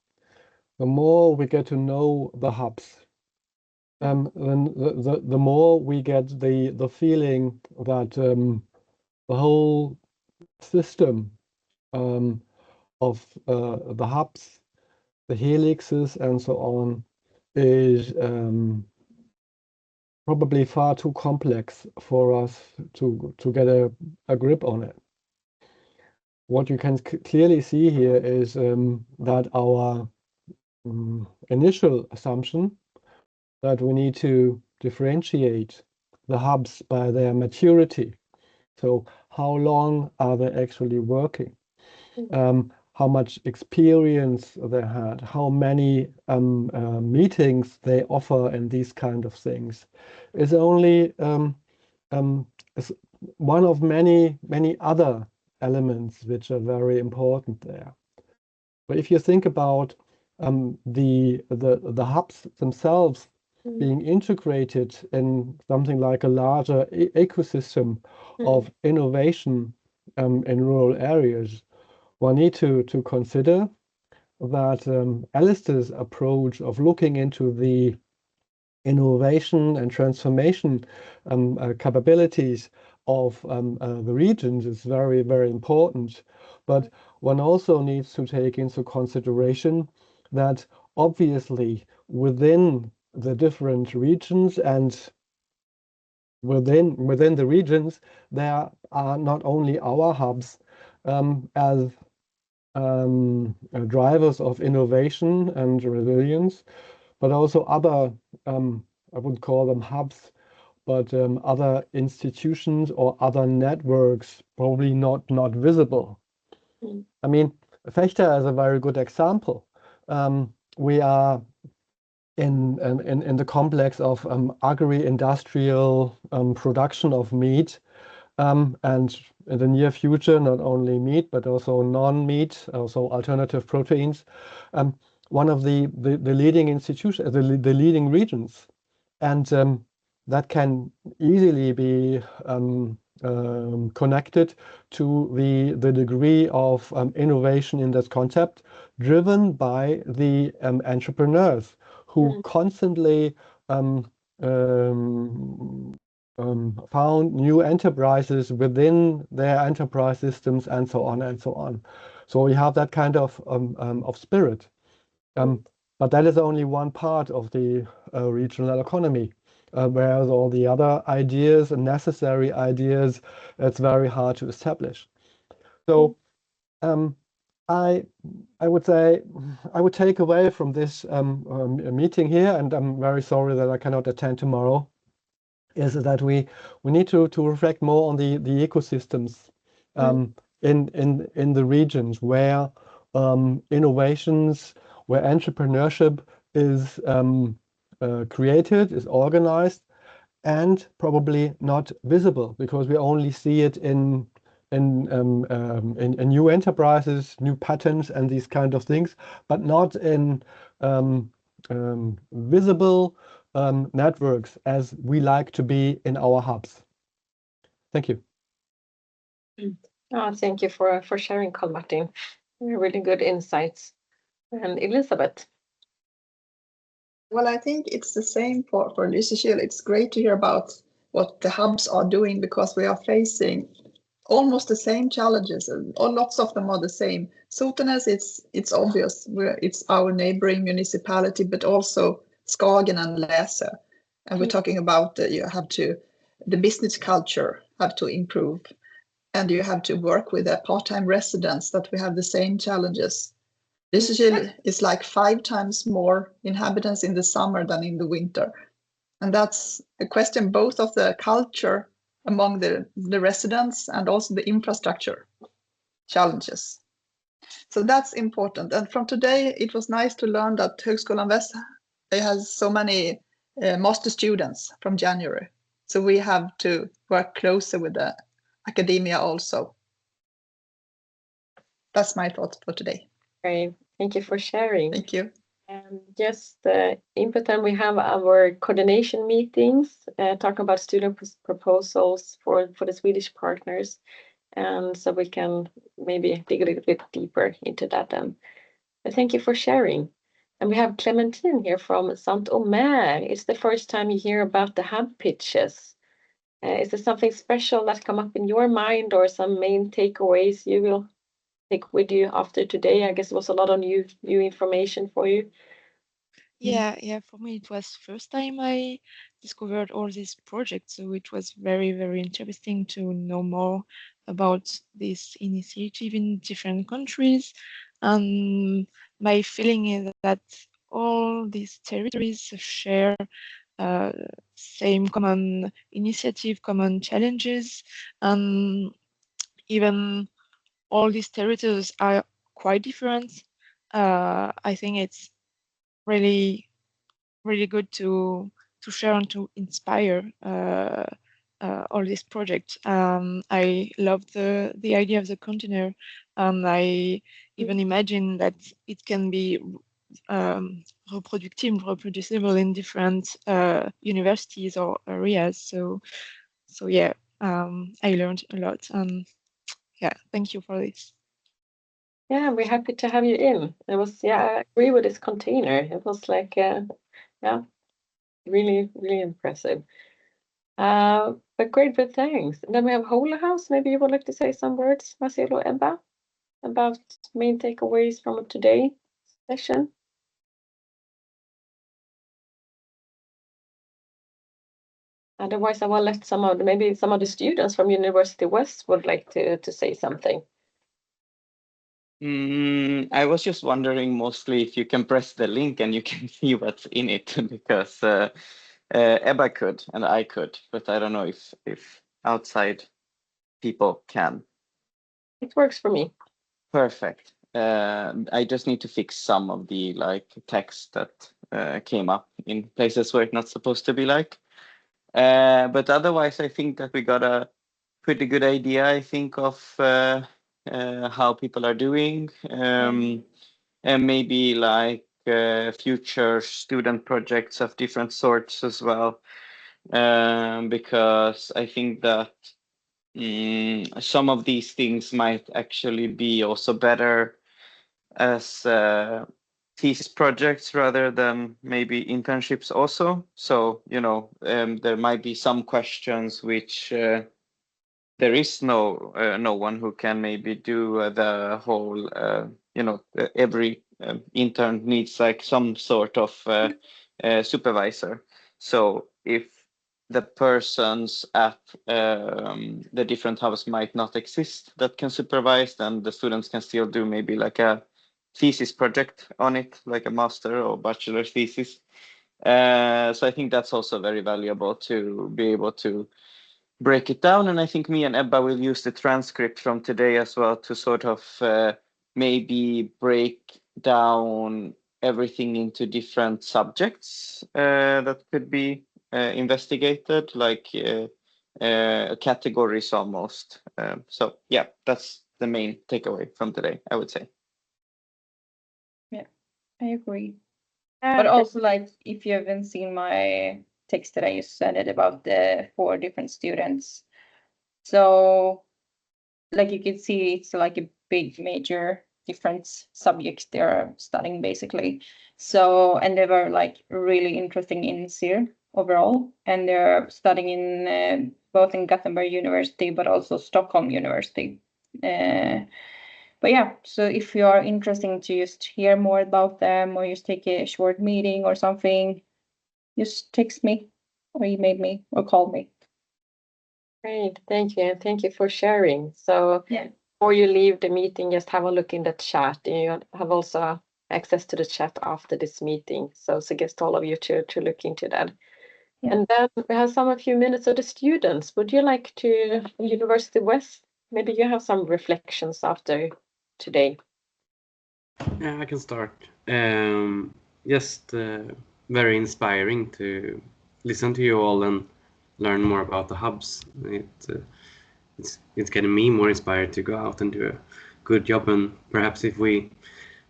the more we get to know the hubs. Then the more we get the feeling that the whole system of the hubs, the helixes, and so on is probably far too complex for us to get a grip on it. What you can clearly see here is that our initial assumption that we need to differentiate the hubs by their maturity. So how long are they actually working? How much experience they had, how many meetings they offer, and these kind of things is only is one of many other elements which are very important there. But if you think about the hubs themselves being integrated in something like a larger ecosystem of innovation in rural areas, one need to consider that Alistair's approach of looking into the innovation and transformation capabilities of the regions is very, very important. But one also needs to take into consideration that obviously within the different regions and within the regions, there are not only our hubs as drivers of innovation and resilience, but also other, I would call them hubs, but other institutions or other networks, probably not visible. I mean, Fechter is a very good example. We are in the complex of agri-industrial production of meat, and in the near future, not only meat, but also non-meat, also alternative proteins. One of the leading institutions, the leading regions. And that can easily be connected to the degree of innovation in this concept, driven by the entrepreneurs who constantly found new enterprises within their enterprise systems and so on and so on. So we have that kind of spirit. But that is only one part of the regional economy, whereas all the other ideas and necessary ideas, it's very hard to establish. So I would say I would take away from this meeting here, and I'm very sorry that I cannot attend tomorrow, is that we need to reflect more on the ecosystems in the regions where innovations, where entrepreneurship is created, is organized, and probably not visible, because we only see it in new enterprises, new patents, and these kind of things, but not in visible networks as we like to be in our hubs. Thank you. Oh, thank you for sharing, Carl Martin. Really good insights. And Elizabeth. Well, I think it's the same for Lysekil. It's great to hear about what the hubs are doing, because we are facing almost the same challenges, or lots of them are the same. Sotenäs, it's obvious, it's our neighboring municipality, but also Skagen and Läse. And we're talking about the business culture have to improve, and you have to work with the part-time residents, that we have the same challenges. Lysekil is like 5 times more inhabitants in the summer than in the winter. And that's a question both of the culture among the residents and also the infrastructure challenges. So that's important. And from today, it was nice to learn that Högskolan Väst has so many master students from January. So we have to work closer with the academia also. That's my thoughts for today. Great. Thank you for sharing. Thank you. And just input, and we have our coordination meetings, talking about student proposals for the Swedish partners. And so we can maybe dig a little bit deeper into that then. But thank you for sharing. And we have Clementine here from Saint-Omer. It's the first time you hear about the hub pitches. Is there something special that come up in your mind, or some main takeaways you will take with you after today? I guess it was a lot of new information for you. Yeah, for me it was first time I discovered all these projects, so it was very, very interesting to know more about this initiative in different countries. And my feeling is that all these territories share same common initiative, common challenges, and even all these territories are quite different. I think it's really good to share and to inspire all these projects. I love the idea of the container, and I even imagine that it can be reproducible in different universities or areas. So yeah, I learned a lot, and yeah, thank you for this. Yeah, we're happy to have you in. It was, yeah, I agree with this container. It was like, yeah, really, really impressive. But great, but thanks. And then we have Holy House. Maybe you would like to say some words, Marcelo, Ebba, about main takeaways from today's session. Otherwise, I will let maybe some of the students from University West would like to say something. I was just wondering mostly if you can press the link and you can see what's in it, because Ebba could and I could, but I don't know if outside people can. It works for me. Perfect. I just need to fix some of the text that came up in places where it's not supposed to be like. But otherwise, I think that we got a pretty good idea, I think, of how people are doing, and maybe future student projects of different sorts as well, because I think that some of these things might actually be also better as thesis projects rather than maybe internships also. So, there might be some questions which there is no one who can maybe do the whole, every intern needs some sort of supervisor. So if the persons at the different hubs might not exist that can supervise, then the students can still do maybe a thesis project on it, like a master or bachelor thesis. So I think that's also very valuable to be able to break it down. And I think me and Ebba will use the transcript from today as well to sort of maybe break down everything into different subjects that could be investigated, like categories almost. So yeah, that's the main takeaway from today, I would say. Yeah, I agree. But also, if you haven't seen my text that I just sent it about the 4 different students, so you can see it's like a big major different subjects they're studying basically. So, and they were really interesting in SIRR overall, and they're studying in both in Gothenburg University but also Stockholm University. But yeah, so if you are interested to just hear more about them or just take a short meeting or something, just text me or email me or call me. Great, thank you, and thank you for sharing. So before you leave the meeting, just have a look in the chat, and you have also access to the chat after this meeting. So suggest all of you to look into that. Yeah. And then we have a few minutes of the students. Would you like to, University West, maybe you have some reflections after today? Yeah, I can start. Just very inspiring to listen to you all and learn more about the hubs. It's getting me more inspired to go out and do a good job, and perhaps if we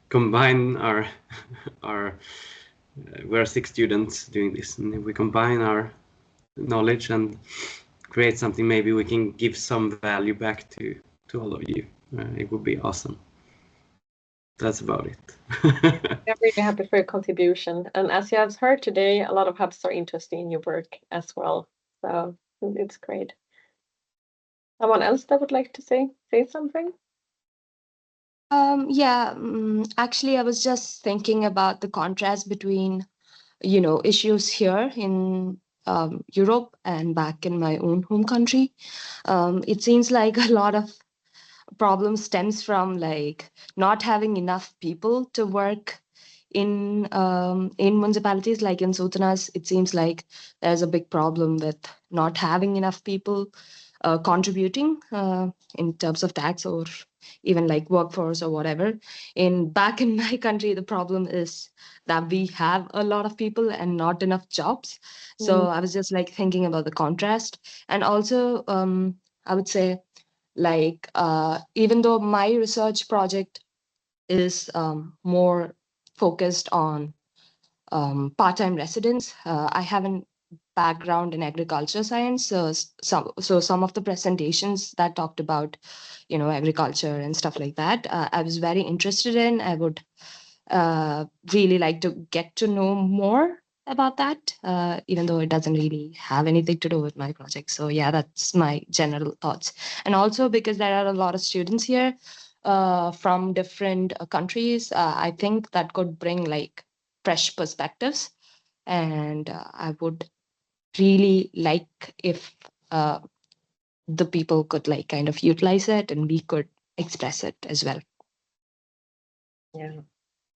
combine our we're 6 students doing this, and if we combine our knowledge and create something, maybe we can give some value back to all of you. It would be awesome. That's about it. I'm really happy for your contribution. And as you have heard today, a lot of hubs are interested in your work as well. So it's great. Someone else that would like to say something? Yeah, actually, I was just thinking about the contrast between, issues here in Europe and back in my own home country. It seems like a lot of problem stems from not having enough people to work in municipalities. Like in Sotanas, it seems like there's a big problem with not having enough people contributing in terms of tax or even workforce or whatever. Back in my country, the problem is that we have a lot of people and not enough jobs. So I was just thinking about the contrast. And also I would say even though my research project is more focused on part-time residents, I haven't background in agriculture science. So some of the presentations that talked about, agriculture and stuff like that, I was very interested in. I would really like to get to know more about that, even though it doesn't really have anything to do with my project. So yeah, that's my general thoughts. And also because there are a lot of students here from different countries, I think that could bring like fresh perspectives. And I would really like if the people could like kind of utilize it and we could express it as well. Yeah,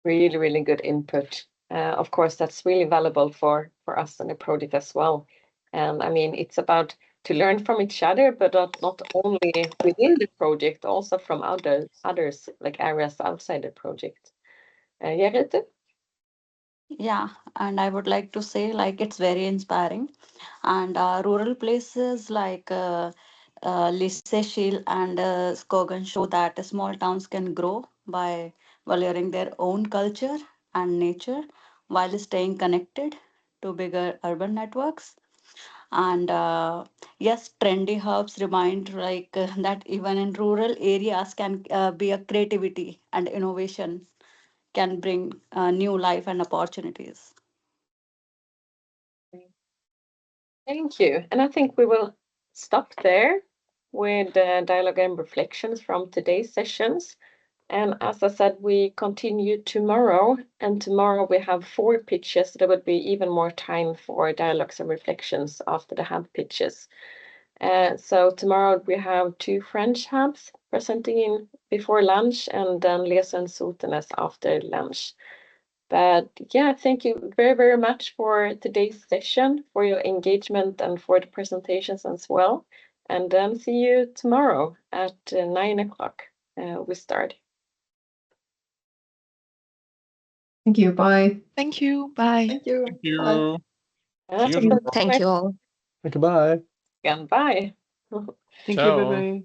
really, really good input. Of course, that's really valuable for us in the project as well. And I mean, it's about to learn from each other, but not only within the project, also from others like areas outside the project. Gerrit? Yeah, and I would like to say like it's very inspiring. And rural places like Lysekil and Skogan show that small towns can grow by valuing their own culture and nature while staying connected to bigger urban networks. And yes, trendy hubs remind like that even in rural areas can be a creativity and innovation can bring new life and opportunities. Thank you. And I think we will stop there with dialogue and reflections from today's sessions. And as I said, we continue tomorrow, and tomorrow we have 4 pitches. There would be even more time for dialogues and reflections after the hub pitches. So tomorrow we have 2 French hubs presenting in before lunch, and then Lesa and Sotenes after lunch. But yeah, thank you very, very much for today's session, for your engagement and for the presentations as well. And then see you tomorrow at 9 o'clock. We start. Thank you. Bye. Thank you. Bye. Thank you. Thank you. And See you that's tomorrow. Thank you all. Goodbye. again. Bye. Thank you. Ciao. Bye bye.